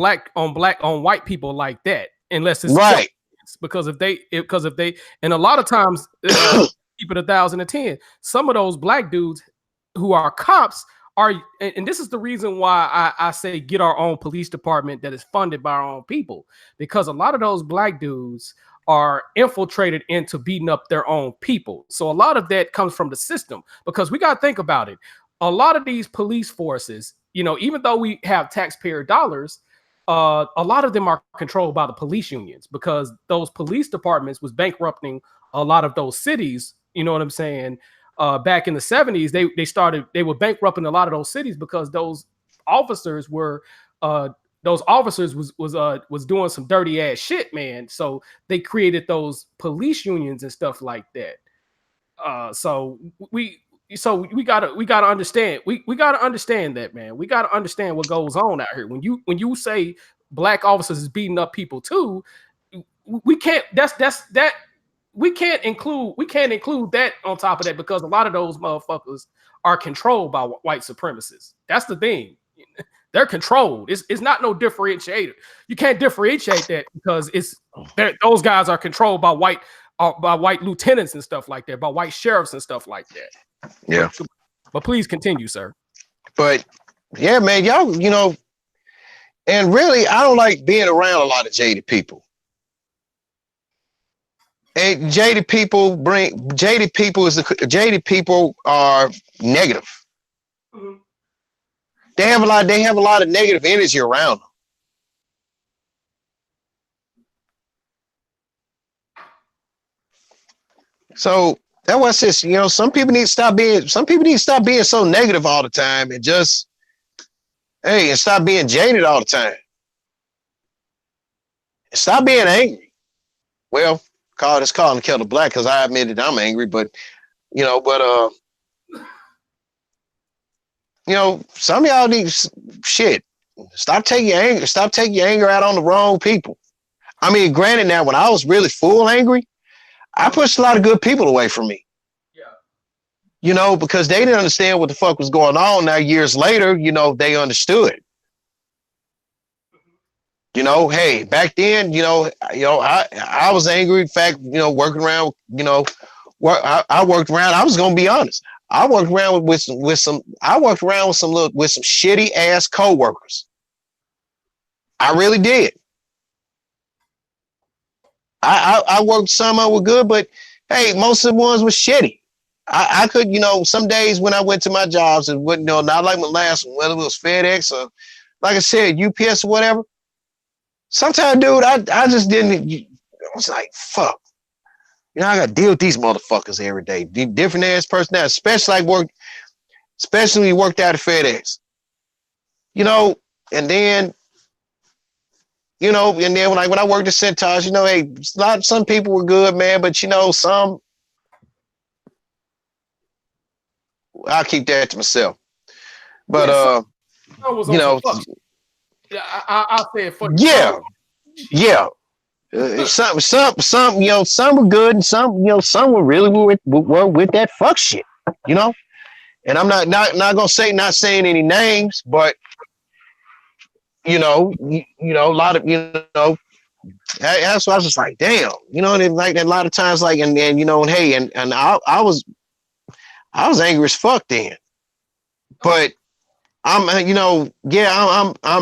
white people like that, unless it's right. Because if they, and a lot of times, keep it 1,010. Some of those black dudes who are cops are, and this is the reason why I say get our own police department that is funded by our own people, because a lot of those black dudes are infiltrated into beating up their own people. So a lot of that comes from the system, because we got to think about it. A lot of these police forces, even though we have taxpayer dollars, a lot of them are controlled by the police unions, because those police departments was bankrupting a lot of those cities. You know what I'm saying? back in the 70s, they were bankrupting a lot of those cities because those officers was doing some dirty ass shit, man. So they created those police unions and stuff like that. So we gotta understand. We gotta understand that, man. We gotta understand what goes on out here. When you say black officers is beating up people too, we can't. That we can't include that on top of that, because a lot of those motherfuckers are controlled by white supremacists. That's the thing. They're controlled. It's not no differentiator. You can't differentiate that because those guys are controlled by white lieutenants and stuff like that, by white sheriffs and stuff like that. Yeah. But please continue, sir. But yeah, man, y'all, and really, I don't like being around a lot of jaded people. And jaded people are negative. Mm-hmm. They have a lot of negative energy around them. So that's why I says, some people need to stop being so negative all the time and just, and stop being jaded all the time. And stop being angry. Well, it's calling the kettle black because I admitted I'm angry, but some of y'all need shit. Stop taking your anger out on the wrong people. I mean, granted, now when I was really full angry, I pushed a lot of good people away from me. Yeah. Because they didn't understand what the fuck was going on. Now, years later, they understood. Hey, back then, I was angry. In fact, working around, I worked around. I was gonna be honest. I worked around with some shitty ass coworkers. I really did. I worked some of them were good, but hey, most of the ones were shitty. I could, some days when I went to my jobs and wouldn't, not like my last one, whether it was FedEx or, like I said, UPS or whatever. Sometimes, dude, I just didn't. I was like, fuck. I got to deal with these motherfuckers every day. Different ass personality, especially when you worked out at FedEx. And then, when I worked at Centos, hey, some people were good, man, but some, I'll keep that to myself. But I'll say it for you. Yeah. Some were good, and some were really were with that fuck shit, And I'm not gonna not saying any names, but a lot of that's why I was just like, damn, and like a lot of times, like, and hey, and I was angry as fuck then, but I'm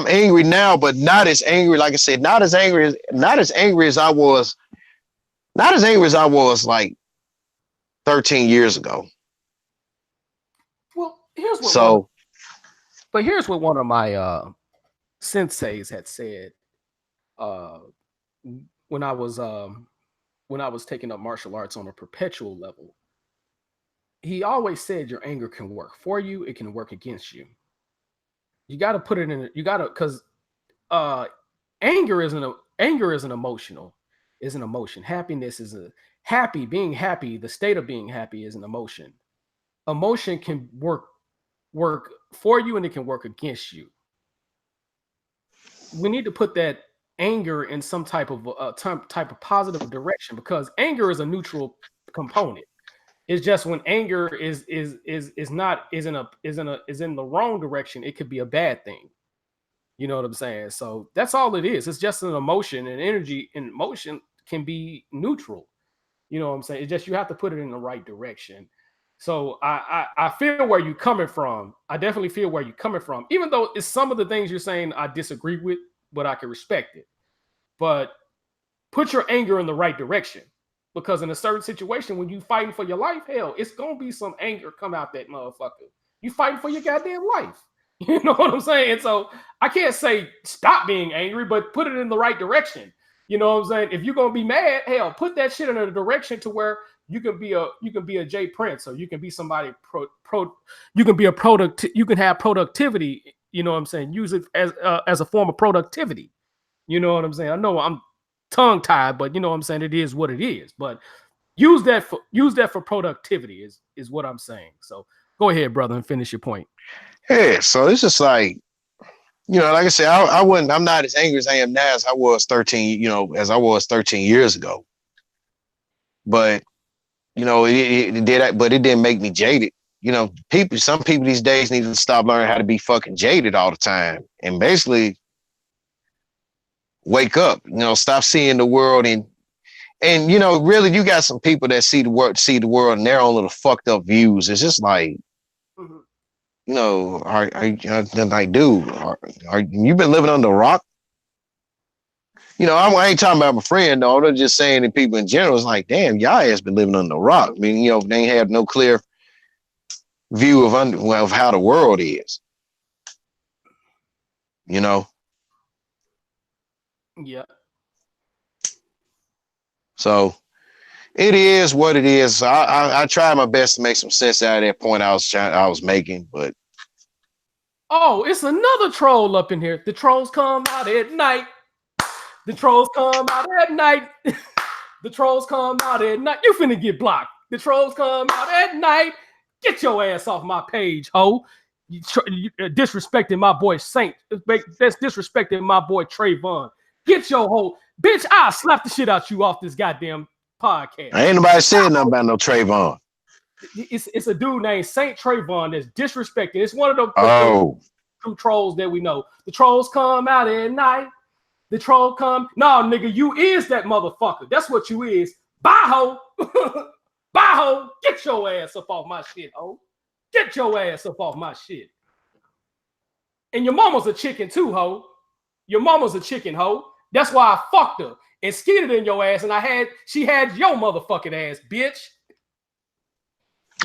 angry now, but not as angry. Like I said, not as angry as I was like 13 years ago. Well, here's what one of my senseis had said when I was taking up martial arts on a perpetual level. He always said your anger can work for you, it can work against you. You got to put it in. You got to, because anger is an emotional. Is an emotion. Happiness is being happy. The state of being happy is an emotion. Emotion can work for you and it can work against you. We need to put that anger in some type of positive direction, because anger is a neutral component. It's just when anger is in the wrong direction, it could be a bad thing. You know what I'm saying? So that's all it is. It's just an emotion, and energy and emotion can be neutral. You know what I'm saying? It's just you have to put it in the right direction. So I feel where you're coming from. I definitely feel where you're coming from. Even though it's some of the things you're saying I disagree with, but I can respect it. But put your anger in the right direction. Because in a certain situation, when you fighting for your life, hell, it's gonna be some anger come out that motherfucker. You fighting for your goddamn life. You know what I'm saying? So I can't say stop being angry, but put it in the right direction. You know what I'm saying? If you're gonna be mad, hell, put that shit in a direction to where You can be a Jay Prince, or you can be somebody you can be a product. You can have productivity. You know what I'm saying? Use it as a form of productivity. You know what I'm saying? I know I'm tongue tied, but you know what I'm saying. It is what it is. But use that for productivity is what I'm saying. So go ahead, brother, and finish your point. Yeah, so it's just like, like I said, I'm not as angry as I am now as I was 13, as I was 13 years ago. But, it did, but it didn't make me jaded. Some people these days need to stop learning how to be fucking jaded all the time and basically wake up, stop seeing the world and really you got some people that see the world in their own little fucked up views. It's just like, are like, dude, are you been living under a rock? I ain't talking about my friend though. I'm just saying that people in general is like, damn, y'all has been living under a rock. I mean, they ain't have no clear view of how the world is. Yeah. So it is what it is. I tried my best to make some sense out of that point I was making, but oh, it's another troll up in here. The trolls come out at night. The trolls come out at night. The trolls come out at night. You finna get blocked. The trolls come out at night. Get your ass off my page, ho. You disrespecting my boy Saint. That's disrespecting my boy Trayvon. Get your hoe. Bitch, I'll slap the shit out you off this goddamn podcast. Ain't nobody saying nothing about no Trayvon. It's a dude named Saint Trayvon that's disrespecting. It's one of the two trolls that we know. The trolls come out at night. The troll come. No, nigga, you is that motherfucker. That's what you is. Bye, ho. Bye, ho. Get your ass up off my shit, ho. Get your ass up off my shit. And your mama's a chicken too, ho. Your mama's a chicken, ho. That's why I fucked her and skidded in your ass, and she had your motherfucking ass, bitch.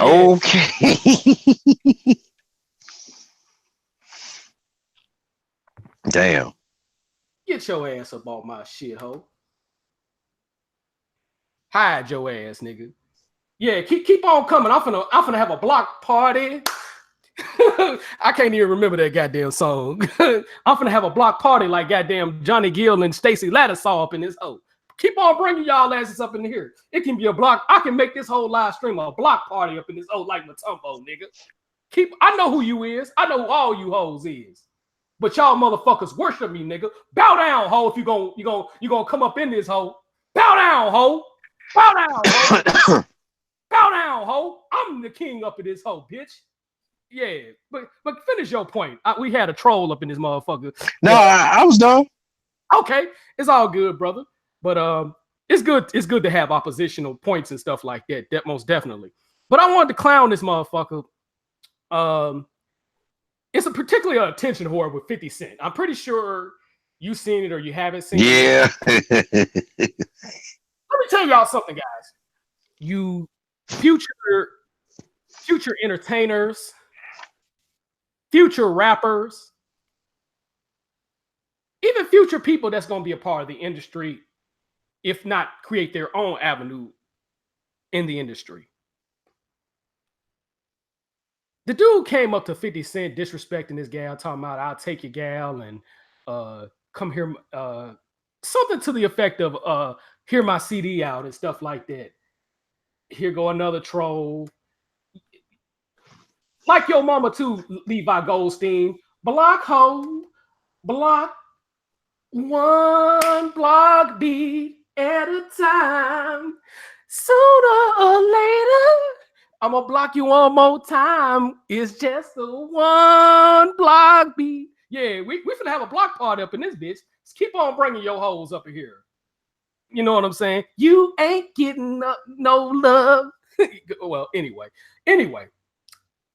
Yeah. Okay. Damn. Get your ass up off my shit, ho. Hide your ass, nigga. Yeah, keep on coming. I'm finna have a block party. I can't even remember that goddamn song. I'm finna have a block party like goddamn Johnny Gill and Stacey Lattisaw up in this hoe. Keep on bringing y'all asses up in here. It can be a block. I can make this whole live stream a block party up in this hoe like Matumbo, nigga. I know who you is. I know who all you hoes is. But y'all motherfuckers worship me, nigga. Bow down, ho, if you gonna come up in this hoe. Bow down, ho. Bow down, ho. Bow down, ho. I'm the king up in this hoe, bitch. Yeah, but finish your point. We had a troll up in this motherfucker. No, I was done. Okay, it's all good, brother. But it's good to have oppositional points and stuff like that. That most definitely. But I wanted to clown this motherfucker. It's a particularly attention whore with 50 Cent. I'm pretty sure you've seen it or you haven't seen it. Yeah. Let me tell y'all something, guys. You future entertainers, future rappers, even future people that's going to be a part of the industry, if not create their own avenue in the industry. The dude came up to 50 Cent disrespecting this gal, talking about, I'll take your gal and come here, something to the effect of hear my CD out and stuff like that. Here go another troll. Like your mama too, Levi Goldstein. Block hoe, block one block beat at a time. Sooner or later, I'm gonna block you one more time. It's just a one block beat. Yeah, we finna have a block party up in this bitch. Just keep on bringing your hoes up in here. You know what I'm saying? You ain't getting no love. Well, anyway,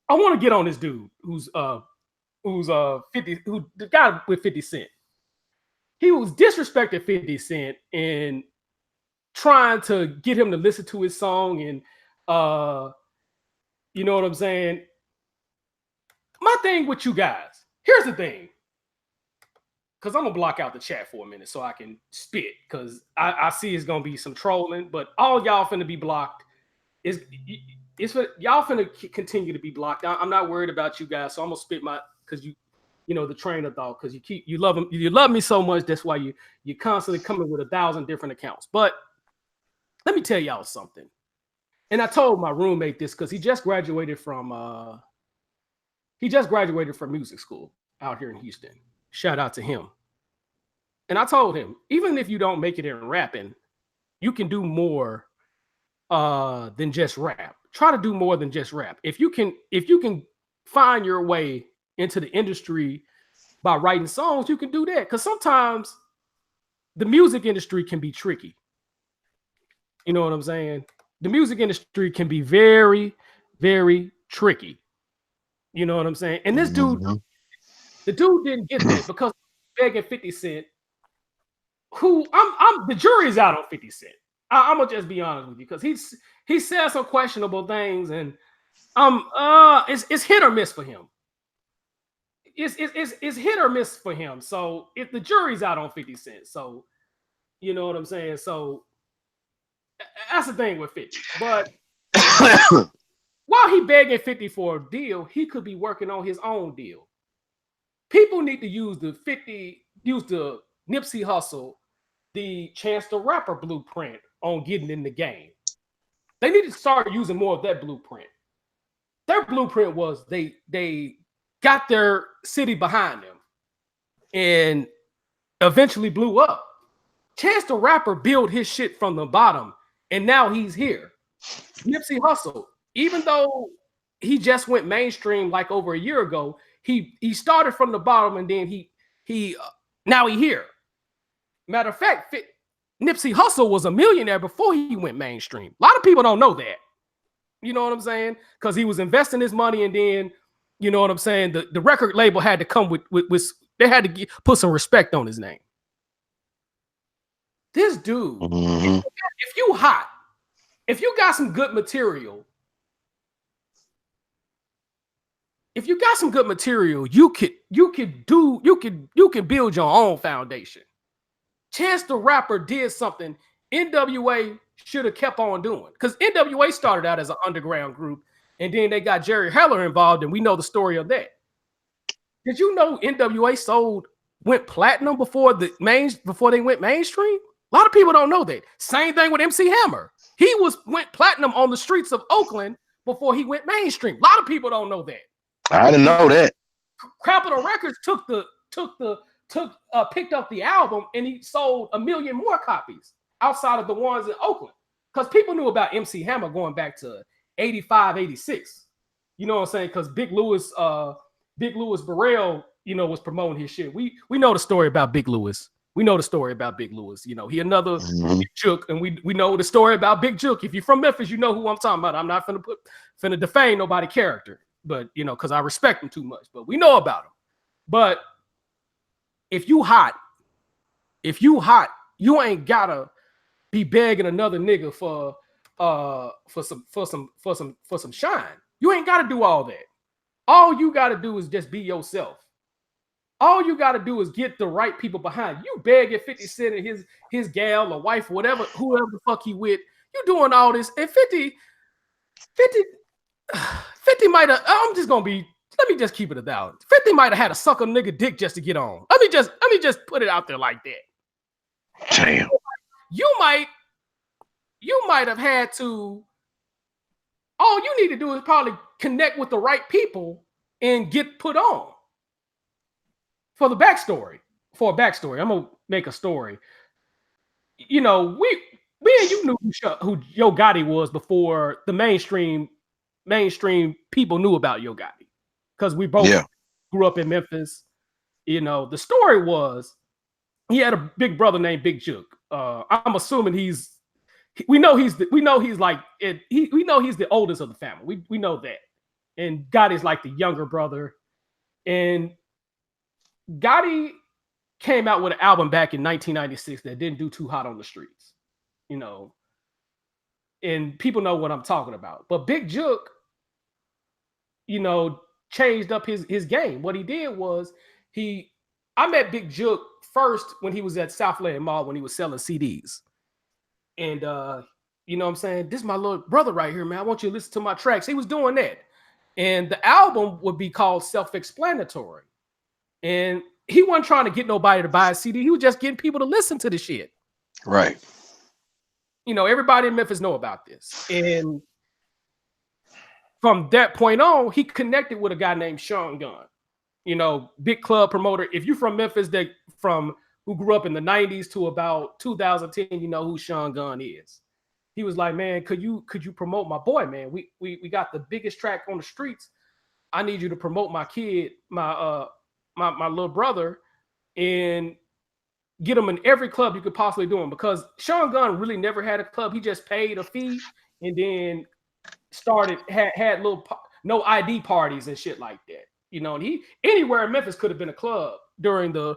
I want to get on this dude who's 50, who the guy with 50 Cent. He was disrespecting 50 Cent and trying to get him to listen to his song and you know what I'm saying? My thing with you guys, here's the thing. Because I'm going to block out the chat for a minute so I can spit. Because I see it's going to be some trolling. But all y'all finna be blocked. it's for y'all finna continue to be blocked. I'm not worried about you guys, so I'm gonna spit my because you know the train of thought because you love me so much. That's why you constantly coming with 1,000 different accounts. But let me tell y'all something. And I told my roommate this because he just graduated from music school out here in Houston. Shout out to him. And I told him, even if you don't make it in rapping, you can do more than just rap. Try to do more than just rap. If you can find your way into the industry by writing songs, you can do that. Because sometimes the music industry can be tricky. You know what I'm saying? The music industry can be very, very tricky. You know what I'm saying? And this dude, the dude didn't get that because begging 50 Cent, who I'm the jury's out on 50 Cent. I'm gonna just be honest with you because he said some questionable things, and it's hit or miss for him. It's hit or miss for him. So if the jury's out on 50 Cent, so you know what I'm saying. So that's the thing with 50. But while he begging 50 for a deal, he could be working on his own deal. People need to use the Nipsey Hussle, the Chance the Rapper blueprint on getting in the game. They need to start using more of that blueprint. Their blueprint was they got their city behind them and eventually blew up. Chance the Rapper built his shit from the bottom, and now he's here. Nipsey Hussle, even though he just went mainstream like over a year ago, he started from the bottom, and then he now he here. Matter of fact, Nipsey Hussle was a millionaire before he went mainstream. A lot of people don't know that. You know what I'm saying? Because he was investing his money, and then you know what I'm saying. The record label had to come with they had to put some respect on his name. This dude, if you hot, if you got some good material, you can build your own foundation. Chance the Rapper did something NWA should have kept on doing, because NWA started out as an underground group, and then they got Jerry Heller involved, and we know the story of that. Did you know NWA went platinum before they went mainstream? A lot of people don't know that. Same thing with MC Hammer. He went platinum on the streets of Oakland before he went mainstream. A lot of people don't know that. I didn't know that. Capitol Records picked up the album, and he sold 1 million more copies outside of the ones in Oakland, because people knew about MC Hammer going back to 85, 86. You know what I'm saying? Because Big Louis Burrell, you know, was promoting his shit. We know the story about Big Louis. We know the story about Big Louis. You know, he another Big Jook, and we know the story about Big Jook. If you're from Memphis, you know who I'm talking about. I'm not finna defame nobody's character, but you know, because I respect him too much. But we know about him. But if you hot, you ain't gotta be begging another nigga for some shine. You ain't gotta do all that. All you gotta do is just be yourself. All you got to do is get the right people behind you. Begging 50 Cent and his gal or wife or whatever, whoever the fuck he with. You doing all this. And 50 might have, let me just keep it 1,000. 50 might have had to suck a nigga dick just to get on. Let me just put it out there like that. Damn. You might have had to, all you need to do is probably connect with the right people and get put on. For a backstory, I'm gonna make a story. You know, we and you knew who Yo Gotti was before the mainstream people knew about Yo Gotti, because we both grew up in Memphis. You know, the story was he had a big brother named Big Jook. I'm assuming we know he's the oldest of the family. We know that, and Gotti's like the younger brother, and Gotti came out with an album back in 1996 that didn't do too hot on the streets, you know, and people know what I'm talking about. But Big Jook, you know, changed up his game. What he did was I met Big Jook first when he was at Southland Mall when he was selling CDs. And You know what I'm saying? This is my little brother right here, man. I want you to listen to my tracks. He was doing that. And the album would be called Self-Explanatory. And he wasn't trying to get nobody to buy a CD. He was just getting people to listen to the shit. Right. You know, everybody in Memphis know about this. And from that point on, he connected with a guy named Sean Gunn. You know, big club promoter. If you're from Memphis, who grew up in the 90s to about 2010, you know who Sean Gunn is. He was like, man, could you promote my boy, man? We got the biggest track on the streets. I need you to promote my kid, my little brother, and get him in every club you could possibly do him. Because Sean Gunn really never had a club. He just paid a fee and then had little no ID parties and shit like that. You know, and anywhere in Memphis could have been a club during the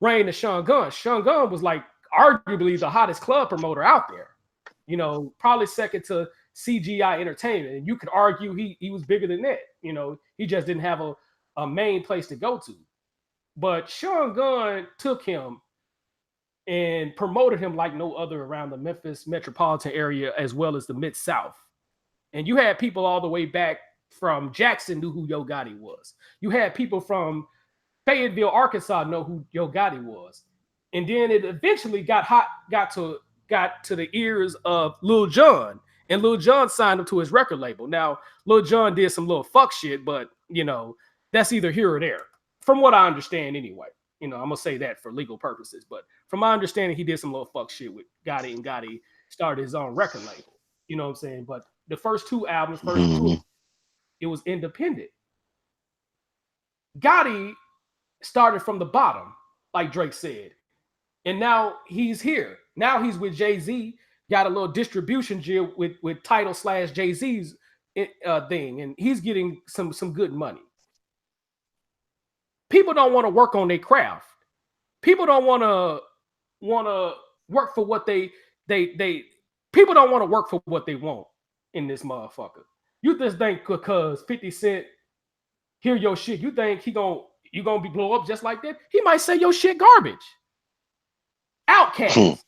reign of Sean Gunn. Sean Gunn was like arguably the hottest club promoter out there. You know, probably second to CGI Entertainment. And you could argue he was bigger than that. You know, he just didn't have a main place to go to. But Sean Gunn took him and promoted him like no other around the Memphis metropolitan area as well as the Mid-South. And you had people all the way back from Jackson knew who Yo Gotti was. You had people from Fayetteville, Arkansas know who Yo Gotti was. And then it eventually got to the ears of Lil Jon. And Lil Jon signed him to his record label. Now, Lil Jon did some little fuck shit, but, you know, that's either here or there. From what I understand anyway. You know, I'm going to say that for legal purposes. But from my understanding, he did some little fuck shit with Gotti, and Gotti started his own record label. You know what I'm saying? But the first two albums, it was independent. Gotti started from the bottom, like Drake said. And now he's here. Now he's with Jay-Z, got a little distribution deal with Tidal / Jay-Z's thing, and he's getting some good money. People don't want to work on their craft. People don't want to work for what they people don't want to work for what they want in this motherfucker. You just think because 50 Cent hear your shit, you think you gonna be blow up just like that? He might say your shit garbage. Outkast.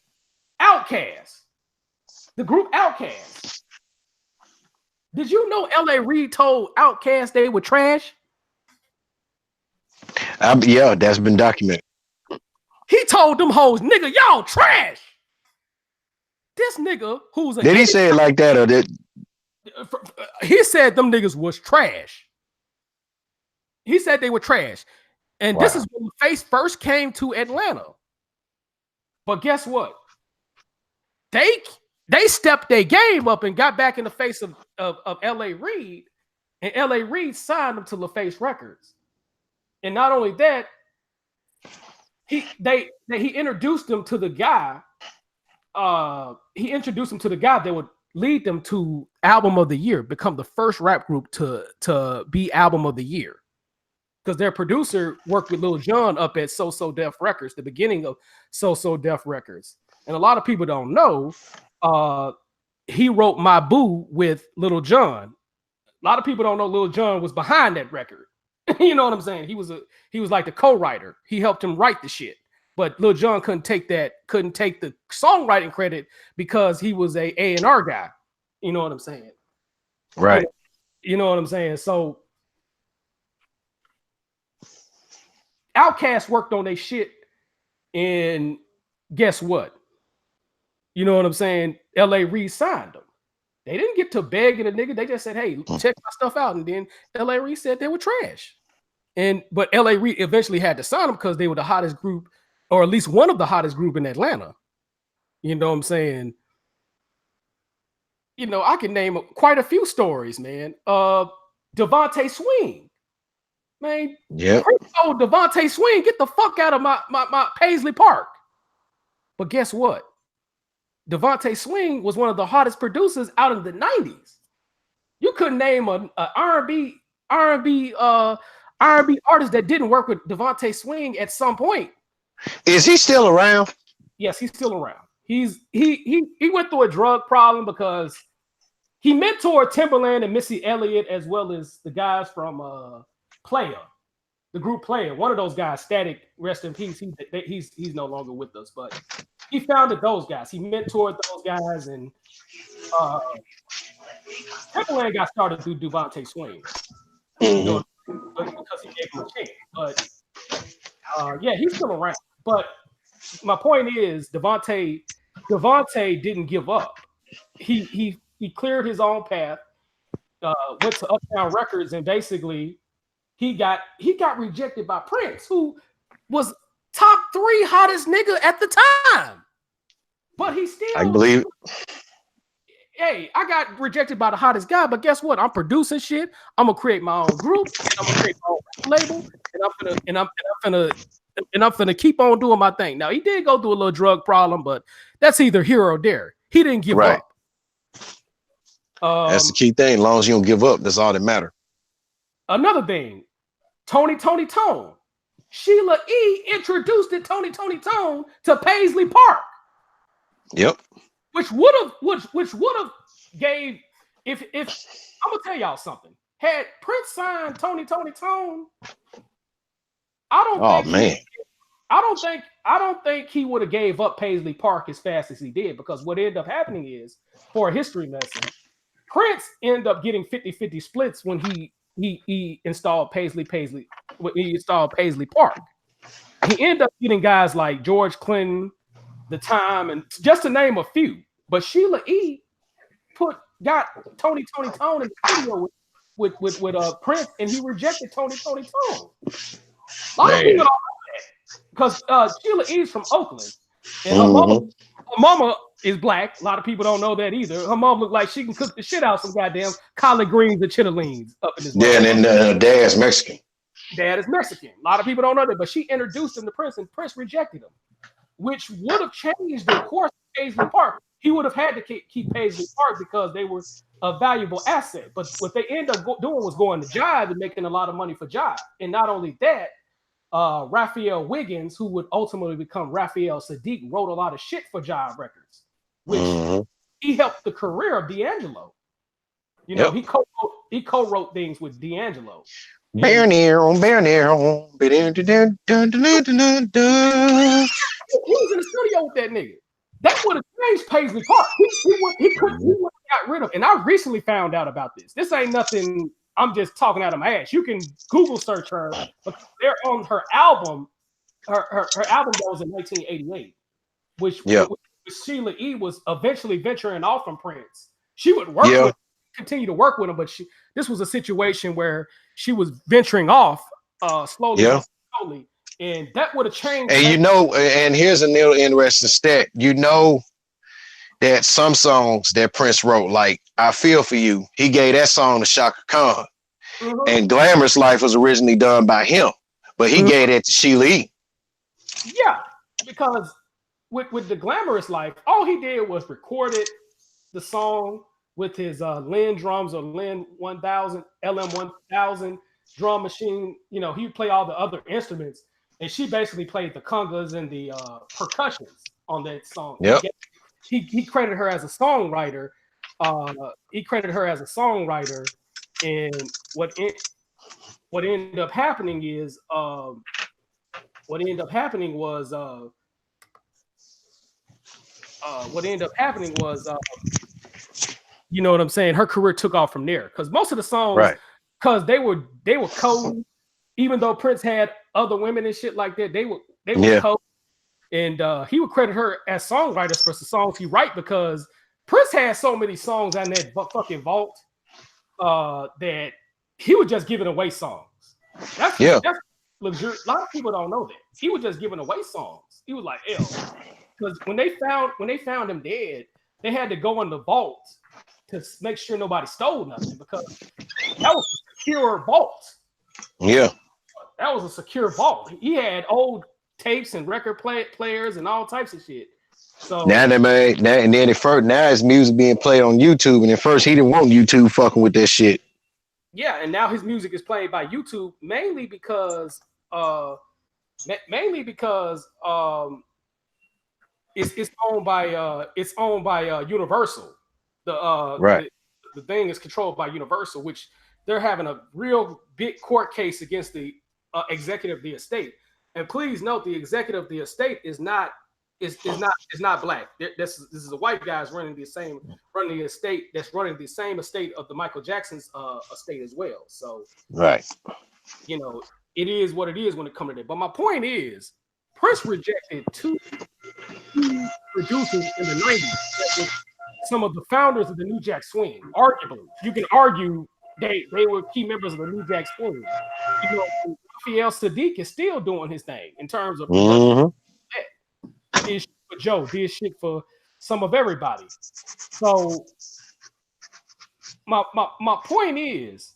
The group Outkast. Did you know L.A. Reid told Outkast they were trash? Yeah, that's been documented. He told them hoes, nigga, y'all trash. This nigga who's a did he say it like that or did he said them niggas was trash. He said they were trash. And This is when Face first came to Atlanta. But guess what? They stepped their game up and got back in the face of L.A. Reid, and L.A. Reid signed them to LaFace Records. And not only that, he introduced them to the guy. He introduced them to the guy that would lead them to Album of the Year, become the first rap group to be Album of the Year. Because their producer worked with Lil Jon up at So Def Records, the beginning of So Def Records. And a lot of people don't know, he wrote My Boo with Lil Jon. A lot of people don't know Lil Jon was behind that record. You know what I'm saying? He was like the co-writer. He helped him write the shit. But Lil Jon couldn't take the songwriting credit because he was a A&R guy. You know what I'm saying? Right. You know what I'm saying? So Outkast worked on their shit, and guess what? You know what I'm saying? L.A. Reid signed them. They didn't get to begging a nigga. They just said, hey, check my stuff out. And then L.A. Reid said they were trash. But L.A. Reid eventually had to sign them because they were the hottest group, or at least one of the hottest group in Atlanta. You know what I'm saying? You know, I can name quite a few stories, man. Devontae Swing. Man, yeah. told Devontae Swing, get the fuck out of my Paisley Park. But guess what? Devontae Swing was one of the hottest producers out in the 90s. You couldn't name an R&B artist that didn't work with Devontae Swing at some point. Is he still around? Yes, he's still around. He went through a drug problem because he mentored Timberland and Missy Elliott as well as the guys from Player, the group Player. One of those guys, Static, rest in peace. He's no longer with us, but he founded those guys. He mentored those guys, and Timberland got started through Devontae Swing. You know, because he gave him a chance. But yeah, he's still around. But my point is, Devontae didn't give up. He cleared his own path, went to Uptown Records, and basically he got rejected by Prince, who was top 3 hottest nigga at the time. But he still, I believe. Hey, I got rejected by the hottest guy, but guess what? I'm producing shit. I'm gonna create my own group. I'm gonna create my own label, and I'm finna keep on doing my thing. Now he did go through a little drug problem, but that's either here or there. He didn't give up. That's the key thing. As long as you don't give up, that's all that matters. Another thing, Tony Tone. Sheila E. introduced Tony Tone to Paisley Park. Yep. Which would have gave if I'm gonna tell y'all something. Had Prince signed Tony Tone, I don't think he would have gave up Paisley Park as fast as he did, because what ended up happening is, for a history lesson, Prince ended up getting 50-50 splits when he installed Paisley Park. He ended up getting guys like George Clinton, The Time, and just to name a few. But Sheila E. got Tony Tone in the studio with Prince, and he rejected Tony Tone. A lot of people don't know that, because Sheila E. is from Oakland, and her mama is black. A lot of people don't know that either. Her mom looked like she can cook the shit out some goddamn collard greens and chitterlings up in this. Yeah, and then dad's Mexican. Dad is Mexican. A lot of people don't know that, but she introduced him to Prince, and Prince rejected him, which would have changed the course of Paisley Park. He would have had to keep Paisley Park because they were a valuable asset. But what they ended up doing was going to Jive and making a lot of money for Jive. And not only that, Raphael Wiggins, who would ultimately become Raphael Sadiq, wrote a lot of shit for Jive Records, which he helped the career of D'Angelo. You know, he co-wrote things with D'Angelo. Bear near. He was in the studio with that nigga. That would have changed Paisley Park. He could have got rid of. And I recently found out about this. This ain't nothing. I'm just talking out of my ass. You can Google search her, but they're on her album. Her album goes in 1988, which Sheila E. was eventually venturing off from Prince. She would continue to work with him, but this was a situation where she was venturing off slowly, and that would have changed. And and here's a little interesting stat. You know that some songs that Prince wrote, like "I Feel for You," he gave that song to Shaka Khan, and "Glamorous Life" was originally done by him, but he gave that to Sheila E. Yeah, because with the "Glamorous Life," all he did was recorded the song with his Linn drums or Linn 1000, LM 1000 drum machine. You know, he'd play all the other instruments, and she basically played the congas and the percussions on that song. Yep. He credited her as a songwriter. And what ended up happening was you know what I'm saying? Her career took off from there, because most of the songs, because they were code, even though Prince had other women and shit like that, they were code, and he would credit her as songwriters for the songs he write, because Prince had so many songs on that fucking vault that he was just giving away songs. That's luxurious. A lot of people don't know that he was just giving away songs. He was like, because when they found him dead, they had to go in the vault to make sure nobody stole nothing, because that was a secure vault. Yeah. That was a secure vault. He had old tapes and record players and all types of shit. So now his music being played on YouTube, and at first he didn't want YouTube fucking with that shit. Yeah, and now his music is played by YouTube mainly because it's owned by Universal. The thing is controlled by Universal, which they're having a real big court case against the executive of the estate. And please note, the executive of the estate is not is not black. This is a white guy's running the estate that's running the same estate of the Michael Jackson's estate as well. So right, you know, it is what it is when it comes to that. But my point is, Prince rejected two producers in the 90s. Some of the founders of the New Jack Swing. Arguably, you can argue they were key members of the New Jack Swing. You know, Raphael Sadiq is still doing his thing in terms of did shit for Joe, did shit for some of everybody. So my point is,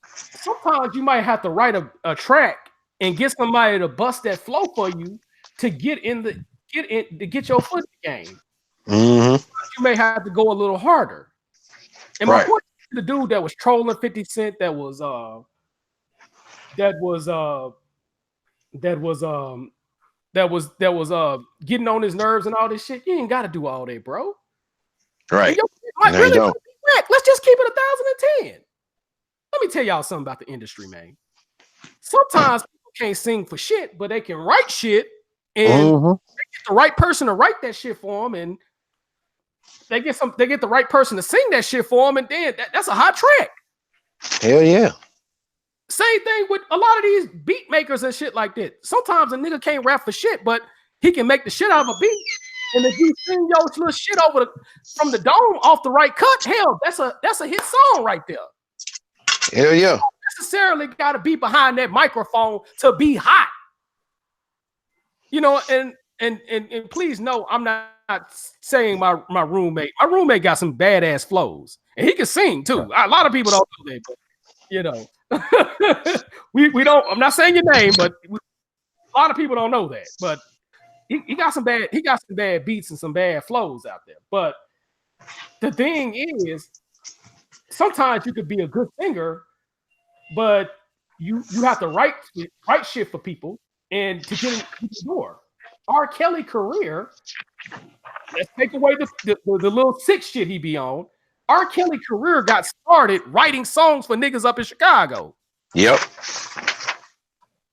sometimes you might have to write a track and get somebody to bust that flow for you to get your foot in the game. You may have to go a little harder. And my point to the dude that was trolling 50 Cent, that was getting on his nerves and all this shit. You ain't got to do all that, bro. Right. Let's just keep it 1,010. Let me tell y'all something about the industry, man. Sometimes people can't sing for shit, but they can write shit, and they get the right person to write that shit for them, and they get the right person to sing that shit for them, and then that's a hot track. Hell yeah. Same thing with a lot of these beat makers and shit like that. Sometimes a nigga can't rap for shit, but he can make the shit out of a beat. And if you sing your little shit over from the dome off the right cut, hell, that's a hit song right there. Hell yeah. You don't necessarily got to be behind that microphone to be hot. You know, and please know, I'm not saying my roommate. My roommate got some badass flows, and he can sing too. A lot of people don't know that, but you know, we don't. I'm not saying your name, but a lot of people don't know that. But he got some bad beats and some bad flows out there. But the thing is, sometimes you could be a good singer, but you have to write shit for people and to get in the door. R. Kelly career, let's take away the little sick shit he be on. R. Kelly career got started writing songs for niggas up in Chicago. Yep.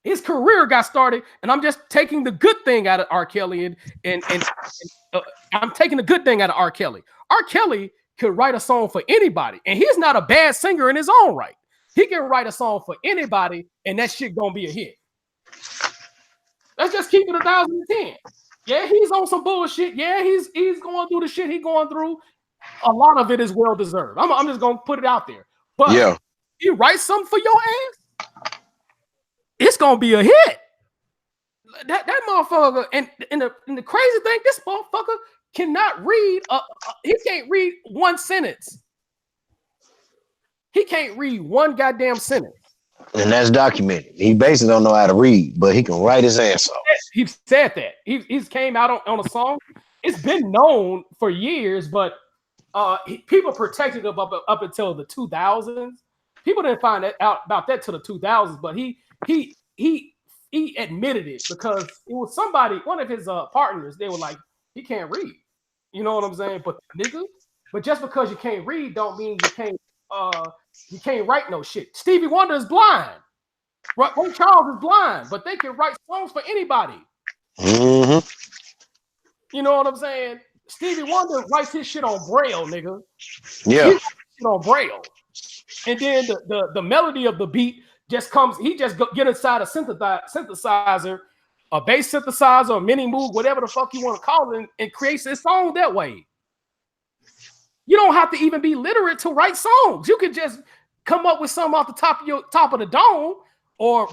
His career got started, and I'm just taking the good thing out of R. Kelly, and I'm taking the good thing out of R. Kelly. R. Kelly could write a song for anybody, and he's not a bad singer in his own right. He can write a song for anybody, and that shit gonna be a hit. Let's just keep it 1,010. Yeah, he's on some bullshit. Yeah, he's going through the shit he's going through. A lot of it is well deserved. I'm just gonna put it out there. But yeah, you write something for your ass, it's gonna be a hit. That motherfucker, and the crazy thing, this motherfucker cannot read. He can't read one sentence. He can't read one goddamn sentence. And that's documented. He basically don't know how to read, but he can write his ass off. He said that. He's came out on a song. It's been known for years, but people protected him up until the 2000s. People didn't find out about that till the 2000s, but he admitted it because it was somebody, one of his partners. They were like, he can't read. You know what I'm saying? But nigga, just because you can't read don't mean you can't write no shit. Stevie Wonder is blind. Ray Charles is blind, but they can write songs for anybody. Mm-hmm. You know what I'm saying? Stevie Wonder writes his shit on Braille, nigga. Yeah. He writes shit on Braille. And then the melody of the beat just comes, he just get inside a synthesizer, a bass synthesizer, a mini moog, whatever the fuck you want to call it, and creates his song that way. You don't have to even be literate to write songs. You can just come up with something off the top of the dome, or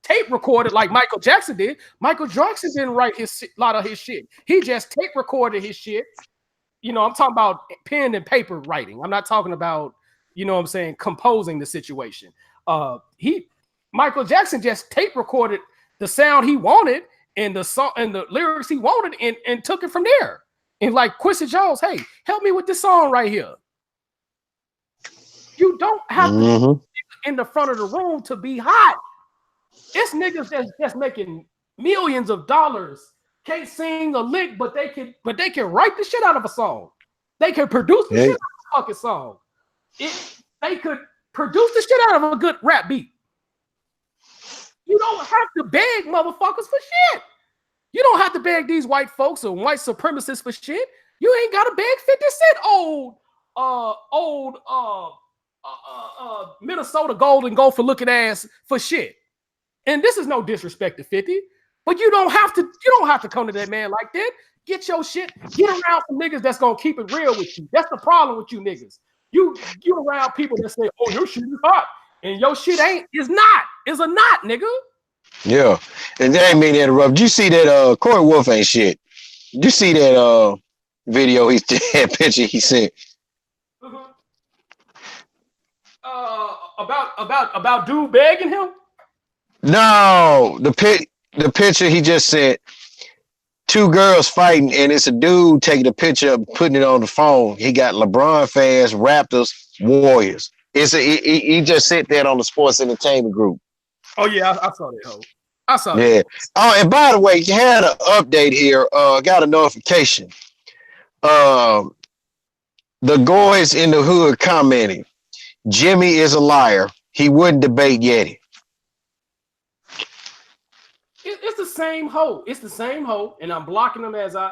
tape recorded like Michael Jackson did. Michael Jackson didn't write a lot of his shit. He just tape recorded his shit. You know, I'm talking about pen and paper writing. I'm not talking about, you know what I'm saying, composing the situation. Michael Jackson just tape recorded the sound he wanted and the song and the lyrics he wanted and took it from there. And like Quincy Jones, hey, help me with this song right here. You don't have to be in the front of the room to be hot. It's niggas that's just making millions of dollars, can't sing a lick, but they can write the shit out of a song. They can produce the shit out of a fucking song. They could produce the shit out of a good rap beat. You don't have to beg motherfuckers for shit. You don't have to beg these white folks or white supremacists for shit. You ain't got to beg 50 Cent, Minnesota Golden Gopher looking ass for shit. And this is no disrespect to 50, but you don't have to come to that man like that. Get your shit. Get around some niggas that's gonna keep it real with you. That's the problem with you niggas. You around people that say, "Oh, your shit is hot," and your shit ain't. Is not. Is a not, nigga. Yeah, and they ain't mean to interrupt. You see that Corey Wolf ain't shit. You see that video that picture he sent. About dude begging him. No, the picture he just sent. Two girls fighting, and it's a dude taking a picture, putting it on the phone. He got LeBron fans, Raptors, Warriors. He just sent that on the sports entertainment group. Oh yeah, I saw that. I saw that. Yeah. Oh, and by the way, you had an update here. Got a notification. The guys in the hood commenting, Jimmy is a liar. He wouldn't debate Yeti. It's the same hoe. It's the same hoe, and I'm blocking them as I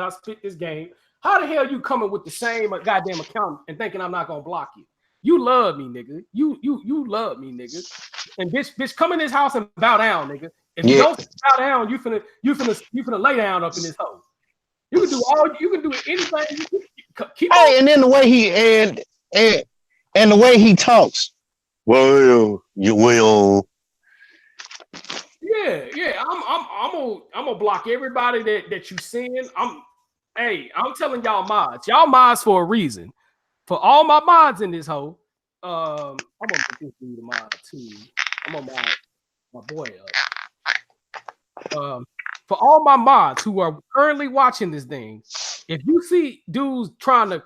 spit this game. How the hell you coming with the same goddamn account and thinking I'm not gonna block you? You love me, nigga. You love me, nigga. And bitch, come in this house and bow down, nigga. If you don't bow down, you finna lay down up in this hole. You can do anything. Hey, and then the way he and the way he talks. Well, you will. Yeah. I'm gonna block everybody that you seeing. I'm telling y'all mods. Y'all mods for a reason. For all my mods in this hole, I'm gonna put this dude a mod too. I'm gonna mod my boy up. For all my mods who are currently watching this thing, if you see dudes trying to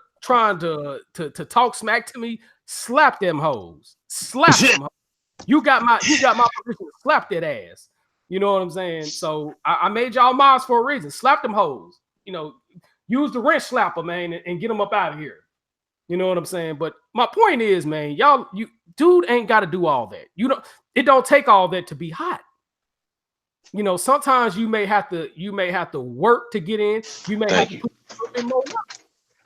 talk smack to me, slap them hoes. Slap them hoes. You got my permission to slap that ass. You know what I'm saying? So I made y'all mods for a reason. Slap them hoes. You know, use the wrench slapper, man, and get them up out of here. You know what I'm saying? But my point is, man, dude ain't got to do all that. It don't take all that to be hot. You know, sometimes you may have to work to get in. You may have to put a little bit more work.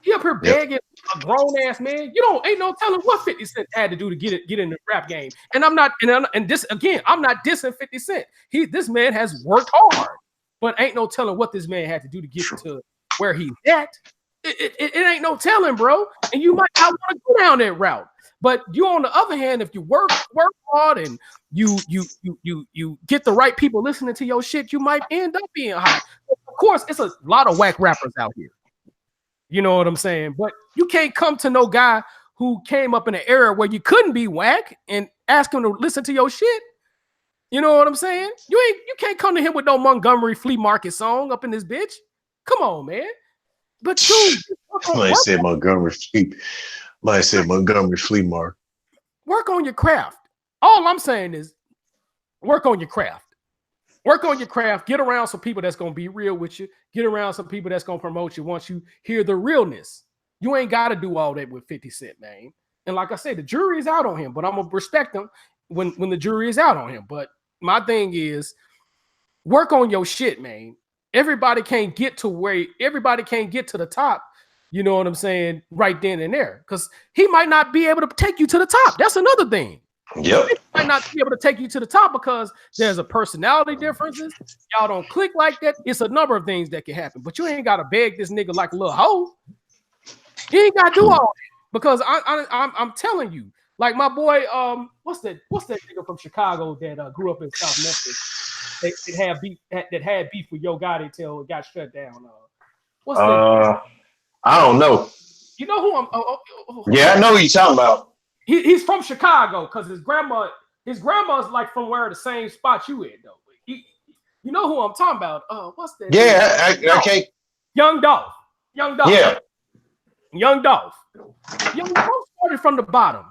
You up here begging a grown ass man. Ain't no telling what 50 Cent had to do to get in the rap game. And I'm not dissing 50 Cent. This man has worked hard, but ain't no telling what this man had to do to get to where he's at. It ain't no telling, bro. And you might not want to go down that route. But you, on the other hand, if you work hard and you get the right people listening to your shit, you might end up being hot. Of course, it's a lot of whack rappers out here. You know what I'm saying? But you can't come to no guy who came up in an era where you couldn't be whack and ask him to listen to your shit. You know what I'm saying? You can't come to him with no Montgomery Flea Market song up in this bitch. Come on, man. But dude, I said Montgomery Flea. I said Montgomery Flea Market. Work on your craft. All I'm saying is work on your craft. Work on your craft. Get around some people that's going to be real with you. Get around some people that's going to promote you once you hear the realness. You ain't got to do all that with 50 Cent, man. And like I said, the jury is out on him, but I'm going to respect him when the jury is out on him. But my thing is work on your shit, man. Everybody can't get to the top. You know what I'm saying? Right then and there. Because he might not be able to take you to the top. That's another thing. Yep. He might not be able to take you to the top because there's a personality differences. Y'all don't click like that. It's a number of things that can happen. But you ain't got to beg this nigga like a little hoe. You ain't got to do all that. Because I'm telling you, like my boy, what's that nigga from Chicago that grew up in South Memphis that had beef with Yo Gotti till it got shut down? What's that? I don't know. You know who I'm? Yeah, I know who you're talking about. He's from Chicago because his grandma's like from where the same spot you in though. You know who I'm talking about? What's that? Yeah, I can't. Young Dolph. Yeah. Young Dolph. Young Dolph started from the bottom,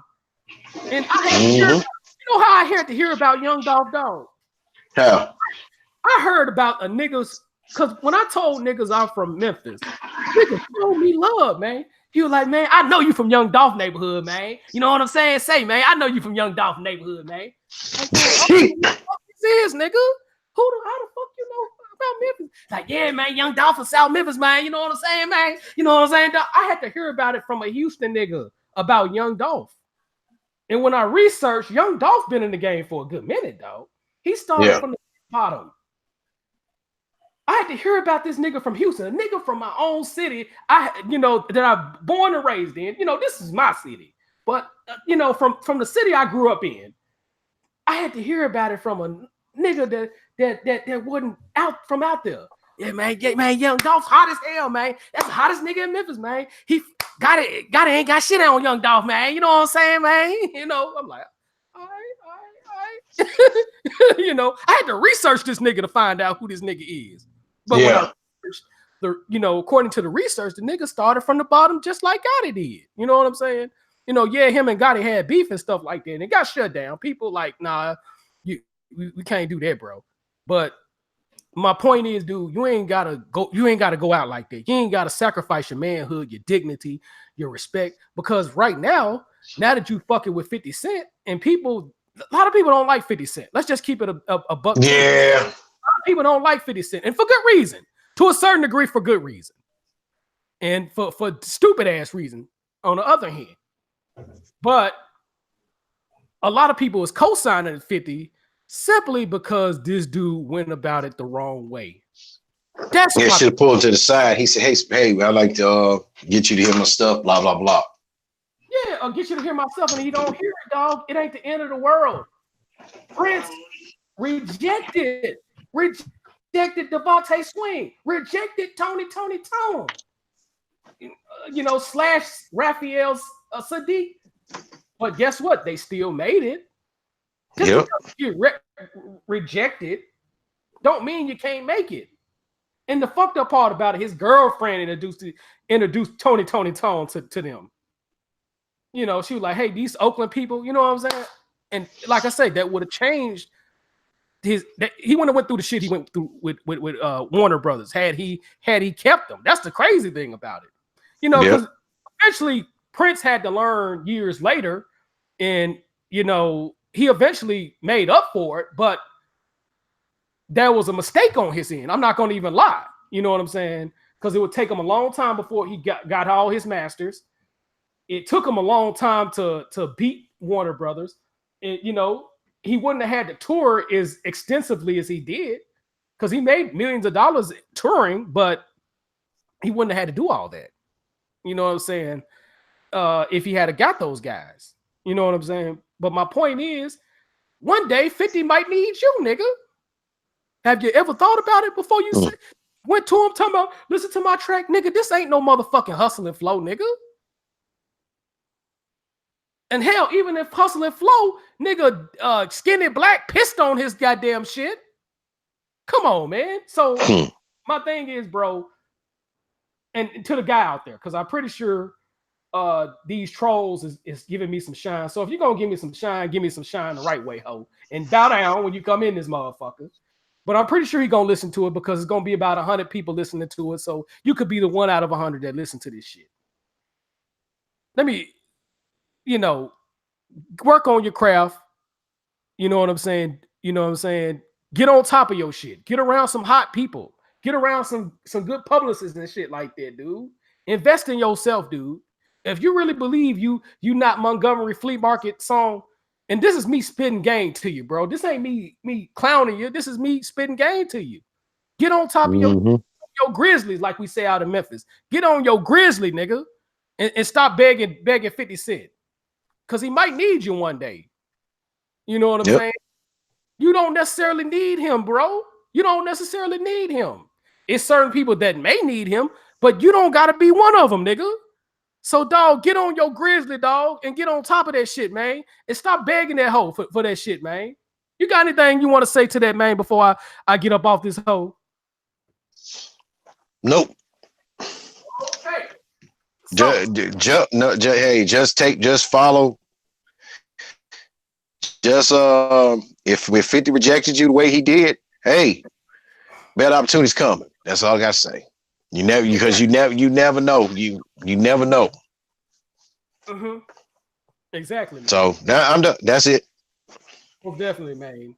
and I had to hear. You know how I had to hear about Young Dolph, dog? How? I heard about a niggas. Because when I told niggas I'm from Memphis, niggas showed me love, man. He was like, man, I know you from Young Dolph neighborhood, man. You know what I'm saying? Say, man, I know you from Young Dolph neighborhood, man. Like, is, nigga. How the fuck you know about Memphis? Like, yeah, man, Young Dolph from South Memphis, man. You know what I'm saying, man? You know what I'm saying? I had to hear about it from a Houston nigga about Young Dolph. And when I researched, Young Dolph been in the game for a good minute, dog. He started from the bottom. I had to hear about this nigga from Houston, a nigga from my own city. That I'm born and raised in. You know, this is my city. But from the city I grew up in, I had to hear about it from a nigga that wasn't out there. Yeah, man, Young Dolph's hot as hell, man. That's the hottest nigga in Memphis, man. He ain't got shit on Young Dolph, man. You know what I'm saying, man? You know, I'm like, all right. I had to research this nigga to find out who this nigga is. But when I researched according to the research, the nigga started from the bottom just like Gotti did. You know what I'm saying? Him and Gotti had beef and stuff like that, and it got shut down. People like, nah, we can't do that, bro. But my point is, dude, you ain't gotta go out like that. You ain't gotta sacrifice your manhood, your dignity, your respect. Because right now that you fucking with 50 Cent, and a lot of people don't like 50 Cent. Let's just keep it a buck. Yeah. A lot of people don't like 50 Cent, and for good reason. To a certain degree, for good reason. And for stupid ass reason on the other hand. But a lot of people is co-signing 50 simply because this dude went about it the wrong way. That's should have pulled him to the side. He said, hey, I'd like to get you to hear my stuff, blah, blah, blah. Yeah, I'll get you to hear my stuff, and you don't hear it, dog. It ain't the end of the world. Prince rejected Devontae Swing, rejected Tony Tone, slash Raphael Sadiq. But guess what? They still made it. Just because you rejected don't mean you can't make it. And the fucked up part about it, his girlfriend introduced Tony Tone to them. She was like, hey, these Oakland people, you know what I'm saying? And like I said, that would have changed he wouldn't have went through the shit he went through with Warner Brothers had he kept them. That's the crazy thing about it. Because eventually Prince had to learn years later, and he eventually made up for it, but there was a mistake on his end. I'm not going to even lie. You know what I'm saying? Because it would take him a long time before he got all his masters. It took him a long time to beat Warner Brothers. And, he wouldn't have had to tour as extensively as he did because he made millions of dollars touring, but he wouldn't have had to do all that. You know what I'm saying? If he had got those guys. You know what I'm saying? But my point is, one day 50 might need you, nigga. Have you ever thought about it before you went to him talking about, listen to my track, nigga? This ain't no motherfucking Hustle and Flow, nigga. And hell, even if Hustle and Flow, nigga, Skinny Black pissed on his goddamn shit. Come on, man. So my thing is, bro, and to the guy out there, because I'm pretty sure these trolls is giving me some shine. So if you're gonna give me some shine the right way, ho. And bow down when you come in this motherfucker. But I'm pretty sure he's gonna listen to it because it's gonna be about 100 people listening to it. So you could be the one out of 100 that listen to this shit. Let me, work on your craft. You know what I'm saying? Get on top of your shit. Get around some hot people. Get around some good publicists and shit like that, dude. Invest in yourself, dude. If you really believe you not Montgomery Flea Market song, and this is me spitting game to you, bro. This ain't me clowning you. This is me spitting game to you. Get on top of your Grizzlies, like we say out in Memphis. Get on your Grizzly, nigga, and stop begging 50 Cent. Because he might need you one day. You know what I'm saying? You don't necessarily need him, bro. You don't necessarily need him. It's certain people that may need him, but you don't got to be one of them, nigga. So, dog, get on your Grizzly, dog, and get on top of that shit, man. And stop begging that hoe for that shit, man. You got anything you want to say to that, man, before I get up off this hoe? Nope. Okay. Just follow. If 50 rejected you the way he did, hey, better opportunities coming. That's all I gotta say. You never know. You never know. Mm-hmm. Exactly. Man. So I'm done. That's it. Well, definitely, man.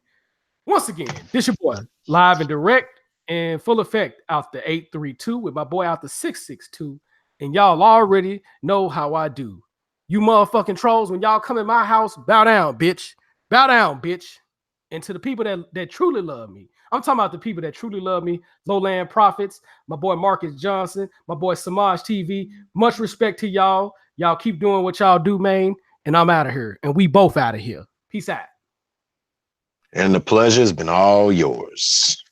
Once again, this your boy, live and direct and full effect out the 832 with my boy out the 662. And y'all already know how I do. You motherfucking trolls, when y'all come in my house, bow down, bitch. Bow down, bitch. And to the people that truly love me, I'm talking about the people that truly love me, Lowland Prophets, my boy Marcus Johnson, my boy Samaj TV. Much respect to y'all. Y'all keep doing what y'all do, man. And I'm out of here. And we both out of here. Peace out. And the pleasure has been all yours.